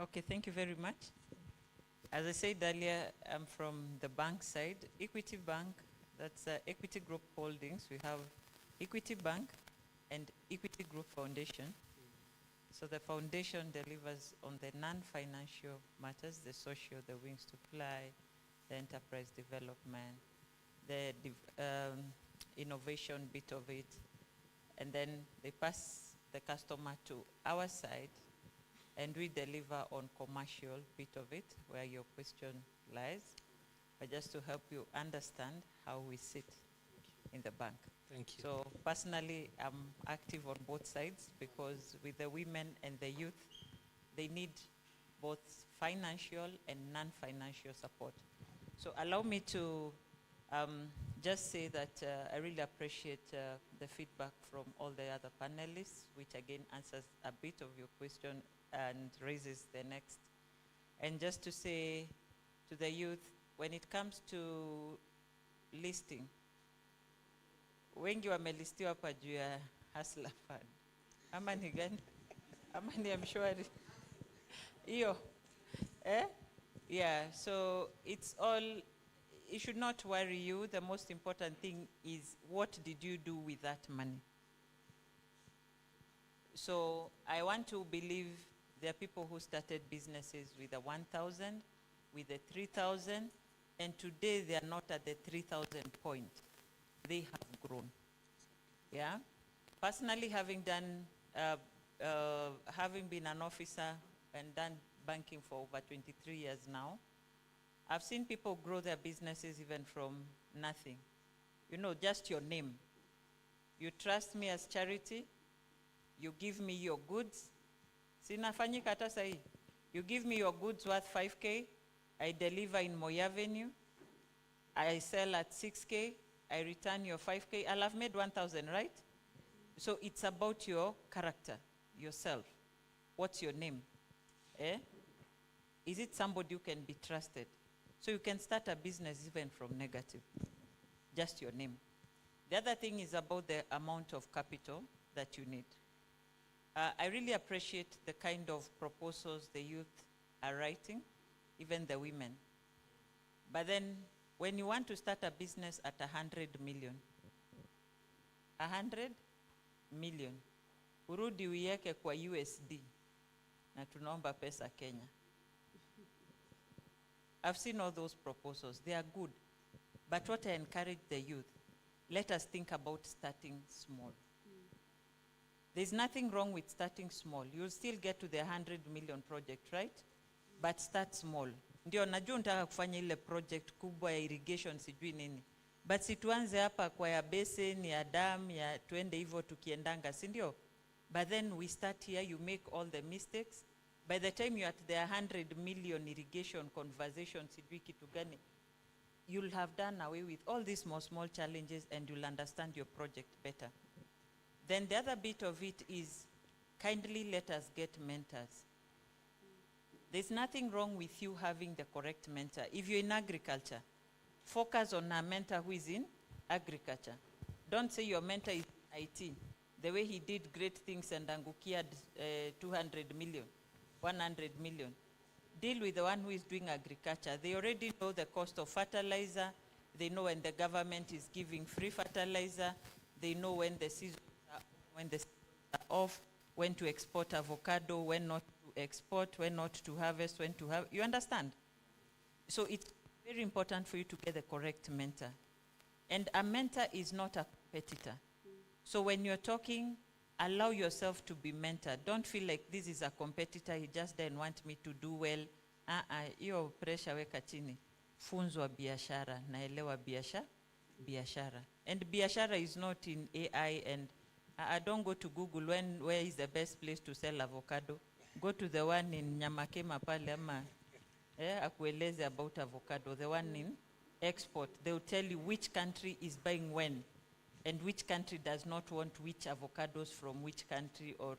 Okay, thank you very much. As I said earlier, I'm from the bank side. Equity Bank, that's Equity Group Holdings. We have Equity Bank and Equity Group Foundation. So the foundation delivers on the non-financial matters, the social, the wings to fly, the enterprise development, the innovation bit of it, and then they pass the customer to our side, and we deliver on commercial bit of it, where your question lies, but just to help you understand how we sit in the bank. Thank you. So personally, I'm active on both sides because with the women and the youth, they need both financial and non-financial support. So allow me to just say that I really appreciate the feedback from all the other panelists, which again answers a bit of your question and raises the next. And just to say to the youth, when it comes to listing, wengi wamelistiwa hapa juu ya Hustler Fund. Ama ni gani? Ama ni mshwari? Iyo. Yeah, so it's all, it should not worry you. The most important thing is what did you do with that money? So I want to believe there are people who started businesses with a 1,000, with a 3,000, and today they are not at the 3,000 point. They have grown. Yeah. Personally, having done, having been an officer and done banking for over 23 years now, I've seen people grow their businesses even from nothing. You know, just your name. You trust me as charity. You give me your goods. Sinafanyika hata sahi. You give me your goods worth 5K. I deliver in Moi Avenue. I sell at 6K. I return your 5K. I'll have made 1,000, right? So it's about your character, yourself. What's your name? Eh? Is it somebody who can be trusted? So you can start a business even from negative, just your name. The other thing is about the amount of capital that you need. I really appreciate the kind of proposals the youth are writing, even the women. But then when you want to start a business at 100 million, 100 million, urudi uieke kwa USD, na tunaomba pesa Kenya. I've seen all those proposals. They are good. But what I encourage the youth, let us think about starting small. There's nothing wrong with starting small. You'll still get to the 100 million project, right? But start small. Ndio najua unataka kufanya ile project kubwa ya irrigation sijui nini. But situanze hapa kwa ya basin, ya dam, ya tuende hivyo tukiendanga, si ndio? But then we start here, you make all the mistakes. By the time you're at the 100 million irrigation conversation, sijui kitu gani, you'll have done away with all these small challenges and you'll understand your project better. Then the other bit of it is, kindly let us get mentors. There's nothing wrong with you having the correct mentor. If you're in agriculture, focus on a mentor who is in agriculture. Don't say your mentor is in IT. The way he did great things and angukia 200 million, 100 million. Deal with the one who is doing agriculture. They already know the cost of fertilizer. They know when the government is giving free fertilizer. They know when the seasons are off, when to export avocado, when not to export, when not to harvest, when to have. You understand? So it's very important for you to get the correct mentor. And a mentor is not a competitor. So when you're talking, allow yourself to be mentored. Don't feel like this is a competitor, he just didn't want me to do well. Hiyo pressure weka chini. Funzwa biashara, naelewa biashara. And biashara is not in AI, and I don't go to Google where is the best place to sell avocado. Go to the one in Nyamakema pale ama akueleze about avocado. The one in export, they will tell you which country is buying when, and which country does not want which avocados from which country, or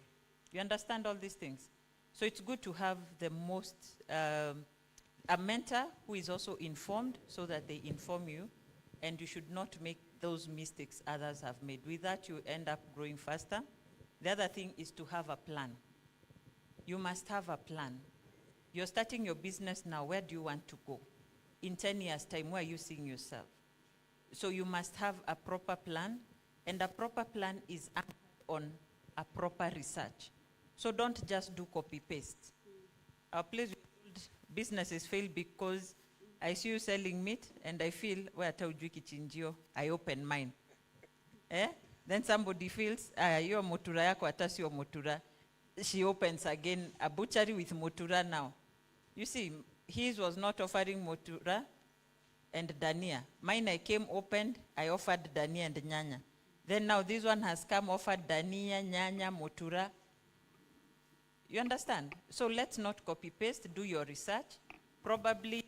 you understand all these things. So it's good to have the most, a mentor who is also informed so that they inform you, and you should not make those mistakes others have made. With that, you end up growing faster. The other thing is to have a plan. You must have a plan. You're starting your business now. Where do you want to go? In 10 years' time, where are you seeing yourself? So you must have a proper plan, and a proper plan is anchored on a proper research. So don't just do copy-paste. Our place businesses fail because I see you selling meat, and I feel, where I open mine. Then somebody feels, your motura yako atasi your motura. She opens again a butchery with motura now. You see, his was not offering motura and dania. Mine I came opened, I offered dania and nyanya. Then now this one has come offered dania, nyanya, motura. You understand? So let's not copy-paste, do your research. Probably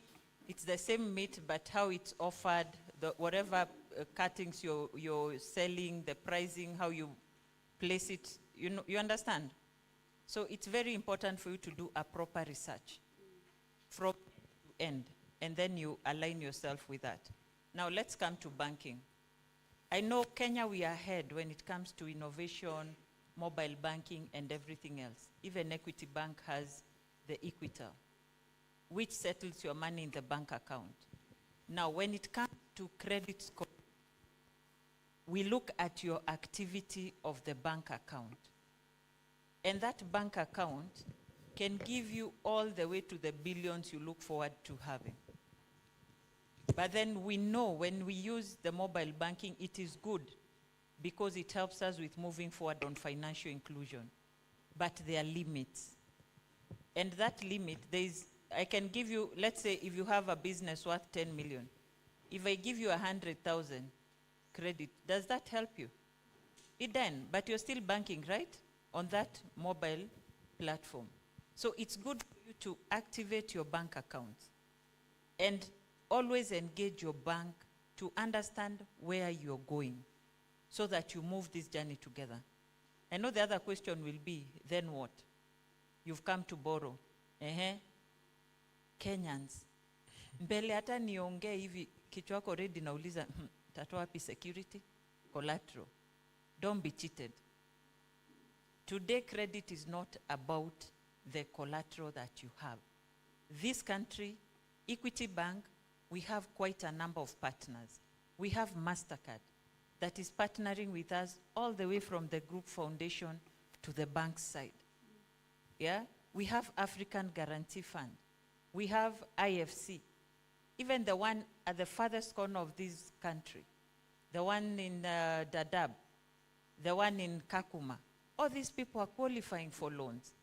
it's the same meat, but how it's offered, whatever cuttings you're selling, the pricing, how you place it, you understand? So it's very important for you to do a proper research from end, and then you align yourself with that. Now let's come to banking. I know Kenya, we are ahead when it comes to innovation, mobile banking, and everything else. Even Equity Bank has the Equitel, which settles your money in the bank account. Now, when it comes to credit score, we look at your activity of the bank account. And that bank account can give you all the way to the billions you look forward to having. But then we know when we use the mobile banking, it is good because it helps us with moving forward on financial inclusion. But there are limits. And that limit, I can give you, let's say if you have a business worth 10 million, if I give you 100,000 credit, does that help you? It doesn't, but you're still banking, right? On that mobile platform. So it's good for you to activate your bank account and always engage your bank to understand where you're going so that you move this journey together. I know the other question will be, then what? You've come to borrow. Kenyans. Mbele hata niongee hivi, kichwa yako ready nauliza, tatoa wapi security? Collateral. Don't be cheated. Today, credit is not about the collateral that you have. This country, Equity Bank, we have quite a number of partners. We have MasterCard that is partnering with us all the way from the group foundation to the bank side. Yeah? We have African Guarantee Fund. We have IFC. Even the one at the farthest corner of this country, the one in Dadaab, the one in Kakuma. All these people are qualifying for loans.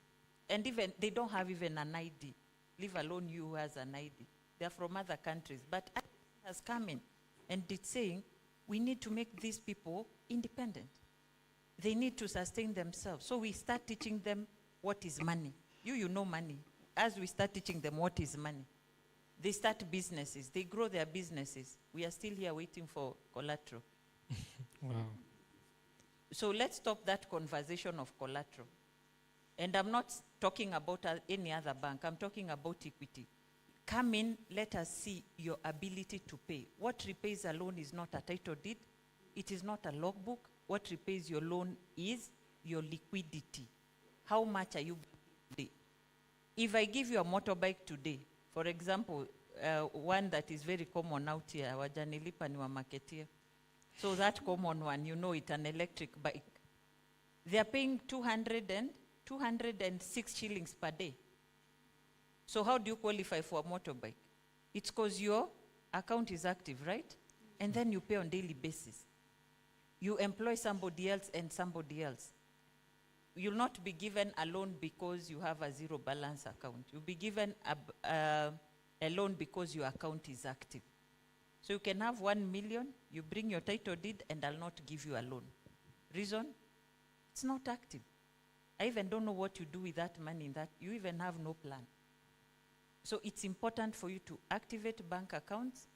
And even they don't have even an ID, leave alone you who has an ID. They're from other countries. But IFC has come in and it's saying, we need to make these people independent. They need to sustain themselves. So we start teaching them what is money. You know money. As we start teaching them what is money, they start businesses. They grow their businesses. We are still here waiting for collateral. Wow. So let's stop that conversation of collateral. And I'm not talking about any other bank. I'm talking about Equity. Come in, let us see your ability to pay. What repays a loan is not a title deed. It is not a logbook. What repays your loan is your liquidity. How much are you today? If I give you a motorbike today, for example, one that is very common out here, wajanilipa ni wa marketia. So that common one, you know it, an electric bike. They are paying 206 shillings per day. So how do you qualify for a motorbike? It's because your account is active, right? And then you pay on daily basis. You employ somebody else and somebody else. You'll not be given a loan because you have a zero balance account. You'll be given a loan because your account is active. So you can have 1 million, you bring your title deed, and I'll not give you a loan. Reason? It's not active. I even don't know what you do with that money, that you even have no plan. So it's important for you to activate bank accounts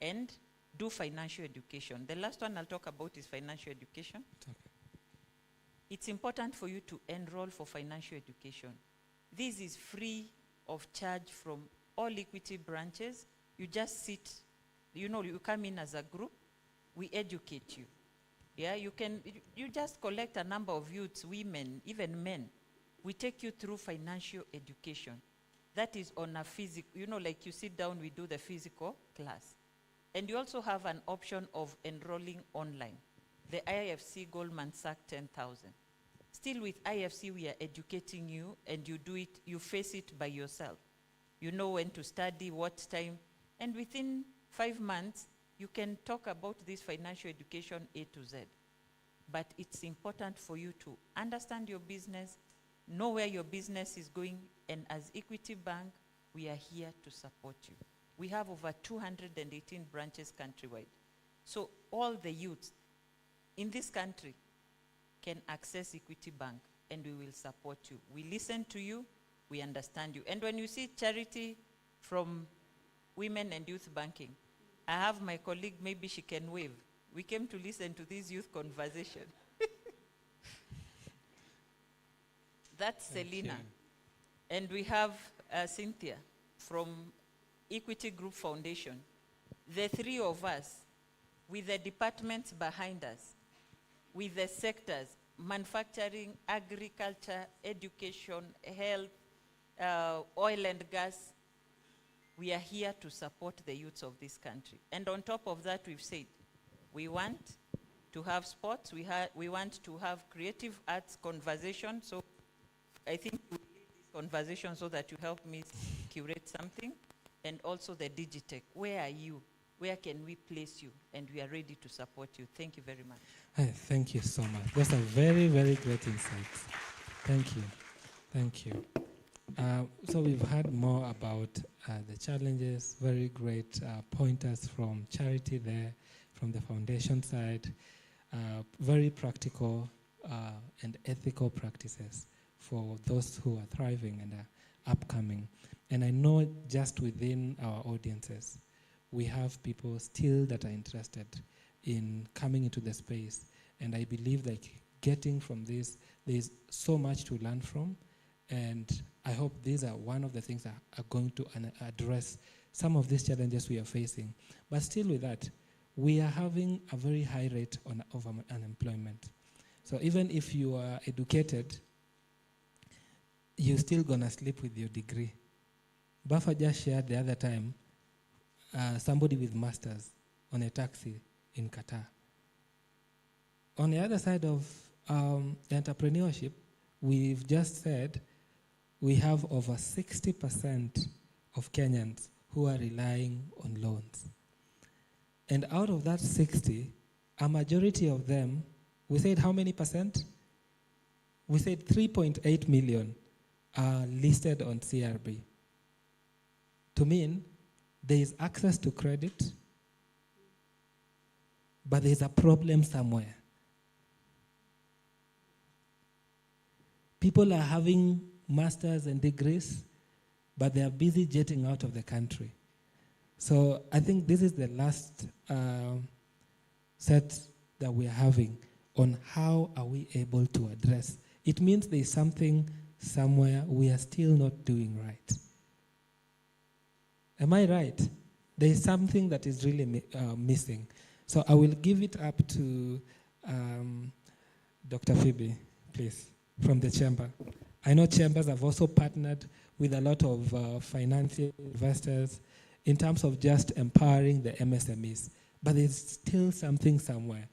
and do financial education. The last one I'll talk about is financial education. Okay. It's important for you to enroll for financial education. This is free of charge from all Equity branches. You just sit, you know, you come in as a group, we educate you. Yeah, you just collect a number of youths, women, even men. We take you through financial education. That is on a physical, you know, like you sit down, we do the physical class. And you also have an option of enrolling online. The IFC Goldman Sachs 10,000. Still with IFC, we are educating you, and you do it, you face it by yourself. You know when to study, what time, and within 5 months, you can talk about this financial education A to Z. But it's important for you to understand your business, know where your business is going, and as Equity Bank, we are here to support you. We have over 218 branches countrywide. So all the youths in this country can access Equity Bank, and we will support you. We listen to you, we understand you. And when you see Charity from Women and Youth Banking, I have my colleague, maybe she can wave. We came to listen to this youth conversation. That's Selina. And we have Cynthia from Equity Group Foundation. The three of us, with the departments behind us, with the sectors, manufacturing, agriculture, education, health, oil and gas, we are here to support the youths of this country. And on top of that, we've said, we want to have sports, we want to have creative arts conversation. So I think we lead this conversation so that you help me curate something. And also the Digitech. Where are you? Where can we place you? And we are ready to support you. Thank you very much. Thank you so much. Those are very, very great insights. Thank you. Thank you. So we've heard more about the challenges, very great pointers from Charity there, from the foundation side, very practical and ethical practices for those who are thriving and are upcoming. And I know just within our audiences, we have people still that are interested in coming into the space. And I believe that getting from this There's so much to learn from, and I hope these are one of the things that are going to address some of these challenges we are facing. But still with that, we are having a very high rate of unemployment. So even if you are educated, you're still gonna sleep with your degree. Buffer just shared the other time, somebody with masters on a taxi in Qatar. On the other side of entrepreneurship, we've just said we have over 60% of Kenyans who are relying on loans. And out of that 60, a majority of them, we said how many percent? We said 3.8 million are listed on CRB. To mean there is access to credit, but there's a problem somewhere. People are having masters and degrees, but they are busy jetting out of the country. So I think this is the last set that we're having on how are we able to address. It means there's something somewhere we are still not doing right. Am I right? There's something that is really missing. So I will give it up to Dr. Phoebe, please, from the chamber. I know chambers have also partnered with a lot of financial investors in terms of just empowering the MSMEs. But there's still something somewhere.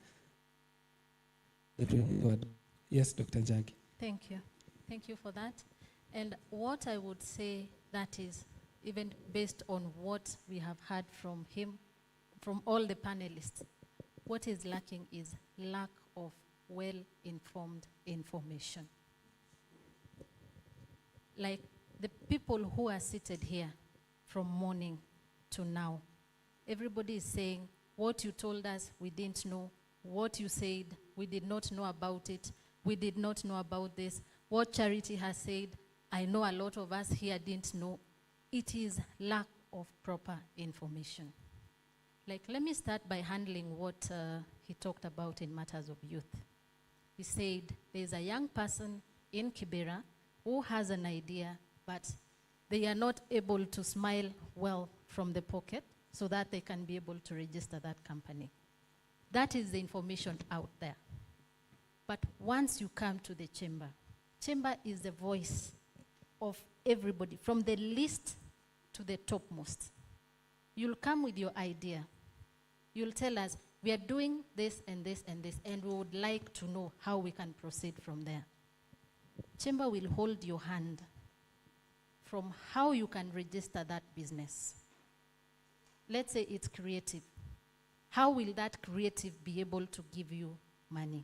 Yes, Dr. Njagi. Thank you. Thank you for that. And what I would say that is, even based on what we have heard from him, from all the panelists, what is lacking is lack of well-informed information. Like the people who are seated here from morning to now, everybody is saying, what you told us, we didn't know. What you said, we did not know about it. We did not know about this. What Charity has said, I know a lot of us here didn't know. It is lack of proper information. Like, let me start by handling what he talked about in matters of youth. He said, there's a young person in Kibera who has an idea, but they are not able to smile well from the pocket so that they can be able to register that company. That is the information out there. But once you come to the chamber, chamber is the voice of everybody, from the least to the topmost. You'll come with your idea. You'll tell us, we are doing this and this and this, and we would like to know how we can proceed from there. Chamber will hold your hand from how you can register that business. Let's say it's creative. How will that creative be able to give you money?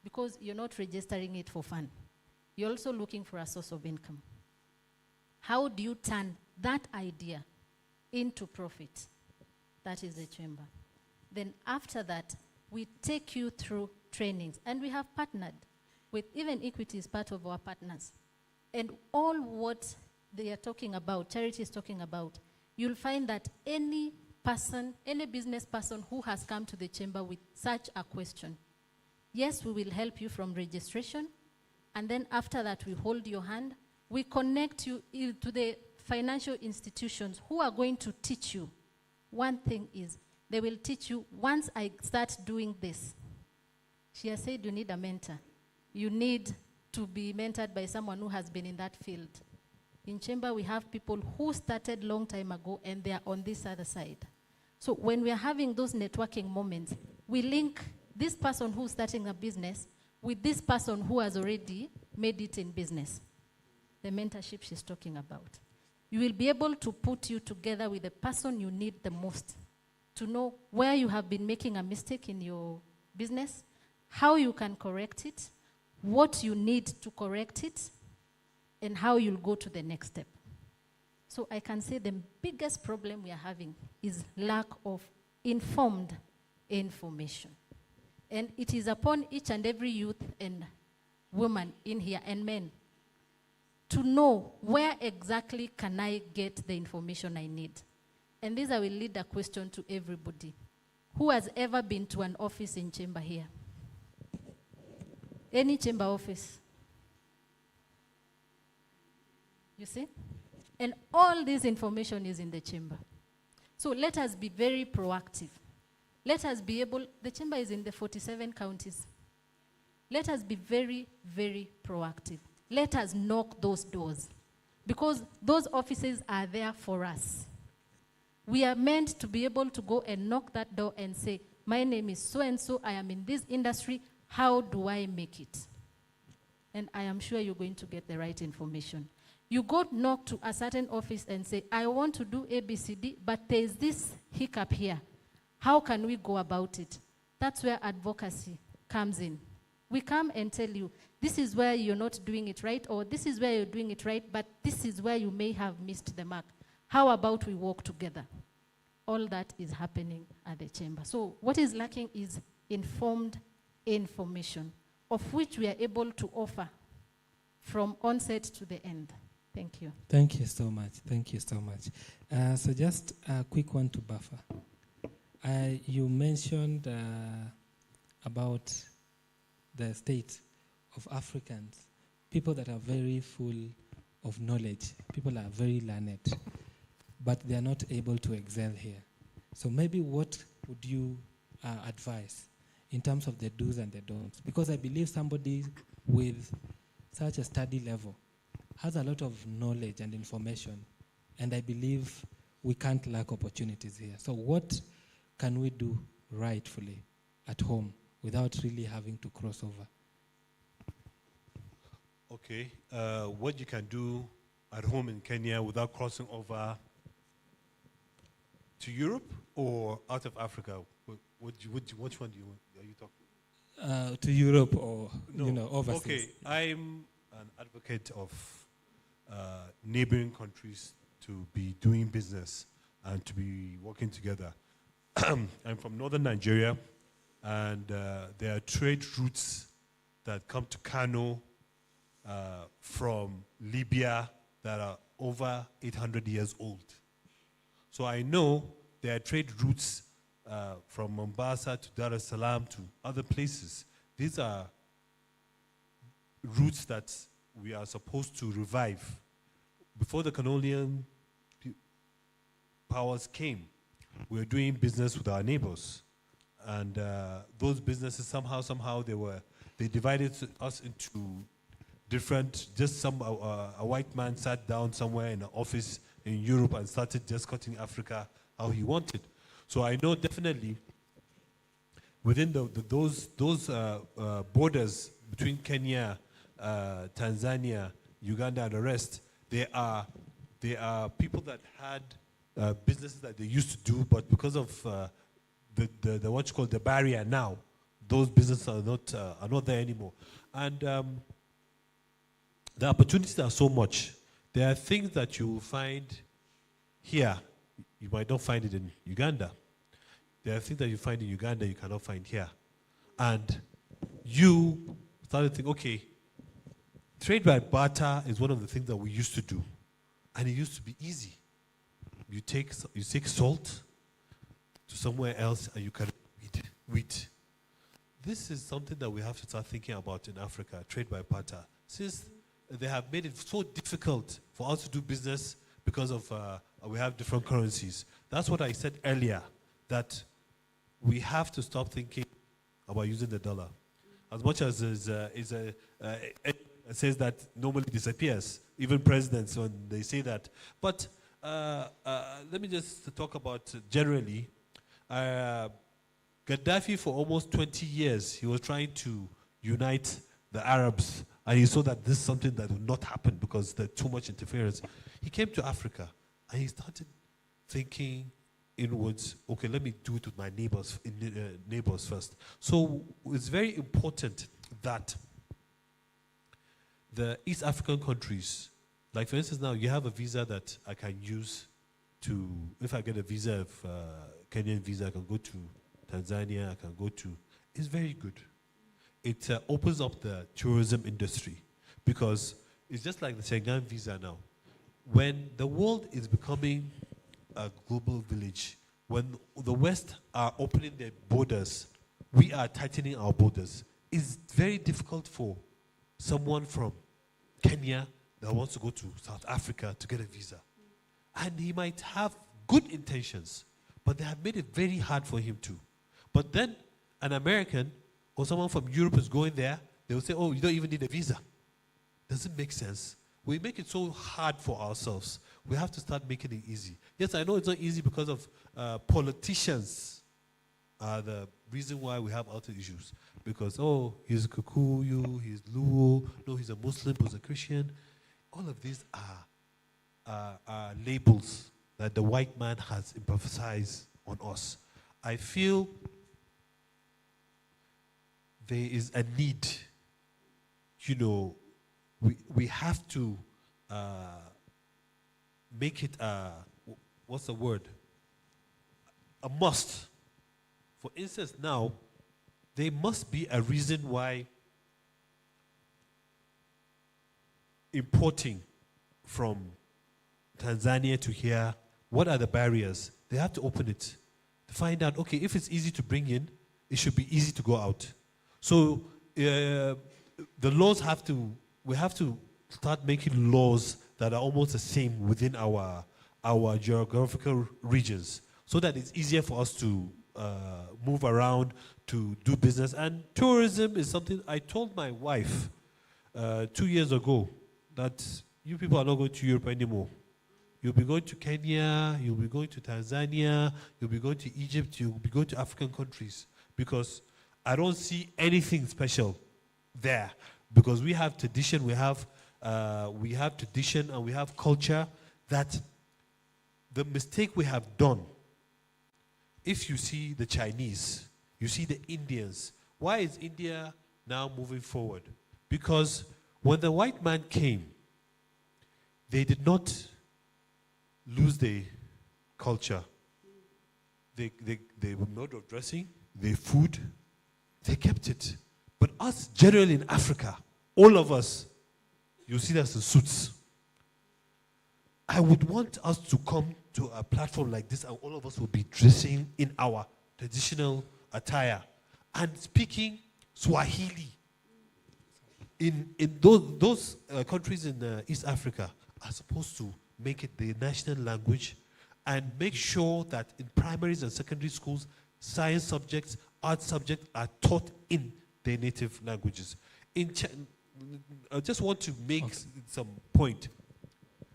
Because you're not registering it for fun. You're also looking for a source of income. How do you turn that idea into profit? That is the chamber. Then after that, we take you through trainings. And we have partnered with, even Equity is part of our partners. And all what they are talking about, Charity is talking about, you'll find that any person, any business person who has come to the chamber with such a question, yes, we will help you from registration. And then after that, we hold your hand. We connect you to the financial institutions who are going to teach you. One thing is, they will teach you, once I start doing this, she has said you need a mentor. You need to be mentored by someone who has been in that field. In chamber, we have people who started long time ago and they are on this other side. So when we are having those networking moments, we link this person who's starting a business with this person who has already made it in business. The mentorship she's talking about. You will be able to put you together with the person you need the most to know where you have been making a mistake in your business, how you can correct it, what you need to correct it, and how you'll go to the next step. So I can say the biggest problem we are having is lack of informed information. And it is upon each and every youth and woman in here, and men, to know where exactly can I get the information I need. And this I will lead a question to everybody. Who has ever been to an office in chamber here? Any chamber office? You see? And all this information is in the chamber. So let us be very proactive. Let us be able, the chamber is in the 47 counties. Let us be very, very proactive. Let us knock those doors, because those offices are there for us. We are meant to be able to go and knock that door and say, my name is so-and-so, I am in this industry, how do I make it? And I am sure you're going to get the right information. You go knock to a certain office and say, I want to do ABCD, but there's this hiccup here. How can we go about it? That's where advocacy comes in. We come and tell you, this is where you're not doing it right, or this is where you're doing it right, but this is where you may have missed the mark. How about we work together? All that is happening at the chamber. So what is lacking is informed information, of which we are able to offer from onset to the end. Thank you. Thank you so much. Thank you so much. So just a quick one to buffer. You mentioned about the state of Africans, people that are very full of knowledge, people are very learned, but they are not able to excel here. So maybe what would you advise in terms of the do's and the don'ts? Because I believe somebody with such a study level has a lot of knowledge and information, and I believe we can't lack opportunities here. So what can we do rightfully at home without really having to cross over? Okay, what you can do at home in Kenya without crossing over to Europe or out of Africa? Which one are you talking? To Europe or No. overseas. Okay, I'm an advocate of neighboring countries to be doing business and to be working together. I'm from northern Nigeria, and there are trade routes that come to Kano from Libya that are over 800 years old. So I know there are trade routes from Mombasa to Dar es Salaam to other places. These are routes that we are supposed to revive. Before the colonial powers came, we were doing business with our neighbors. And those businesses somehow they divided us into different, a white man sat down somewhere in an office in Europe and started just cutting Africa how he wanted. So I know definitely within those borders between Kenya, Tanzania, Uganda, and the rest, there are people that had businesses that they used to do, but because of the what you call the barrier now, those businesses are not there anymore. And the opportunities are so much. There are things that you will find here, you might not find it in Uganda. There are things that you find in Uganda you cannot find here. And you started to think, okay, trade by barter is one of the things that we used to do. And it used to be easy. You take salt to somewhere else and you can wheat. This is something that we have to start thinking about in Africa, trade by barter. Since they have made it so difficult for us to do business because of we have different currencies. That's what I said earlier, that we have to stop thinking about using the dollar. As much as it says that normally disappears, even presidents when they say that. But let me just talk about generally. Gaddafi, for almost 20 years, he was trying to unite the Arabs, and he saw that this is something that would not happen because there's too much interference. He came to Africa, and he started thinking inwards, okay, let me do it with my neighbors first. So it's very important that the East African countries, like for instance now, you have a visa that I can use to, if I get a visa of Kenyan visa, I can go to Tanzania, I can go to, it's very good. It opens up the tourism industry because it's just like the Schengen visa now. When the world is becoming a global village, when the West are opening their borders, we are tightening our borders. It's very difficult for someone from Kenya that wants to go to South Africa to get a visa. And he might have good intentions, but they have made it very hard for him to. But then an American or someone from Europe is going there, they will say, oh, you don't even need a visa. Doesn't make sense. We make it so hard for ourselves. We have to start making it easy. Yes, I know it's not easy because of politicians are the reason why we have outer issues. Because, oh, he's Kikuyu, he's Luo, no, he's a Muslim, he's a Christian. All of these are labels that the white man has emphasized on us. I feel there is a need, you know, we have to make it what's the word? A must. For instance, now, there must be a reason why importing from Tanzania to here, what are the barriers? They have to open it to find out, okay, if it's easy to bring in, it should be easy to go out. So the laws have to, we have to start making laws that are almost the same within our geographical regions so that it's easier for us to move around, to do business. And tourism is something I told my wife 2 years ago that you people are not going to Europe anymore. You'll be going to Kenya, you'll be going to Tanzania, you'll be going to Egypt, you'll be going to African countries, because I don't see anything special there, because we have tradition, we have tradition and we have culture. That the mistake we have done, if you see the Chinese, you see the Indians, why is India now moving forward? Because when the white man came, they did not lose their culture. Their mode of dressing, their food, they kept it. But us, generally in Africa, all of us, you see us in suits. I would want us to come to a platform like this and all of us will be dressing in our traditional attire and speaking Swahili. In those countries in East Africa are supposed to make it the national language and make sure that in primaries and secondary schools, science subjects, art subjects are taught in their native languages. I just want to make some point.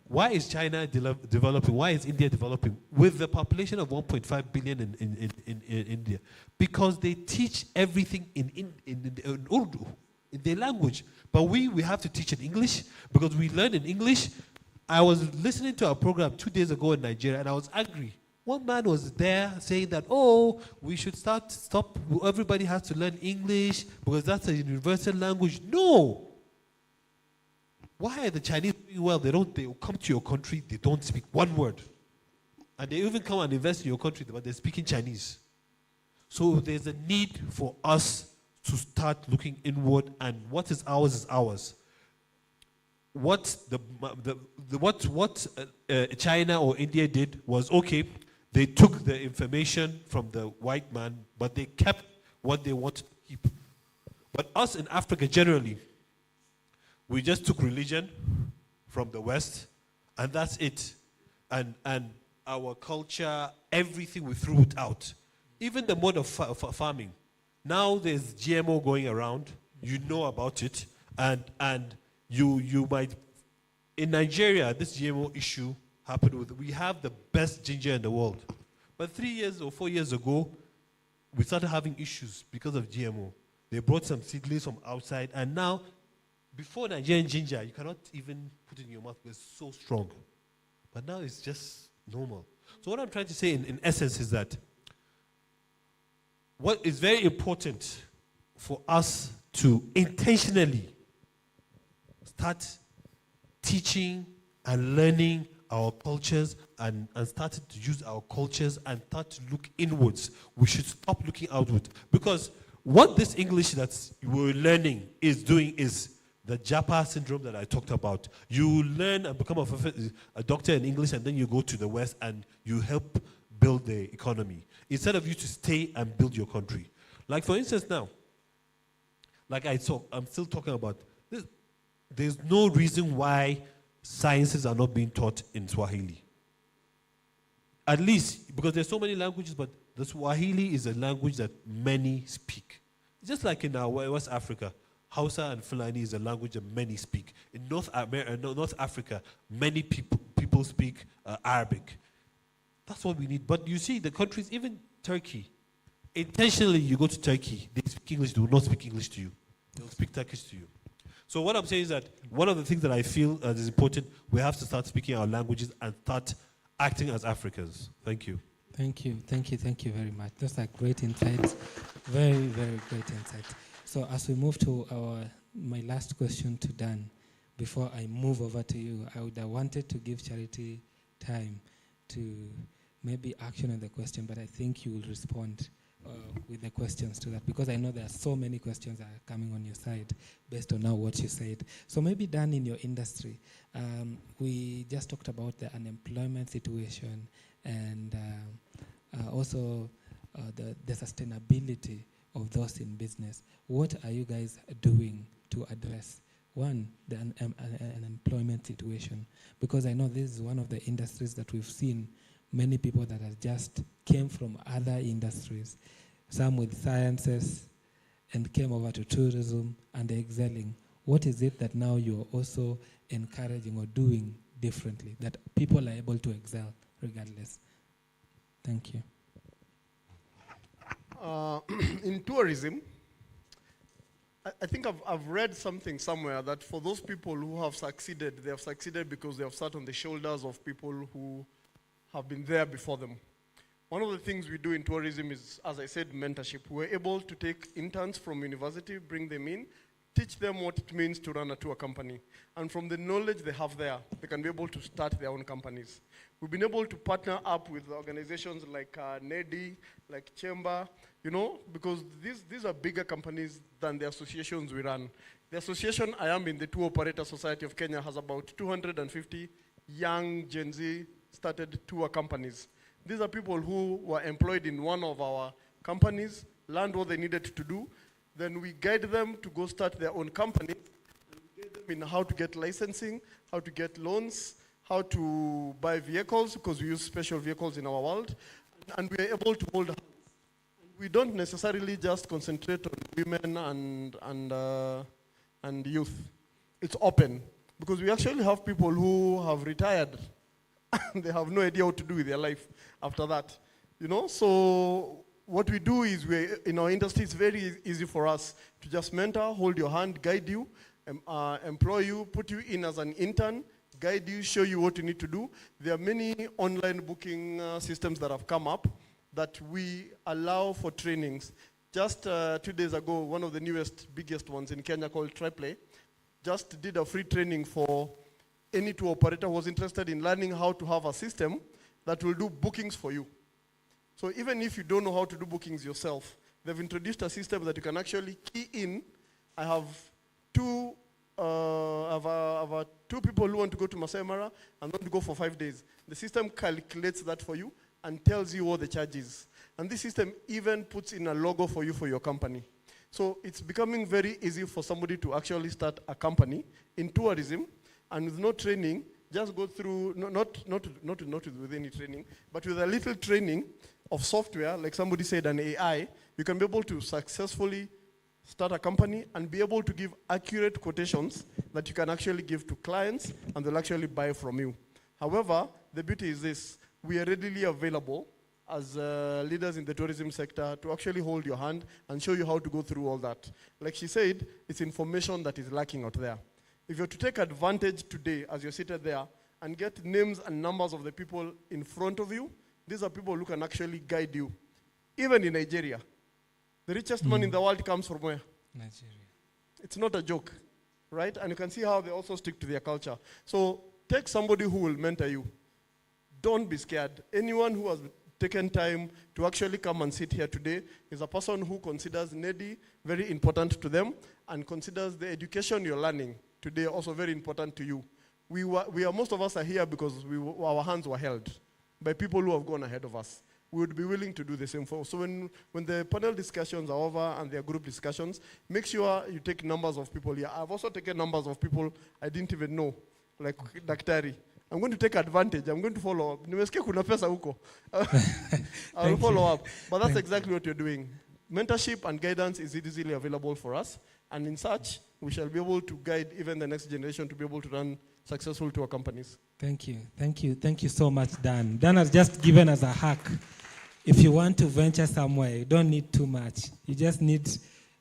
Why is China developing? Why is India developing with the population of 1.5 billion in India? Because they teach everything in Urdu, in their language. But we have to teach in English because we learn in English. I was listening to a program 2 days ago in Nigeria and I was angry. One man was there saying that, oh, we should stop, everybody has to learn English because that's a universal language. No! Why are the Chinese doing well? They will come to your country, they don't speak one word. And they even come and invest in your country, but they're speaking Chinese. So there's a need for us to start looking inward, and what is ours is ours. What China or India did was, okay, they took the information from the white man, but they kept what they wanted to keep. But us in Africa generally, we just took religion from the West, and that's it. And our culture, everything, we threw it out. Even the mode of farming. Now there's GMO going around. You know about it. And you might... In Nigeria, this GMO issue happened with... We have the best ginger in the world. But 3 years or 4 years ago, we started having issues because of GMO. They brought some seedlings from outside, and now... Before Nigerian ginger, you cannot even put it in your mouth because it's so strong. But now it's just normal. So what I'm trying to say in essence is that what is very important for us to intentionally start teaching and learning our cultures and started to use our cultures and start to look inwards. We should stop looking outward. Because what this English that we're learning is doing is the Japa syndrome that I talked about. You learn and become a doctor in English, and then you go to the West and you help build the economy. Instead of you to stay and build your country. Like for instance now, like I'm still talking about, there's no reason why sciences are not being taught in Swahili. At least, because there's so many languages, but the Swahili is a language that many speak. Just like in our West Africa, Hausa and Fulani is a language that many speak. In North Africa, many people speak Arabic. That's what we need. But you see, the countries, even Turkey, intentionally you go to Turkey, they speak English, they will not speak English to you. They'll speak Turkish to you. So what I'm saying is that one of the things that I feel is important, we have to start speaking our languages and start acting as Africans. Thank you. Thank you very much. Those are great insights. Very, very great insights. So as we move to my last question to Dan, before I move over to you, I would have wanted to give Charity time to maybe action on the question, but I think you will respond with the questions to that, because I know there are so many questions that are coming on your side based on now what you said. So maybe Dan, in your industry, we just talked about the unemployment situation and also the sustainability of those in business. What are you guys doing to address, one, the unemployment situation? Because I know this is one of the industries that we've seen many people that have just came from other industries, some with sciences, and came over to tourism and excelling. What is it that now you're also encouraging or doing differently that people are able to excel regardless? Thank you. In tourism, I think I've read something somewhere that for those people who have succeeded, they have succeeded because they have sat on the shoulders of people who have been there before them. One of the things we do in tourism is, as I said, mentorship. We're able to take interns from university, bring them in, teach them what it means to run a tour company. And from the knowledge they have there, they can be able to start their own companies. We've been able to partner up with organizations like NEDI, like Chamber, you know, because these are bigger companies than the associations we run. The association I am in, the Tour Operator Society of Kenya, has about 250 young Gen Z started tour companies. These are people who were employed in one of our companies, learned what they needed to do, then we guide them to go start their own company, and we guide them in how to get licensing, how to get loans, how to buy vehicles, because we use special vehicles in our world, and we are able to hold hands. We don't necessarily just concentrate on women and youth. It's open, because we actually have people who have retired they have no idea what to do with their life after that. You know, so what we do is, in our industry, it's very easy for us to just mentor, hold your hand, guide you, employ you, put you in as an intern, guide you, show you what you need to do. There are many online booking systems that have come up that we allow for trainings. Just 2 days ago, one of the newest, biggest ones in Kenya called TriPlay just did a free training for any tour operator who was interested in learning how to have a system that will do bookings for you. So even if you don't know how to do bookings yourself, they've introduced a system that you can actually key in. I have two people who want to go to Masai Mara and want to go for 5 days. The system calculates that for you and tells you what the charge is. And this system even puts in a logo for you for your company. So it's becoming very easy for somebody to actually start a company in tourism, and with no training, just go through, not with any training, but with a little training of software, like somebody said, an AI, you can be able to successfully start a company and be able to give accurate quotations that you can actually give to clients, and they'll actually buy from you. However, the beauty is this: we are readily available as leaders in the tourism sector to actually hold your hand and show you how to go through all that. Like she said, it's information that is lacking out there. If you're to take advantage today, as you're seated there, and get names and numbers of the people in front of you, these are people who can actually guide you. Even in Nigeria, the richest man in the world comes from where? Nigeria. It's not a joke, right? And you can see how they also stick to their culture. So take somebody who will mentor you. Don't be scared. Anyone who has taken time to actually come and sit here today is a person who considers NEDI very important to them and considers the education you're learning today also very important to you. Most of us are here because our hands were held by people who have gone ahead of us. We would be willing to do the same for us. So when the panel discussions are over and their group discussions, make sure you take numbers of people here. I've also taken numbers of people I didn't even know. like daktari. I'm going to take advantage. I'm going to follow up. Nimesikia kuna pesa huko. I'll follow up. But that's exactly what you're doing. Mentorship and guidance is easily available for us. And in such, we shall be able to guide even the next generation to be able to run successful tour companies. Thank you. Thank you. Thank you so much, Dan. Dan has just given us a hack. If you want to venture somewhere, you don't need too much. You just need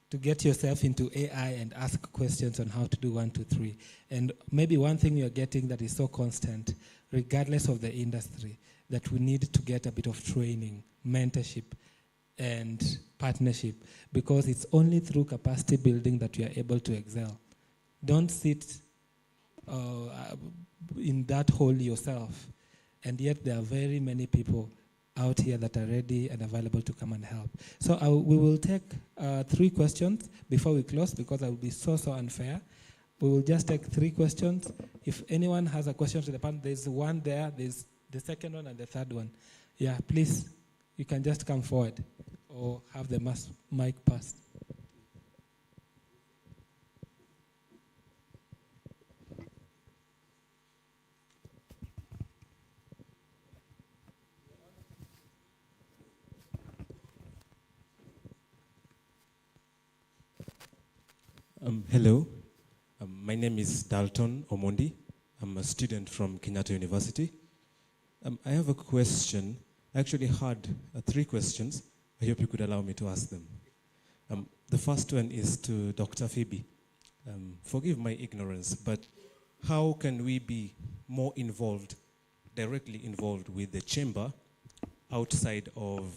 to get yourself into AI and ask questions on how to do 1, 2, 3. And maybe one thing you're getting that is so constant, regardless of the industry, that we need to get a bit of training, mentorship, and partnership, because it's only through capacity building that you are able to excel. Don't sit in that hole yourself. And yet there are very many people out here that are ready and available to come and help. So we will take 3 questions before we close, because that will be so unfair. We will just take 3 questions. If anyone has a question to the panel, there's one there, there's the second one and the third one. Yeah, please, you can just come forward or have the mic passed. Hello, my name is Dalton Omondi. I'm a student from Kenyatta University. I have a question. I actually had 3 questions. I hope you could allow me to ask them. The first one is to Dr. Phoebe. Forgive my ignorance, but how can we be more involved, directly involved with the chamber outside of,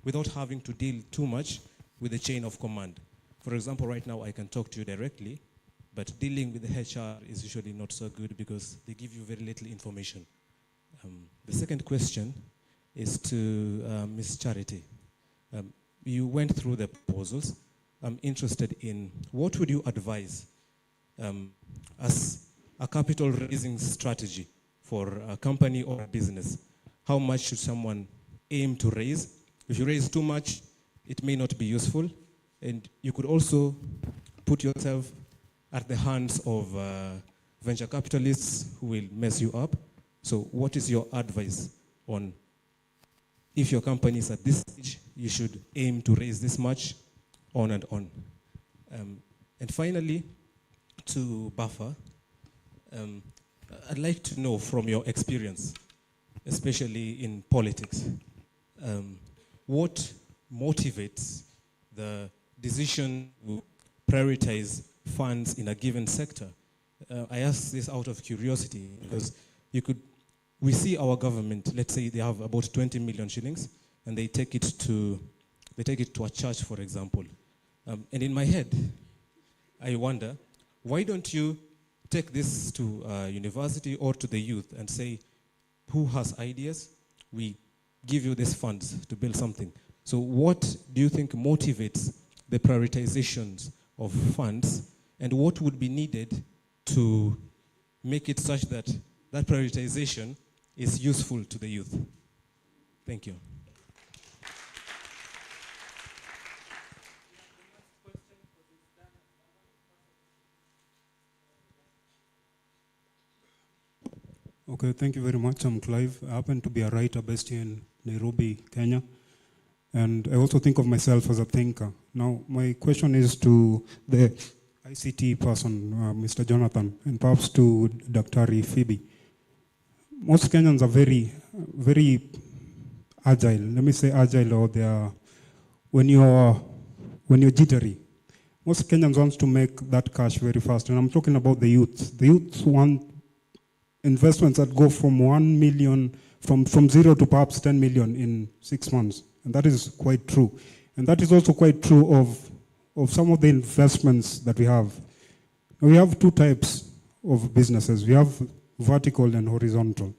without having to deal too much with the chain of command? For example, right now I can talk to you directly, but dealing with the HR is usually not so good because they give you very little information. The second question is to Ms. Charity. You went through the proposals. I'm interested in what would you advise as a capital raising strategy for a company or a business? How much should someone aim to raise? If you raise too much, it may not be useful. And you could also put yourself at the hands of venture capitalists who will mess you up. So what is your advice on if your company is at this stage, you should aim to raise this much, on and on. And finally, to Buffer, I'd like to know from your experience, especially in politics, what motivates the decision to prioritize funds in a given sector? I ask this out of curiosity because we see our government, let's say they have about 20 million shillings and they take it to a church, for example. And in my head, I wonder, why don't you take this to a university or to the youth and say, who has ideas? We give you these funds to build something. So what do you think motivates the prioritizations of funds, and what would be needed to make it such that that prioritization is useful to the youth? Thank you. Okay, thank you very much. I'm Clive. I happen to be a writer based here in Nairobi, Kenya. And I also think of myself as a thinker. Now, my question is to the ICT person, Mr. Jonathan, and perhaps to Dr. Phoebe. Most Kenyans are very, very agile. Let me say agile, or they are, when you're jittery. Most Kenyans want to make that cash very fast. And I'm talking about the youth. The youth want investments that go from 1 million, from 0 to perhaps 10 million in 6 months. And that is quite true. And that is also quite true of some of the investments that we have. We have 2 types of businesses. We have vertical and horizontal.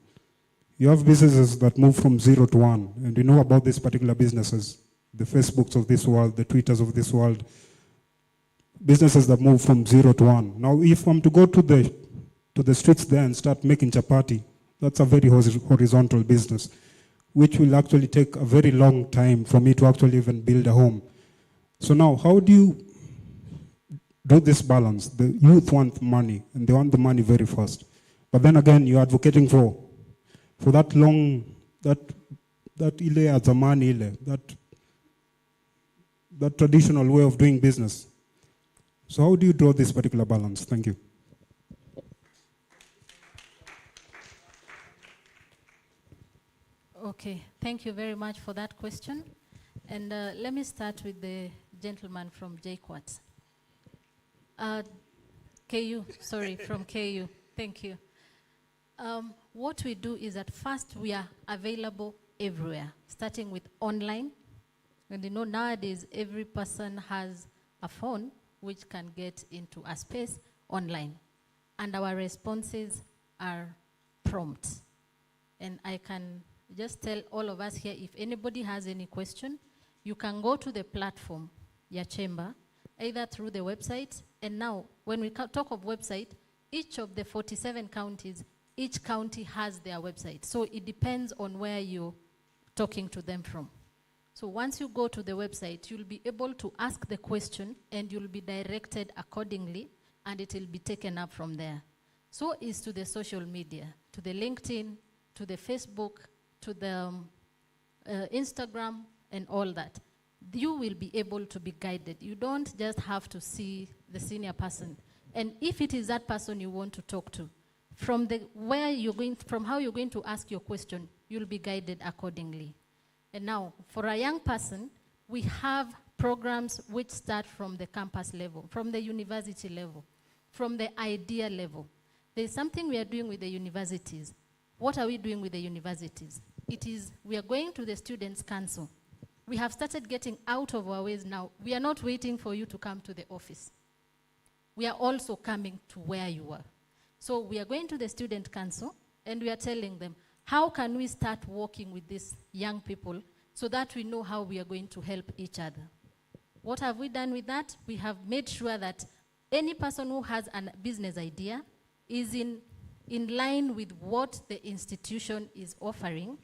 You have businesses that move from 0 to 1. And we know about these particular businesses, the Facebooks of this world, the Twitters of this world, businesses that move from 0 to 1. Now, if I'm to go to the streets there and start making chapati, that's a very horizontal business, which will actually take a very long time for me to actually even build a home. So now, how do draw this balance? The youth want money, and they want the money very fast. But then again, you're advocating for that long, that ile azamani ile, that traditional way of doing business. So how do you draw this particular balance? Thank you. Okay, thank you very much for that question. And let me start with the gentleman from JQuat. KU, sorry, from KU. Thank you. What we do is that first we are available everywhere, starting with online. And you know, nowadays every person has a phone which can get into a space online. And our responses are prompt. And I can just tell all of us here, if anybody has any question, you can go to the platform, your chamber, either through the website. And now, when we talk of website, each of the 47 counties, each county has their website. So it depends on where you're talking to them from. So once you go to the website, you'll be able to ask the question and you'll be directed accordingly, and it will be taken up from there. So is to the social media, to the LinkedIn, to the Facebook, to the Instagram, and all that. You will be able to be guided. You don't just have to see the senior person. And if it is that person you want to talk to, from how you're going to ask your question, you'll be guided accordingly. And now, for a young person, we have programs which start from the campus level, from the university level, from the idea level. There's something we are doing with the universities. What are we doing with the universities? We are going to the Students' Council. We have started getting out of our ways now. We are not waiting for you to come to the office. We are also coming to where you are. So we are going to the Student Council, and we are telling them, how can we start working with these young people so that we know how we are going to help each other? What have we done with that? We have made sure that any person who has a business idea is in line with what the institution is offering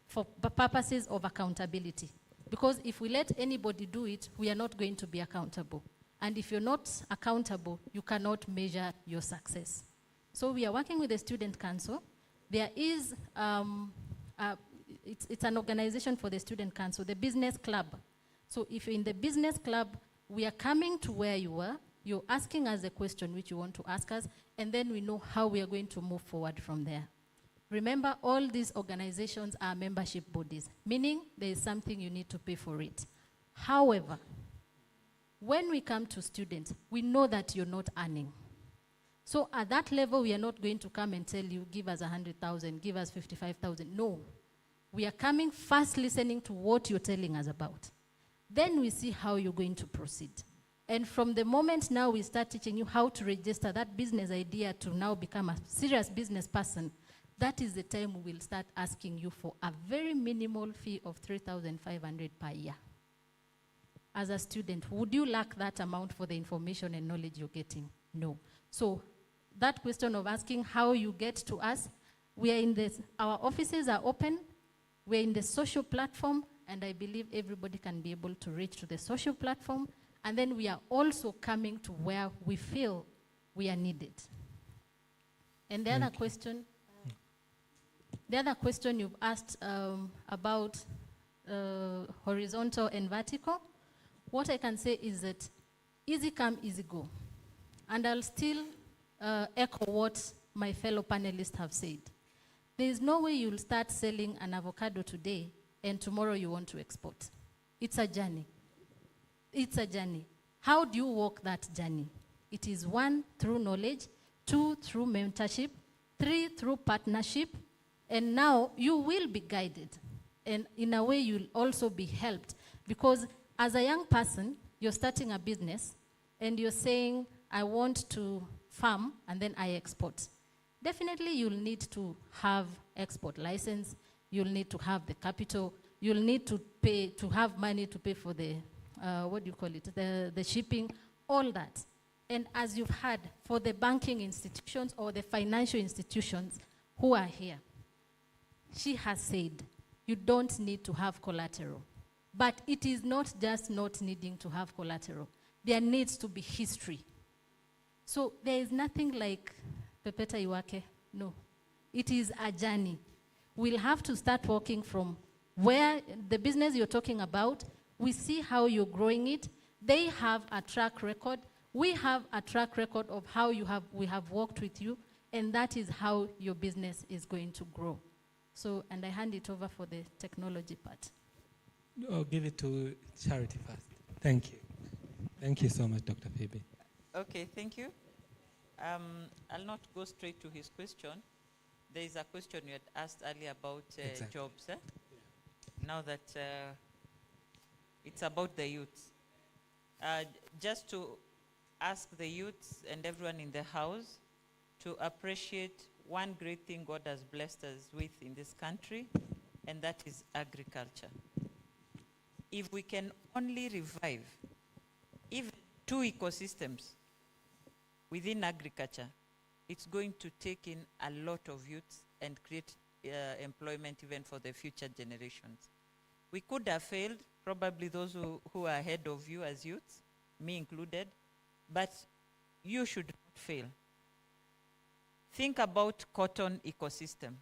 for purposes of accountability. Because if we let anybody do it, we are not going to be accountable. And if you're not accountable, you cannot measure your success. So we are working with the Student Council. There is, it's an organization for the Student Council, the Business Club. So if you're in the Business Club, we are coming to where you are, you're asking us a question which you want to ask us, and then we know how we are going to move forward from there. Remember, all these organizations are membership bodies, meaning there is something you need to pay for it. However, when we come to students, we know that you're not earning. So at that level, we are not going to come and tell you, give us 100,000, give us 55,000. No. We are coming first listening to what you're telling us about. Then we see how you're going to proceed. And from the moment now we start teaching you how to register that business idea to now become a serious business person, that is the time we will start asking you for a very minimal fee of 3,500 per year. As a student, would you lack that amount for the information and knowledge you're getting? No. So that question of asking how you get to us, we are in this, our offices are open, we're in the social platform, and I believe everybody can be able to reach to the social platform, and then we are also coming to where we feel we are needed. And the other question, you've asked about horizontal and vertical. What I can say is that easy come, easy go. And I'll still echo what my fellow panelists have said. There is no way you'll start selling an avocado today and tomorrow you want to export. It's a journey. It's a journey. How do you walk that journey? It is 1, through knowledge, 2, through mentorship, 3, through partnership, and now you will be guided. And in a way, you'll also be helped. Because as a young person, you're starting a business, and you're saying, I want to farm, and then I export. Definitely, you'll need to have export license. You'll need to have the capital. You'll need to pay, to have money to pay for the, the shipping, all that. And as you've heard, for the banking institutions or the financial institutions who are here, she has said, you don't need to have collateral. But it is not just not needing to have collateral. there needs to be history. So there is nothing like Pepeta Iwake, no. It is a journey. We'll have to start working from where the business you're talking about, we see how you're growing it. They have a track record. We have a track record of how we have worked with you, and that is how your business is going to grow. So, and I hand it over for the technology part. I'll give it to Charity first. Thank you. Thank you so much, Dr. Phoebe. Okay, thank you. I'll not go straight to his question. There is a question you had asked earlier about Exactly. jobs. Now that it's about the youth. Just to ask the youth and everyone in the house to appreciate one great thing God has blessed us with in this country, and that is agriculture. If we can only revive even 2 ecosystems within agriculture, it's going to take in a lot of youth and create employment even for the future generations. We could have failed, probably those who are ahead of you as youths, me included, but you should not fail. Think about cotton ecosystem.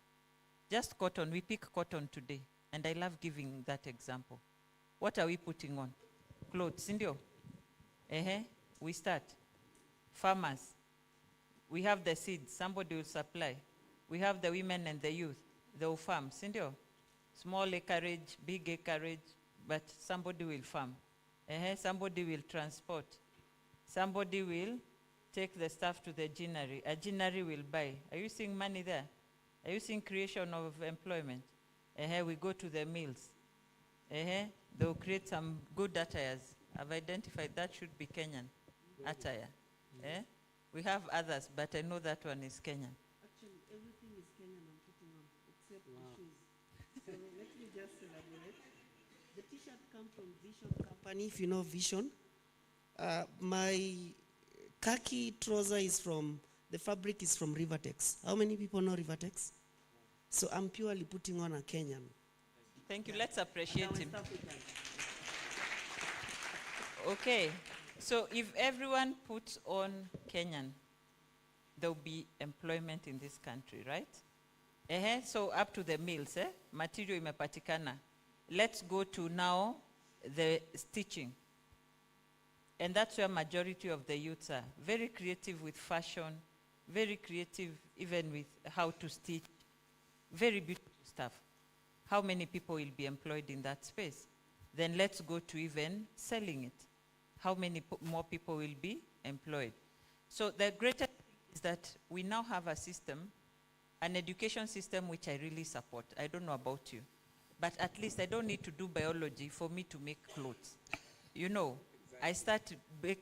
Just cotton, we pick cotton today, and I love giving that example. What are we putting on? Clothes, Indio? We start. Farmers. We have the seeds, somebody will supply. We have the women and the youth, they will farm, Indio? Small acreage, big acreage, but somebody will farm. Somebody will transport. Somebody will take the stuff to the ginnery. A ginnery will buy. Are you seeing money there? Are you seeing creation of employment? We go to the mills. They will create some good attires. I've identified that should be Kenyan attire. We have others, but I know that one is Kenyan. Actually, everything is Kenyan I'm putting on, except the shoes. So let me just elaborate. The t-shirt comes from Vision Company, if you know Vision. My khaki trouser is from, the fabric is from Rivertex. How many people know Rivertex? So I'm purely putting on a Kenyan. Thank you. Let's appreciate him. Okay. So if everyone puts on Kenyan, there will be employment in this country, right? So up to the mills, material imepatikana. Let's go to now the stitching. And that's where majority of the youths are. Very creative with fashion, very creative even with how to stitch. Very beautiful stuff. How many people will be employed in that space? Then let's go to even selling it. How many more people will be employed? So the greater thing is that we now have a system, an education system which I really support. I don't know about you, but at least I don't need to do biology for me to make clothes. You know, I start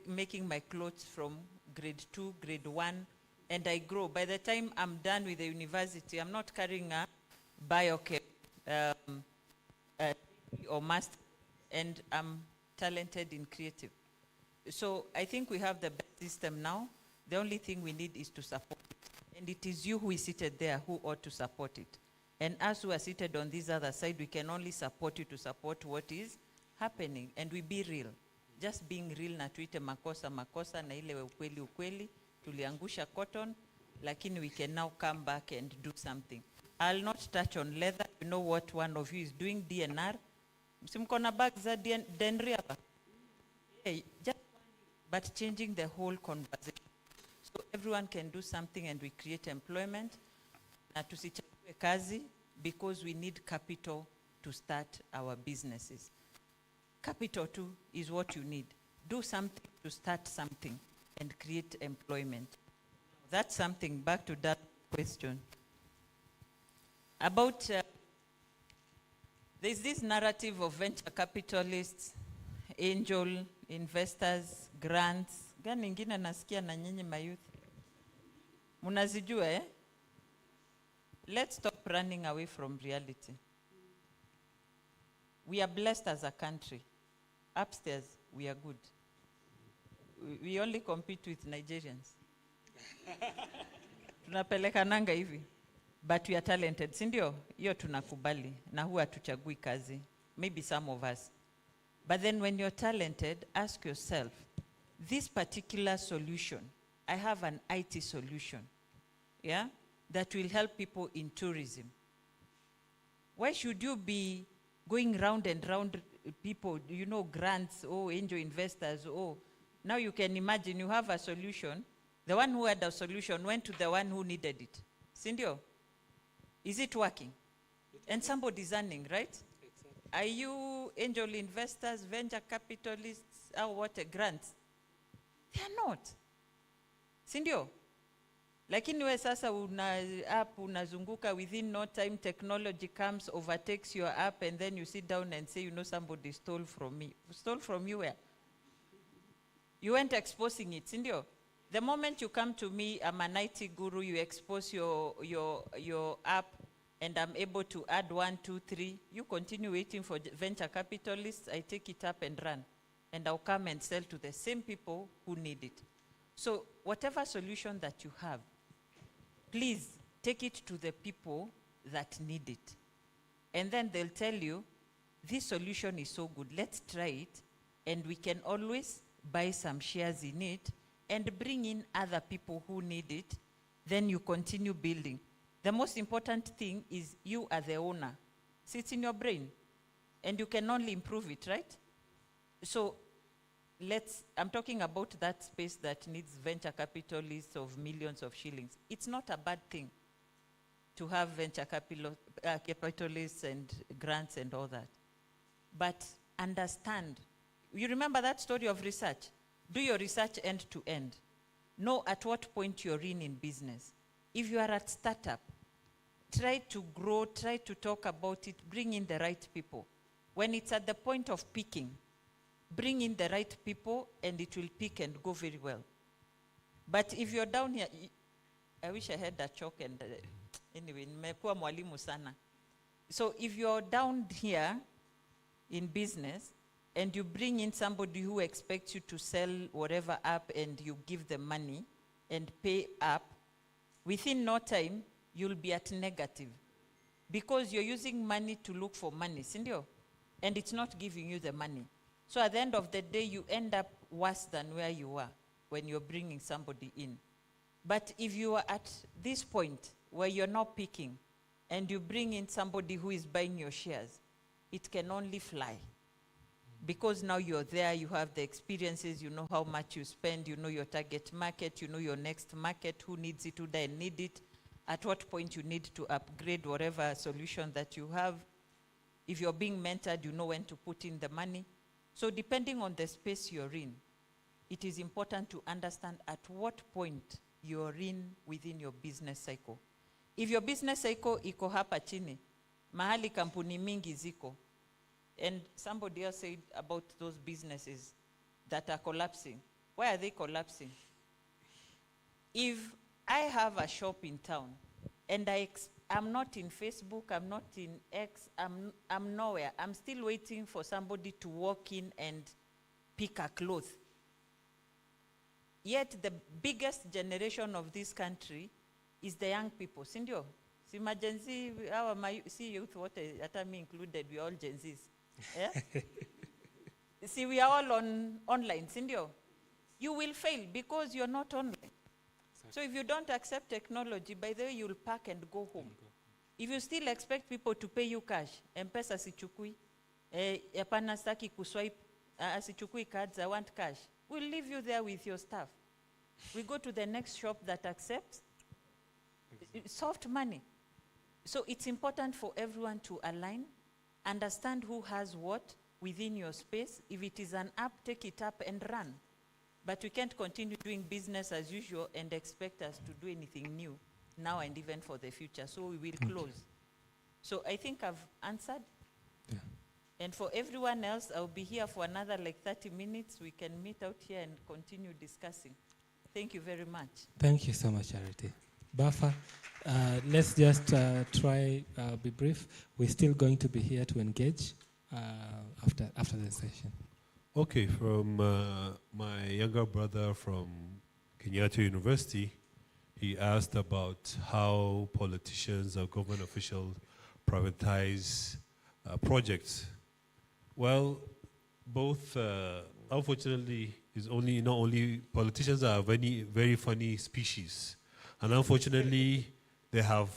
making my clothes from grade 2, grade 1, and I grow. By the time I'm done with the university, I'm not carrying a biochem or master, and I'm talented in creative. So I think we have the best system now. The only thing we need is to support it. And it is you who is seated there who ought to support it. And us who are seated on this other side, we can only support you to support what is happening. And we be real. Just being real na tuite makosa na ile ukweli, tuliangusha cotton, lakini we can now come back and do something. I'll not touch on leather. You know what one of you is doing, DNR. Msimkona bags za denri hapa. Just but changing the whole conversation. So everyone can do something and we create employment. Na tusichague kazi because we need capital to start our businesses. Capital too is what you need. Do something to start something and create employment. That's something, back to that question. About, there's this narrative of venture capitalists, angel investors, grants. Gani ingine nasikia na nyinyi mayouth? Munazijua, Let's stop running away from reality. We are blessed as a country. Upstairs, we are good. We only compete with Nigerians. Tunapelekananga hivi. But we are talented. Sindio, hiyo tunakubali. Na huwa hatuchagui kazi. Maybe some of us. But then when you're talented, ask yourself, this particular solution, I have an IT solution, yeah, that will help people in tourism. Why should you be going round and round people, you know, grants, oh, angel investors, oh. Now you can imagine you have a solution. The one who had a solution went to the one who needed it. Sindio? Is it working? And somebody's earning, right? Are you angel investors, venture capitalists, or what, grants? They are not. Sindio? Lakini we sasa una app unazunguka, within no time technology comes, overtakes your app, and then you sit down and say, you know, somebody stole from me. Stole from you where? You weren't exposing it, sindio? The moment you come to me, I'm an IT guru, you expose your app, and I'm able to add 1, 2, 3. You continue waiting for venture capitalists, I take it up and run. And I'll come and sell to the same people who need it. So whatever solution that you have, please take it to the people that need it. And then they'll tell you, this solution is so good, let's try it, and we can always buy some shares in it and bring in other people who need it. Then you continue building. The most important thing is you are the owner. Sits in your brain. And you can only improve it, right? So I'm talking about that space that needs venture capitalists of millions of shillings. It's not a bad thing to have venture capitalists and grants and all that. But understand, you remember that story of research? Do your research end to end. Know at what point you're in business. If you are at startup, try to grow, try to talk about it, bring in the right people. When it's at the point of peaking, bring in the right people and it will peak and go very well. But if you're down here, I wish I had that chalk and anyway, nimekuwa mwalimu sana. So if you're down here in business and you bring in somebody who expects you to sell whatever app and you give them money and pay up, within no time, you'll be at negative. Because you're using money to look for money, sindio? And it's not giving you the money. So at the end of the day, you end up worse than where you were when you're bringing somebody in. But if you are at this point where you're not picking and you bring in somebody who is buying your shares, it can only fly. Because now you're there, you have the experiences, you know how much you spend, you know your target market, you know your next market, who needs it, who doesn't need it, at what point you need to upgrade whatever solution that you have. If you're being mentored, you know when to put in the money. So depending on the space you're in, it is important to understand at what point you're in within your business cycle. If your business cycle iko hapa chini, mahali kampuni mingi ziko, and somebody else said about those businesses that are collapsing. Why are they collapsing? If I have a shop in town and I'm not in Facebook, I'm not in X, I'm nowhere. I'm still waiting for somebody to walk in and pick a cloth. Yet the biggest generation of this country is the young people. Sindio? See, my Gen Z, see youth, what at me included, we all Gen Zs. Yeah? See, we are all online, sindio? You will fail because you're not online. So if you don't accept technology, by the way, you'll pack and go home. If you still expect people to pay you cash, M-Pesa sichukui, yapana staki kuswipe, sichukui cards, I want cash. We'll leave you there with your stuff. We go to the next shop that accepts soft money. So it's important for everyone to align, understand who has what within your space. If it is an app, take it up and run. But we can't continue doing business as usual and expect us to do anything new now and even for the future. So we will close. So I think I've answered. Yeah. And for everyone else, I'll be here for another like 30 minutes. We can meet out here and continue discussing. Thank you very much. Thank you so much, Charity. Buffer, let's just try be brief. We're still going to be here to engage after the session. Okay, from my younger brother from Kenyatta University, he asked about how politicians or government officials privatize projects. Well, both, unfortunately, is only, not only, politicians are very, very funny species. And unfortunately, they have,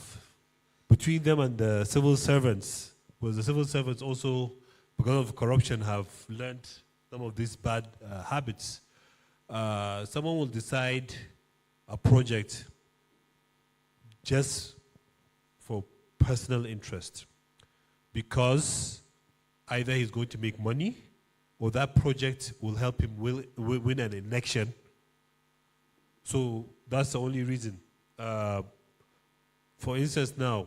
between them and the civil servants, because the civil servants also, because of corruption, have learned some of these bad habits. Someone will decide a project just for personal interest because either he's going to make money or that project will help him win an election. So that's the only reason. For instance now,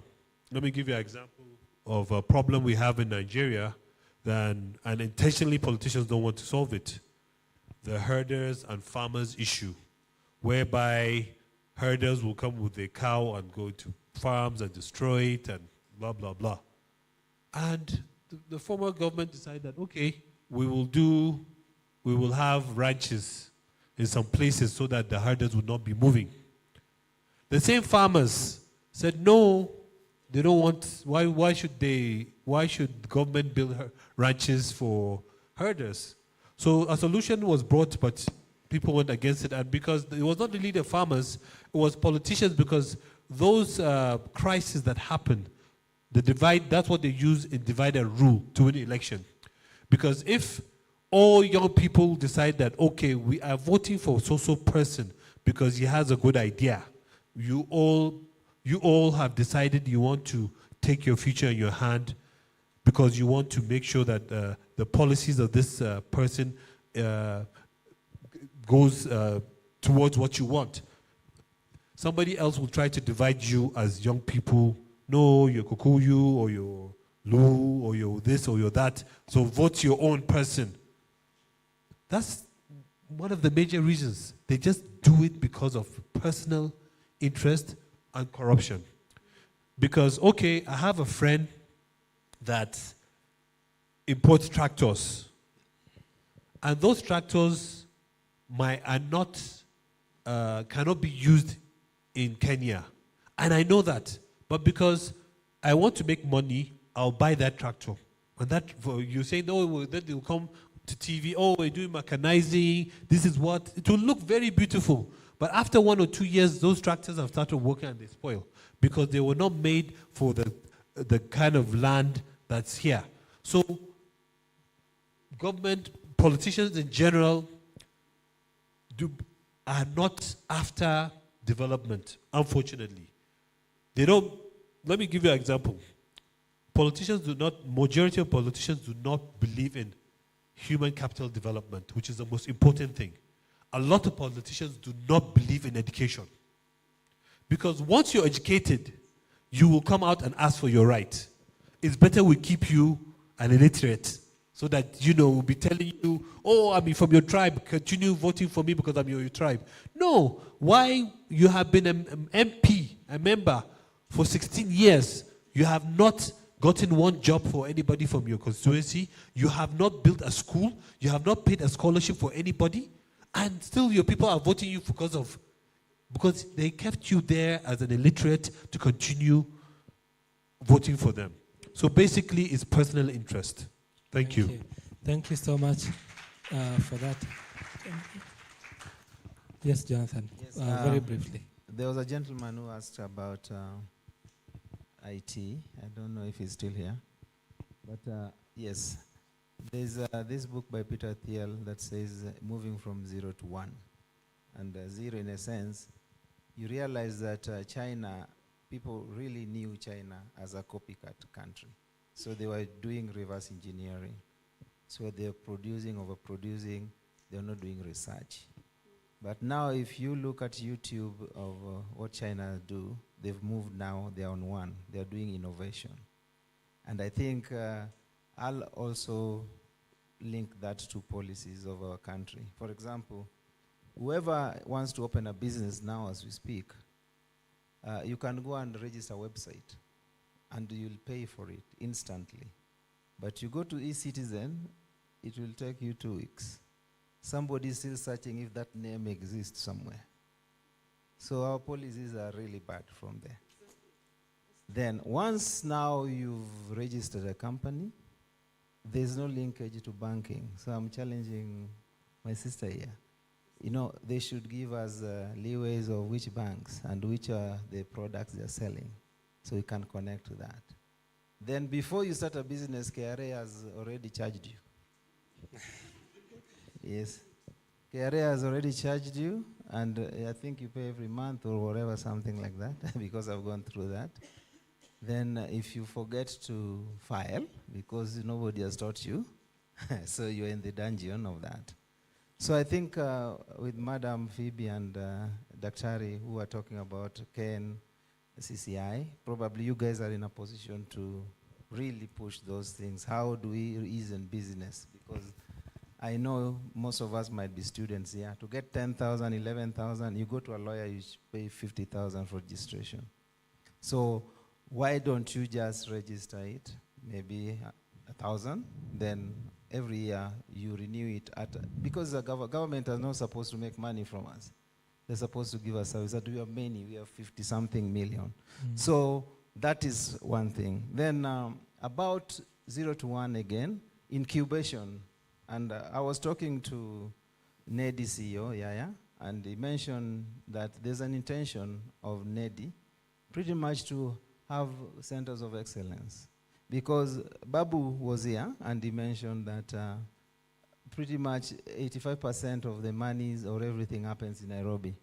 let me give you an example of a problem we have in Nigeria, and intentionally politicians don't want to solve it. The herders and farmers issue, whereby herders will come with a cow and go to farms and destroy it and blah, blah, blah. And the former government decided that, okay, we will have ranches in some places so that the herders would not be moving. The same farmers said, no, they don't want, why should government build ranches for herders? So a solution was brought, but people went against it. And because it was not really the farmers, it was politicians, because those crises that happen, that's what they use in divide and rule to win the election. Because if all young people decide that, okay, we are voting for so-so person because he has a good idea, you all have decided you want to take your future in your hand because you want to make sure that the policies of this person goes towards what you want. Somebody else will try to divide you as young people. No, you're Kukuyu, or you're Lu, or you're this, or you're that. So vote your own person. That's one of the major reasons. They just do it because of personal interest and corruption. Because, okay, I have a friend that imports tractors. And those tractors cannot be used in Kenya. And I know that. But because I want to make money, I'll buy that tractor. And that, you say, no, then they'll come to TV, oh, we're doing mechanizing, this is what, it will look very beautiful. But after 1 or 2 years, those tractors have started working and they spoil because they were not made for the kind of land that's here. So government, politicians in general are not after development, unfortunately. They don't, let me give you an example. Majority of politicians do not believe in human capital development, which is the most important thing. A lot of politicians do not believe in education. Because once you're educated, you will come out and ask for your right. It's better we keep you an illiterate so that, we'll be telling you, oh, I'm from your tribe, continue voting for me because I'm your tribe. No, why you have been an MP, a member, for 16 years, you have not gotten one job for anybody from your constituency, you have not built a school, you have not paid a scholarship for anybody, and still your people are voting you because they kept you there as an illiterate to continue voting for them. So basically, it's personal interest. Thank you. Thank you so much for that. Yes, Jonathan, Yes, very briefly. There was a gentleman who asked about IT. I don't know if he's still here. But yes, there's this book by Peter Thiel that says moving from 0 to 1. And 0, in a sense, you realize that China, people really knew China as a copycat country. So they were doing reverse engineering. So they're producing, overproducing, they're not doing research. But now if you look at YouTube of what China do, they've moved now, they're on one. They're doing innovation. And I think I'll also link that to policies of our country. For example, whoever wants to open a business now as we speak, you can go and register a website and you'll pay for it instantly. But you go to eCitizen, it will take you 2 weeks. Somebody is still searching if that name exists somewhere. So our policies are really bad from there. Then once now you've registered a company, there's no linkage to banking. So I'm challenging my sister here, you know, they should give us leeways of which banks and which are the products they're selling, so we can connect to that. Then before you start a business, KRA has already charged you. Yes. KRA has already charged you, and I think you pay every month or whatever, something like that, because I've gone through that. Then if you forget to file, because nobody has taught you, so you're in the dungeon of that. So I think with Madam Phoebe and Daktari, who are talking about KN, CCI, probably you guys are in a position to really push those things. How do we ease in business? Because I know most of us might be students here. To get 10,000, 11,000, you go to a lawyer, you pay 50,000 for registration. So why don't you just register it, maybe 1,000, then every year you renew it because the government is not supposed to make money from us. They're supposed to give us service. We have many, we have 50-something million. So that is one thing. Then about 0 to 1 again, incubation. And I was talking to NEDI CEO, Yaya, and he mentioned that there's an intention of NEDI pretty much to have centers of excellence. Because Babu was here and he mentioned that pretty much 85% of the monies or everything happens in Nairobi.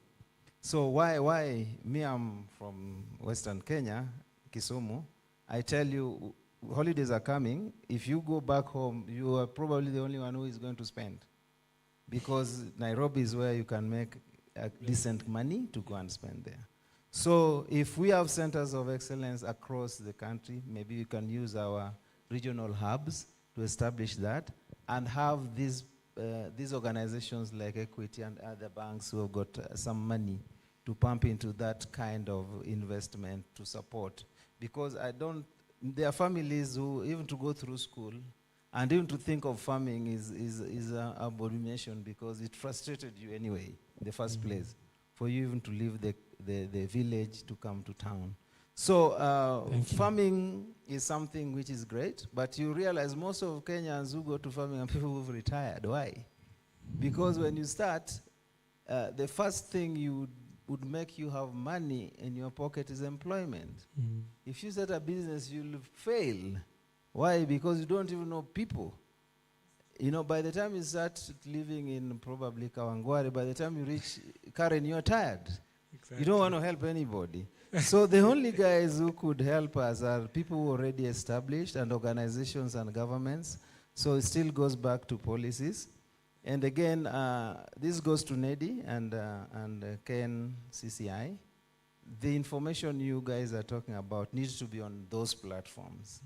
So why me, I'm from Western Kenya, Kisumu, I tell you, holidays are coming. If you go back home, you are probably the only one who is going to spend. Because Nairobi is where you can make decent money to go and spend there. So if we have centers of excellence across the country, maybe we can use our regional hubs to establish that and have these organizations like Equity and other banks who have got some money to pump into that kind of investment to support. Because there are families who, even to go through school, and even to think of farming is an abomination because it frustrated you anyway in the first place, for you even to leave the village to come to town. So farming is something which is great, but you realize most of Kenyans who go to farming are people who've retired. Why? Because when you start, the first thing you would make you have money in your pocket is employment. If you start a business, you'll fail. Why? Because you don't even know people. You know, by the time you start living in probably Kawangware, by the time you reach Karen, you're tired. Exactly. You don't want to help anybody. So the only guys who could help us are people who are already established and organizations and governments. So it still goes back to policies. And again, this goes to NEDI and KNCCI. The information you guys are talking about needs to be on those platforms.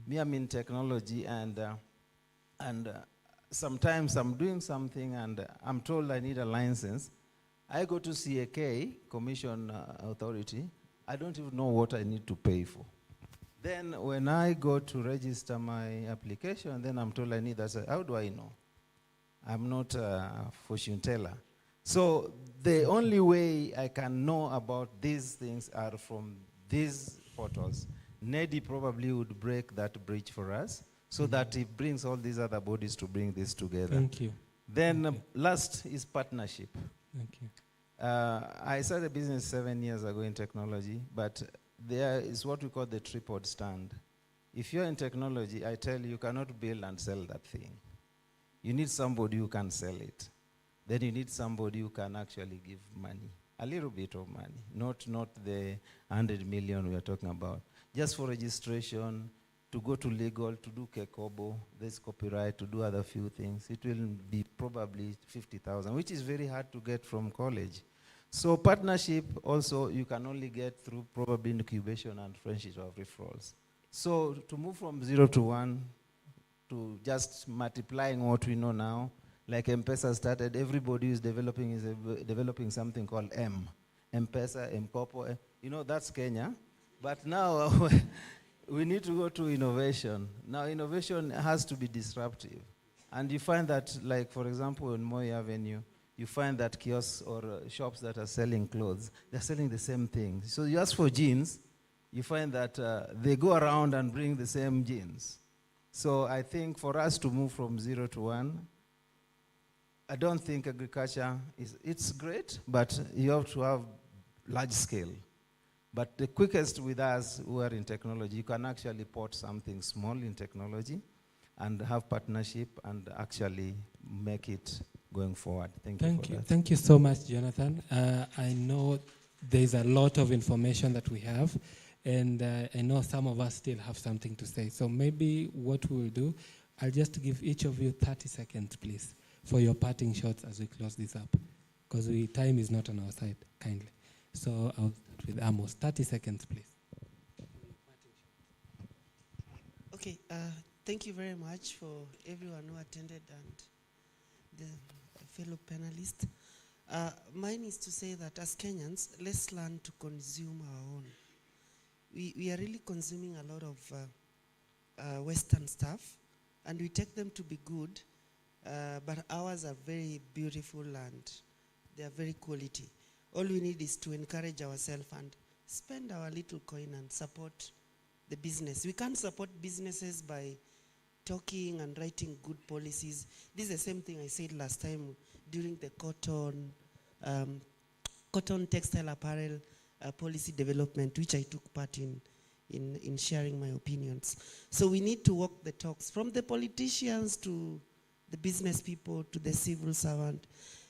Me, I'm in technology, and sometimes I'm doing something and I'm told I need a license. I go to CAK, Commission Authority. I don't even know what I need to pay for. Then when I go to register my application, then I'm told I need that. How do I know? I'm not a fortune teller. So the only way I can know about these things are from these portals. NEDI probably would break that bridge for us so that it brings all these other bodies to bring this together. Thank you. Then last is partnership. Thank you. I started a business 7 years ago in technology, but there is what we call the tripod stand. If you're in technology, I tell you, you cannot build and sell that thing. You need somebody who can sell it. Then you need somebody who can actually give money, a little bit of money, not the 100 million we are talking about. Just for registration, to go to legal, to do kekobo, there's copyright, to do other few things. It will be probably 50,000, which is very hard to get from college. So partnership also you can only get through probably incubation and friendship of referrals. So to move from 0 to 1 to just multiplying what we know now, like M-Pesa started, everybody is developing something called M-Pesa, M-Kopo. You know, that's Kenya. But now we need to go to innovation. Now innovation has to be disruptive. And you find that, like for example, in Moi Avenue, you find that kiosks or shops that are selling clothes, they're selling the same thing. So you ask for jeans, you find that they go around and bring the same jeans. So I think for us to move from 0 to 1, I don't think agriculture it's great, but you have to have large scale. But the quickest with us who are in technology, you can actually port something small in technology and have partnership and actually make it going forward. Thank you for that. Thank you so much, Jonathan. I know there's a lot of information that we have, and I know some of us still have something to say. So maybe what we'll do, I'll just give each of you 30 seconds, please, for your parting shots as we close this up, because time is not on our side, kindly. So I'll start with Amos. 30 seconds, please. Okay, thank you very much for everyone who attended and the fellow panelists. Mine is to say that as Kenyans, let's learn to consume our own. We are really consuming a lot of Western stuff, and we take them to be good, but ours are very beautiful and they are very quality. All we need is to encourage ourselves and spend our little coin and support the business. We can't support businesses by talking and writing good policies. This is the same thing I said last time during the cotton textile apparel policy development, which I took part in sharing my opinions. So we need to walk the talks from the politicians to the business people to the civil servant.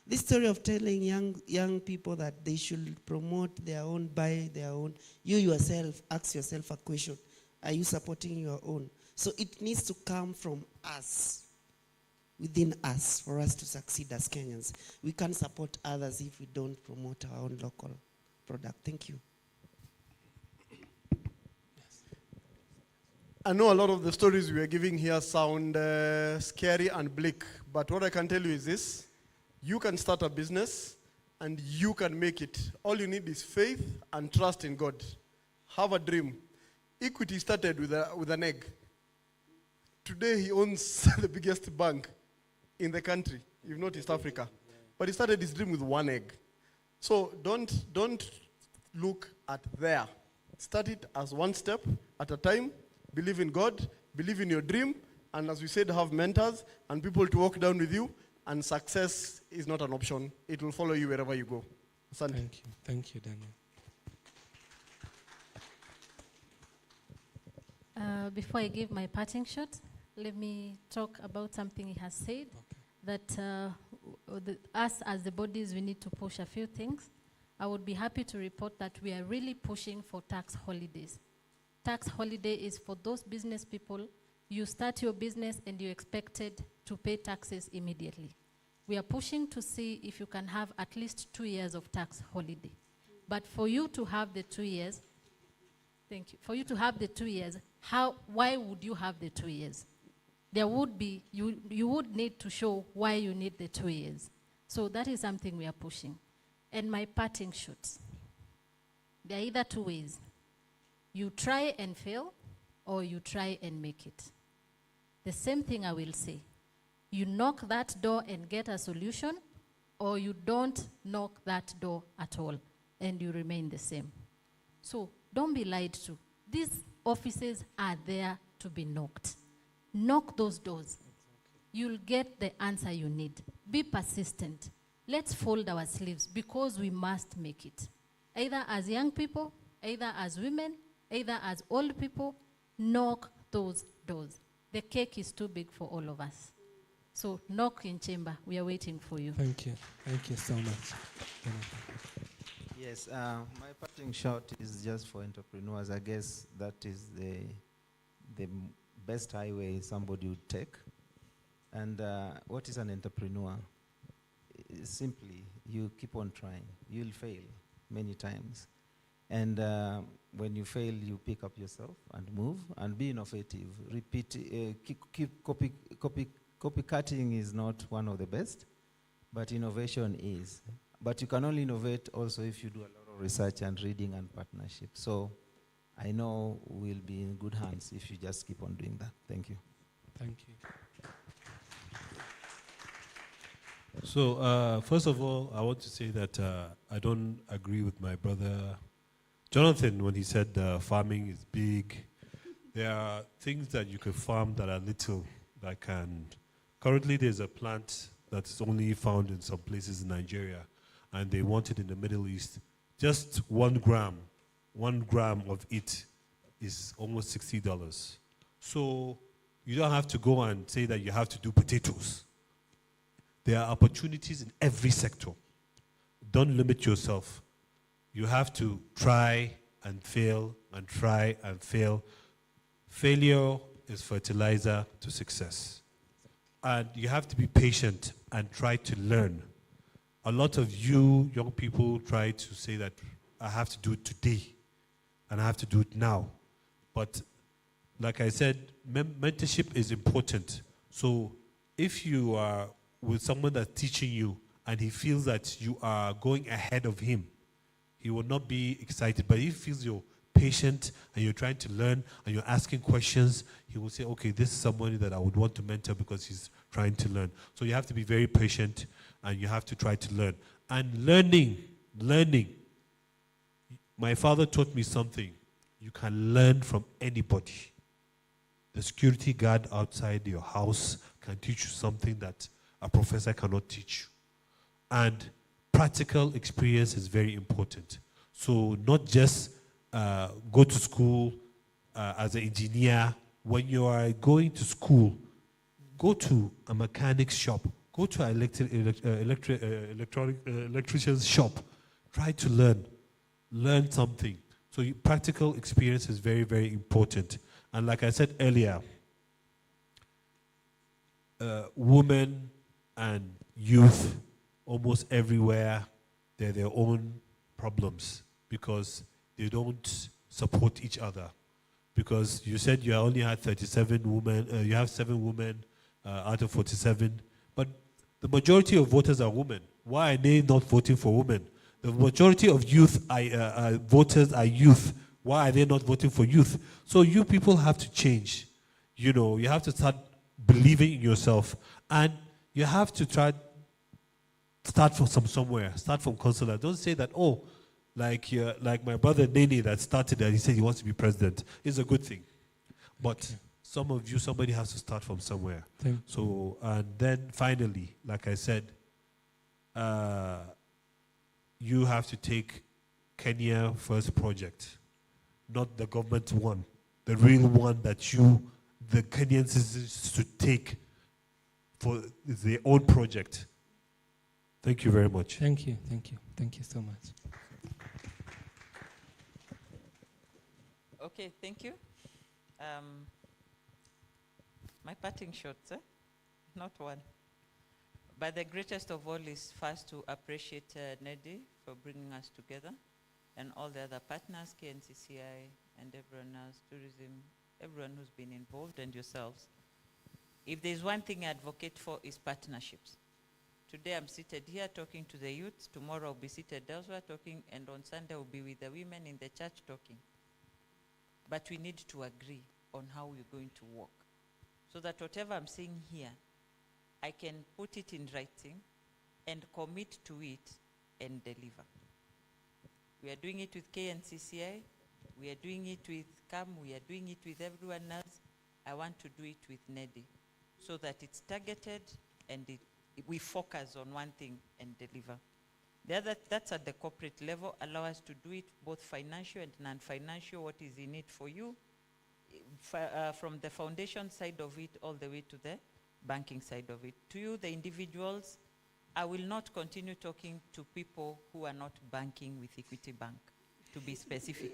This story of telling young people that they should promote their own, buy their own, you yourself, ask yourself a question. Are you supporting your own? So it needs to come from us, within us, for us to succeed as Kenyans. We can't support others if we don't promote our own local product. Thank you. I know a lot of the stories we are giving here sound scary and bleak, but what I can tell you is this. You can start a business and you can make it. All you need is faith and trust in God. Have a dream. Equity started with an egg. Today he owns the biggest bank in the country, if not East Africa. But he started his dream with one egg. So don't look at there. Start it as one step at a time. Believe in God, believe in your dream, and as we said, have mentors and people to walk down with you, and success is not an option. It will follow you wherever you go. Asante. Thank you. Thank you, Daniel. Before I give my parting shot, let me talk about something he has said, that us as the bodies, we need to push a few things. I would be happy to report that we are really pushing for tax holidays. Tax holiday is for those business people. You start your business and you're expected to pay taxes immediately. We are pushing to see if you can have at least 2 years of tax holiday. But for you to have the 2 years, thank you. For you to have the 2 years, why would you have the 2 years? There would be, you would need to show why you need the 2 years. So that is something we are pushing. And my parting shots, there are either two ways. You try and fail, or you try and make it. The same thing I will say. You knock that door and get a solution, or you don't knock that door at all, and you remain the same. So don't be lied to. These offices are there to be knocked. Knock those doors. You'll get the answer you need. Be persistent. Let's fold our sleeves, because we must make it. Either as young people, either as women, either as old people, knock those doors. The cake is too big for all of us. So knock in chamber. We are waiting for you. Thank you. Thank you so much. Yes, my parting shot is just for entrepreneurs. I guess that is the best highway somebody would take. And what is an entrepreneur? Simply, you keep on trying. You'll fail many times. And when you fail, you pick up yourself and move and be innovative. Repeat, copycatting is not one of the best, but innovation is. But you can only innovate also if you do a lot of research and reading and partnership. So I know we'll be in good hands if you just keep on doing that. Thank you. Thank you. So first of all, I want to say that I don't agree with my brother Jonathan when he said farming is big. There are things that you can farm that are little that can. Currently, there's a plant that's only found in some places in Nigeria, and they want it in the Middle East. Just 1 gram of it is almost $60. So you don't have to go and say that you have to do potatoes. There are opportunities in every sector. Don't limit yourself. You have to try and fail and try and fail. Failure is fertilizer to success. And you have to be patient and try to learn. A lot of you young people try to say that I have to do it today and I have to do it now. But like I said, mentorship is important. So if you are with someone that's teaching you and he feels that you are going ahead of him, he will not be excited. But if he feels you're patient and you're trying to learn and you're asking questions, he will say, okay, this is somebody that I would want to mentor because he's trying to learn. So you have to be very patient and you have to try to learn. And learning. My father taught me something. You can learn from anybody. The security guard outside your house can teach you something that a professor cannot teach you. And practical experience is very important. So not just go to school as an engineer. When you are going to school, go to a mechanic's shop. Go to an electrician's shop. Try to learn something. So practical experience is very, very important. And like I said earlier, women and youth, almost everywhere, they're their own problems because they don't support each other. Because you said you only had 37 women, you have 7 women out of 47, but the majority of voters are women. Why are they not voting for women? The majority of youth voters are youth. Why are they not voting for youth? So you people have to change. You know, you have to start believing in yourself, and you have to start from somewhere. Start from consular. Don't say that, oh, like my brother Nene that started and he said he wants to be president. It's a good thing. But some of you, somebody has to start from somewhere. So, and then finally, like I said, you have to take Kenya First project, not the government one, the real one that the Kenyan citizens should take for their own project. Thank you very much. Thank you so much. Okay, thank you. My parting shots, not one. But the greatest of all is first to appreciate NEDI for bringing us together and all the other partners, KNCCI and everyone else, tourism, everyone who's been involved and yourselves. If there's one thing I advocate for is partnerships. Today I'm seated here talking to the youth, tomorrow I'll be seated elsewhere talking, and on Sunday I'll be with the women in the church talking. But we need to agree on how we're going to work so that whatever I'm saying here, I can put it in writing and commit to it and deliver. We are doing it with KNCCI, we are doing it with CAM, we are doing it with everyone else. I want to do it with NEDI so that it's targeted and we focus on one thing and deliver. The other, that's at the corporate level, allow us to do it both financial and non-financial, what is in it for you, from the foundation side of it all the way to the banking side of it. To you, the individuals, I will not continue talking to people who are not banking with Equity Bank, to be specific.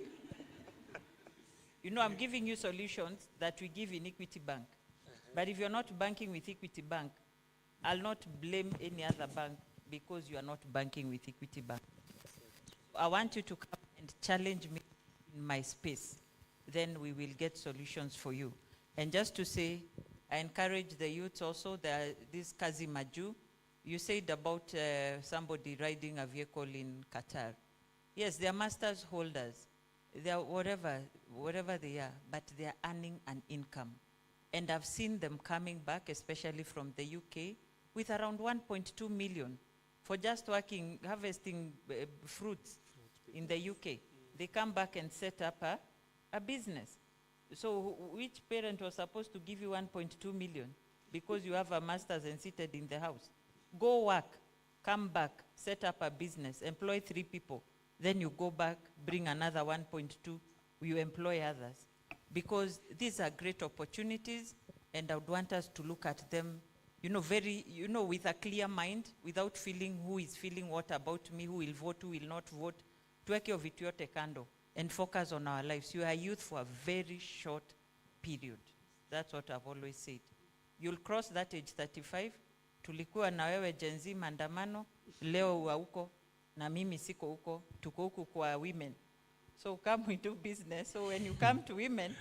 You know, I'm giving you solutions that we give in Equity Bank. But if you're not banking with Equity Bank, I'll not blame any other bank because you are not banking with Equity Bank. I want you to come and challenge me in my space. Then we will get solutions for you. And just to say, I encourage the youth also, this Kazi Maju, you said about somebody riding a vehicle in Qatar. Yes, they are masters holders. They are whatever they are, but they are earning an income. And I've seen them coming back, especially from the UK, with around 1.2 million for just working, harvesting fruits in the UK. They come back and set up a business. So which parent was supposed to give you 1.2 million because you have a master's and seated in the house? Go work, come back, set up a business, employ 3 people. Then you go back, bring another 1.2, you employ others. Because these are great opportunities, and I would want us to look at them, with a clear mind, without feeling who is feeling what about me, who will vote, who will not vote. Tuweke vitu yote kando and focus on our lives. You are youth for a very short period. That's what I've always said. You'll cross that age 35. Tulikuwa na wewe Gen Z maandamano, leo wa huko, na mimi siko huko, tuko huku kwa women. So come we do business. So when you come to women,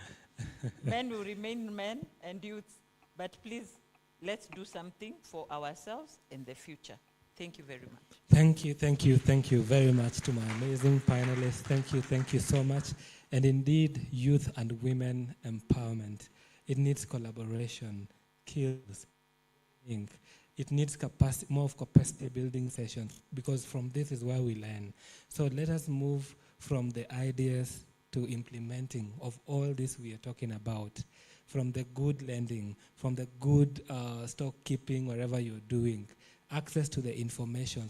men will remain men and youth. But please, let's do something for ourselves in the future. Thank you very much. Thank you very much to my amazing panelists. Thank you so much. And indeed, youth and women empowerment. It needs collaboration, skills, it needs more of capacity building sessions, because from this is where we learn. So let us move from the ideas to implementing of all this we are talking about, from the good lending, from the good stock keeping, wherever you're doing, access to the information.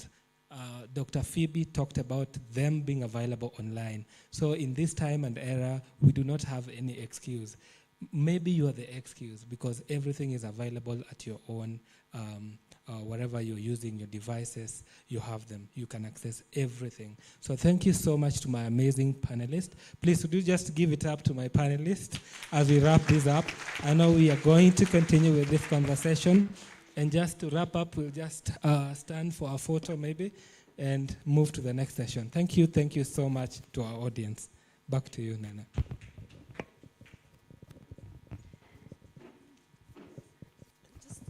Dr. Phoebe talked about them being available online. So in this time and era, we do not have any excuse. Maybe you are the excuse, because everything is available at your own, wherever you're using your devices, you have them. You can access everything. So thank you so much to my amazing panelists. Please, would you just give it up to my panelists as we wrap this up? I know we are going to continue with this conversation. And just to wrap up, we'll just stand for a photo maybe and move to the next session. Thank you so much to our audience. Back to you, Nana.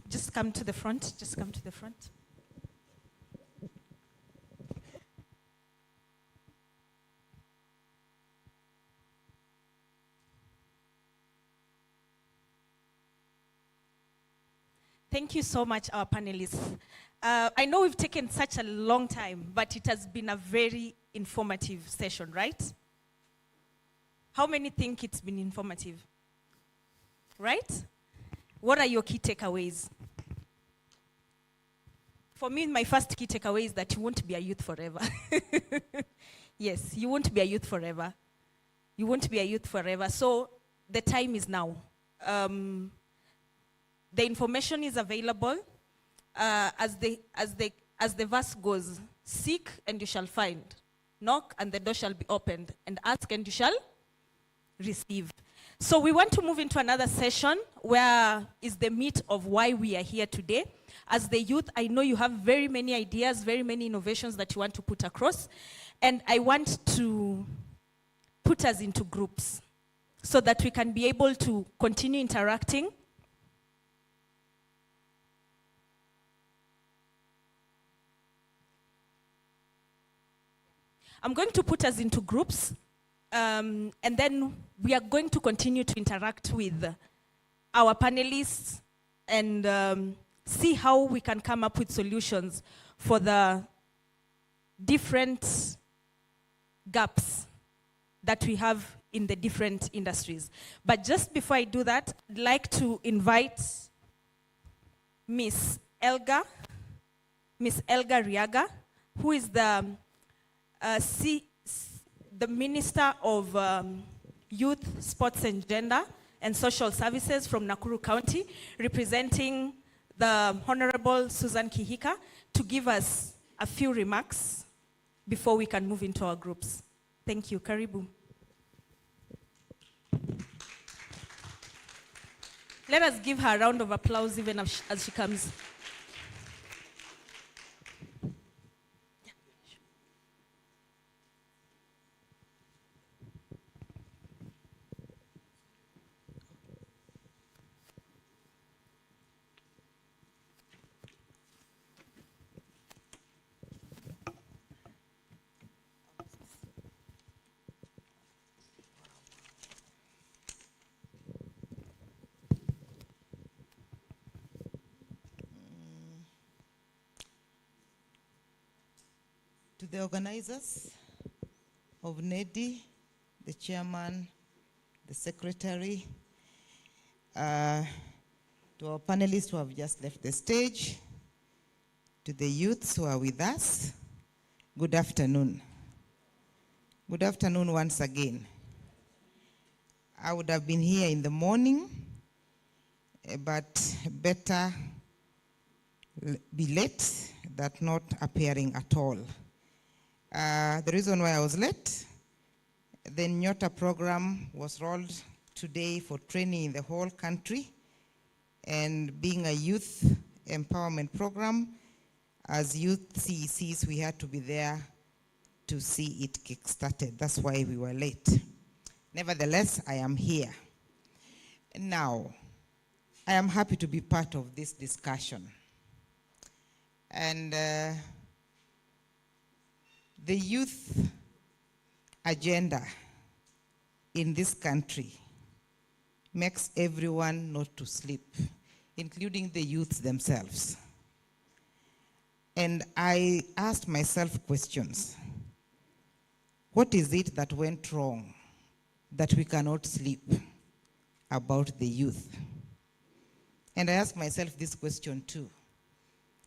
Just come to the front. Just come to the front. Thank you so much, our panelists. I know we've taken such a long time, but it has been a very informative session, right? How many think it's been informative? Right? What are your key takeaways? For me, my first key takeaway is that you won't be a youth forever. Yes, you won't be a youth forever. You won't be a youth forever. So the time is now. The information is available. As the verse goes, seek and you shall find. Knock and the door shall be opened. And ask and you shall receive. So we want to move into another session where is the meat of why we are here today. As the youth, I know you have very many ideas, very many innovations that you want to put across. And I want to put us into groups so that we can be able to continue interacting. I'm going to put us into groups. And then we are going to continue to interact with our panelists and see how we can come up with solutions for the different gaps that we have in the different industries. But just before I do that, I'd like to invite Miss Elga Riaga, who is the Minister of Youth, Sports and Gender and Social Services from Nakuru County, representing the Honorable Susan Kihika, to give us a few remarks before we can move into our groups. Thank you. Karibu. Let us give her a round of applause even as she comes. To the organizers of NEDI, the chairman, the secretary, to our panelists who have just left the stage, to the youths who are with us, good afternoon. Good afternoon once again. I would have been here in the morning, but better be late than not appearing at all. The reason why I was late, the NYOTA program was rolled today for training in the whole country, and being a youth empowerment program, as youth CECs, we had to be there to see it kick-started. That's why we were late. Nevertheless, I am here. Now, I am happy to be part of this discussion. And the youth agenda in this country makes everyone not to sleep, including the youths themselves. And I asked myself questions. What is it that went wrong that we cannot sleep about the youth? And I asked myself this question too.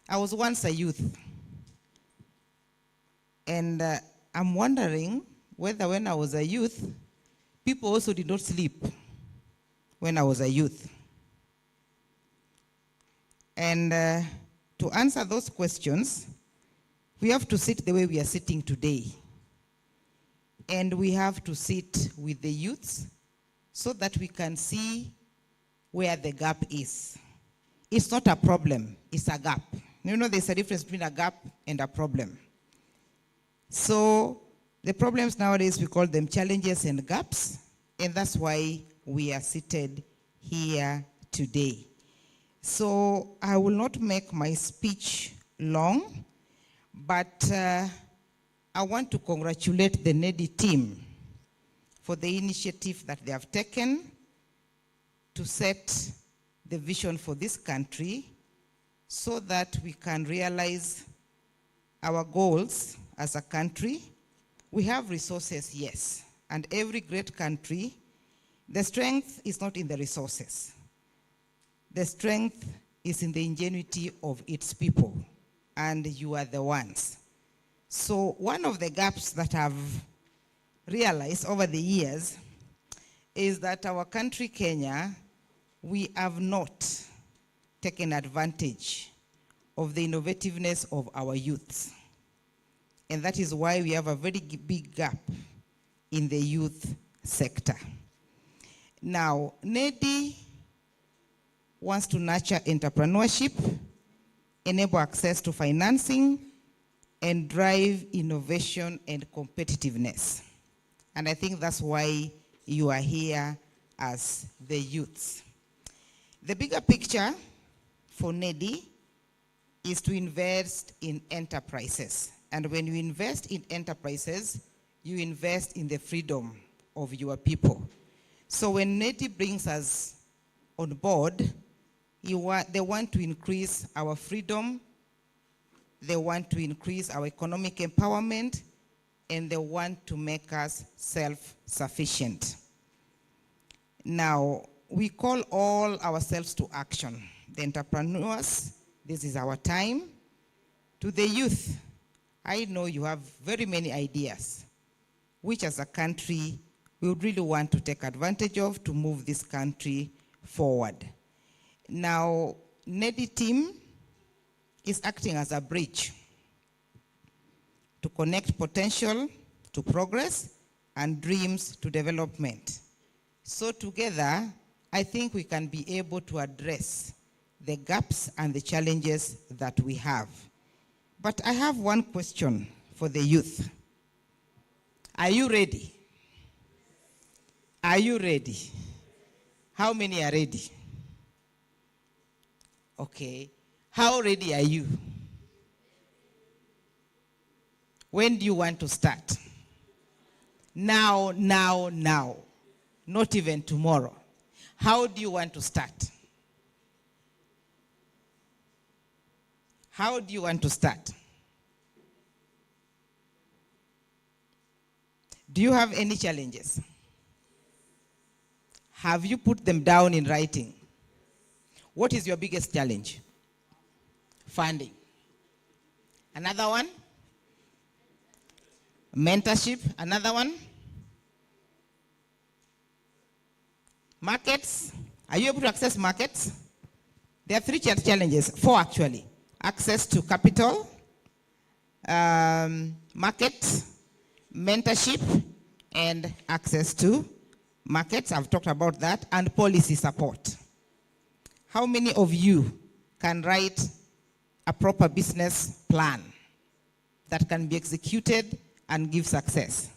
I was once a youth, and I'm wondering whether when I was a youth, people also did not sleep when I was a youth. And to answer those questions, we have to sit the way we are sitting today. And we have to sit with the youths so that we can see where the gap is. It's not a problem, it's a gap. You know, there's a difference between a gap and a problem. So the problems nowadays, we call them challenges and gaps, and that's why we are seated here today. So I will not make my speech long, but I want to congratulate the NEDI team for the initiative that they have taken to set the vision for this country so that we can realize our goals as a country. We have resources, yes, and every great country, the strength is not in the resources. The strength is in the ingenuity of its people, and you are the ones. So one of the gaps that I've realized over the years is that our country, Kenya, we have not taken advantage of the innovativeness of our youths. And that is why we have a very big gap in the youth sector. Now, NEDI wants to nurture entrepreneurship, enable access to financing, and drive innovation and competitiveness. And I think that's why you are here as the youths. The bigger picture for NEDI is to invest in enterprises. And when you invest in enterprises, you invest in the freedom of your people. So when NEDI brings us on board, they want to increase our freedom, they want to increase our economic empowerment, and they want to make us self-sufficient. Now, we call all ourselves to action. The entrepreneurs, this is our time. To the youth, I know you have very many ideas, which as a country, we would really want to take advantage of to move this country forward. Now, NEDI team is acting as a bridge to connect potential to progress and dreams to development. So together, I think we can be able to address the gaps and the challenges that we have. But I have one question for the youth. Are you ready? Are you ready? How many are ready? Okay. How ready are you? When do you want to start? Now, now, now. Not even tomorrow. How do you want to start? How do you want to start? Do you have any challenges? Have you put them down in writing? What is your biggest challenge? Funding. Another one? Mentorship, another one? Markets, are you able to access markets? There are 3 challenges, 4 actually. Access to capital, market, mentorship, and access to markets. I've talked about that, and policy support. How many of you can write a proper business plan that can be executed and give success?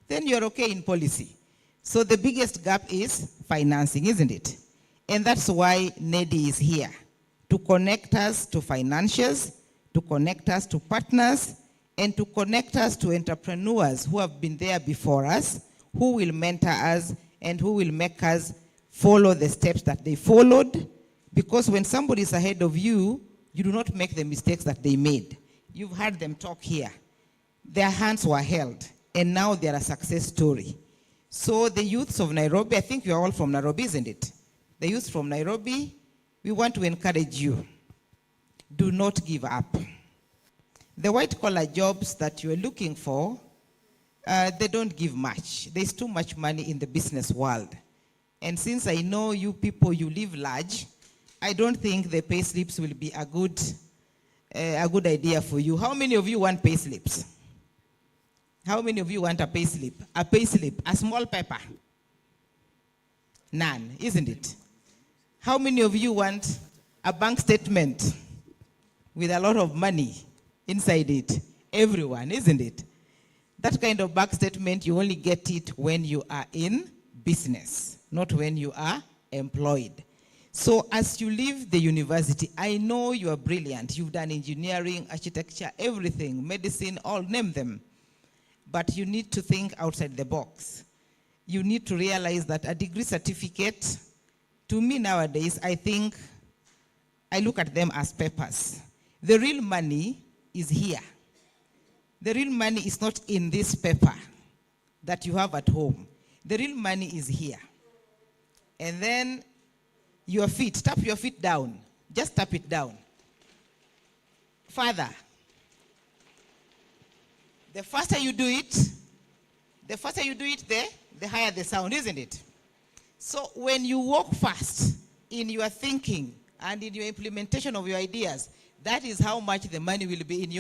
Then you're okay in policy. So the biggest gap is financing, isn't it? And that's why NEDI is here, to connect us to financiers, to connect us to partners, and to connect us to entrepreneurs who have been there before us, who will mentor us, and who will make us follow the steps that they followed. Because when somebody is ahead of you, you do not make the mistakes that they made. You've heard them talk here. Their hands were held, and now they're a success story. So the youths of Nairobi, I think you're all from Nairobi, isn't it? The youth from Nairobi, we want to encourage you. Do not give up. The white-collar jobs that you're looking for, they don't give much. There's too much money in the business world. And since I know you people, you live large, I don't think the pay slips will be a good idea for you. How many of you want pay slips? How many of you want a pay slip? A pay slip, a small paper? None, isn't it? How many of you want a bank statement with a lot of money inside it? Everyone, isn't it? That kind of bank statement, you only get it when you are in business, not when you are employed. So as you leave the university, I know you are brilliant. You've done engineering, architecture, everything, medicine, all, name them. But you need to think outside the box. You need to realize that a degree certificate, to me nowadays, I look at them as papers. The real money is here. The real money is not in this paper that you have at home. The real money is here. And then your feet, tap your feet down. Just tap it down. Father, the faster you do it, the higher the sound, isn't it? So when you walk fast in your thinking and in your implementation of your ideas, that is how much the money will be in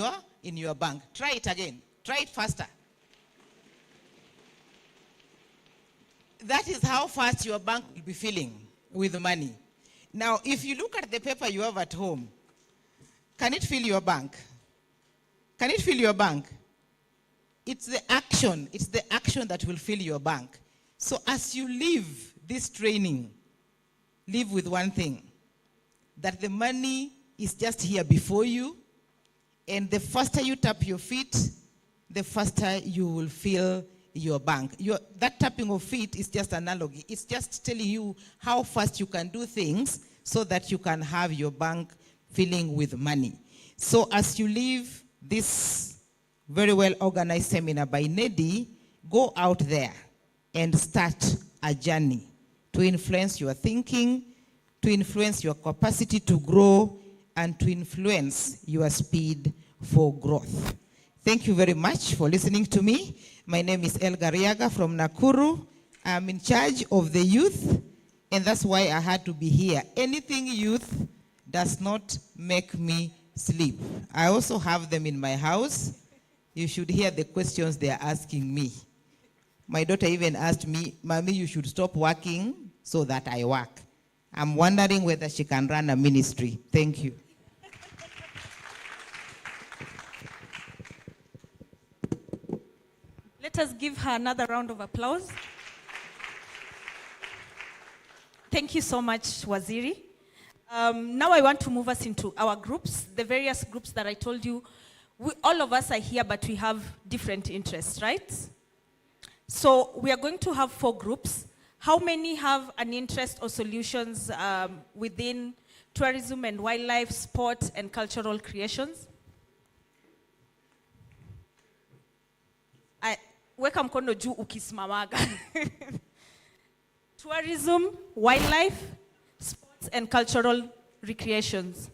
your bank. Try it again. Try it faster. That is how fast your bank will be filling with money. Now, if you look at the paper you have at home, can it fill your bank? Can it fill your bank? It's the action that will fill your bank. So as you leave this training, live with one thing, that the money is just here before you, and the faster you tap your feet, the faster you will fill your bank. That tapping of feet is just analogy. It's just telling you how fast you can do things so that you can have your bank filling with money. So as you leave this very well organized seminar by NEDI, go out there and start a journey to influence your thinking, to influence your capacity to grow, and to influence your speed for growth. Thank you very much for listening to me. My name is El Gariaga from Nakuru. I'm in charge of the youth, and that's why I had to be here. Anything youth does not make me sleep. I also have them in my house. You should hear the questions they are asking me. My daughter even asked me, Mommy, you should stop working so that I work. I'm wondering whether she can run a ministry. Thank you. Let us give her another round of applause. Thank you so much, Waziri. Now I want to move us into our groups, the various groups that I told you. All of us are here, but we have different interests, right? So we are going to have 4 groups. How many have an interest or solutions within tourism and wildlife, sport, and cultural creations? Weka mkono juu ukisimamaga. Tourism, wildlife, sports, and cultural recreations.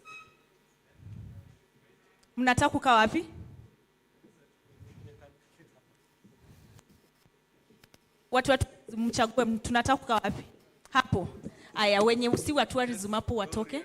Mnataka kukaa wapi? Watu mchague, tunataka kukaa wapi? Hapo. Aya, wenye usi wa tourism hapo watoke.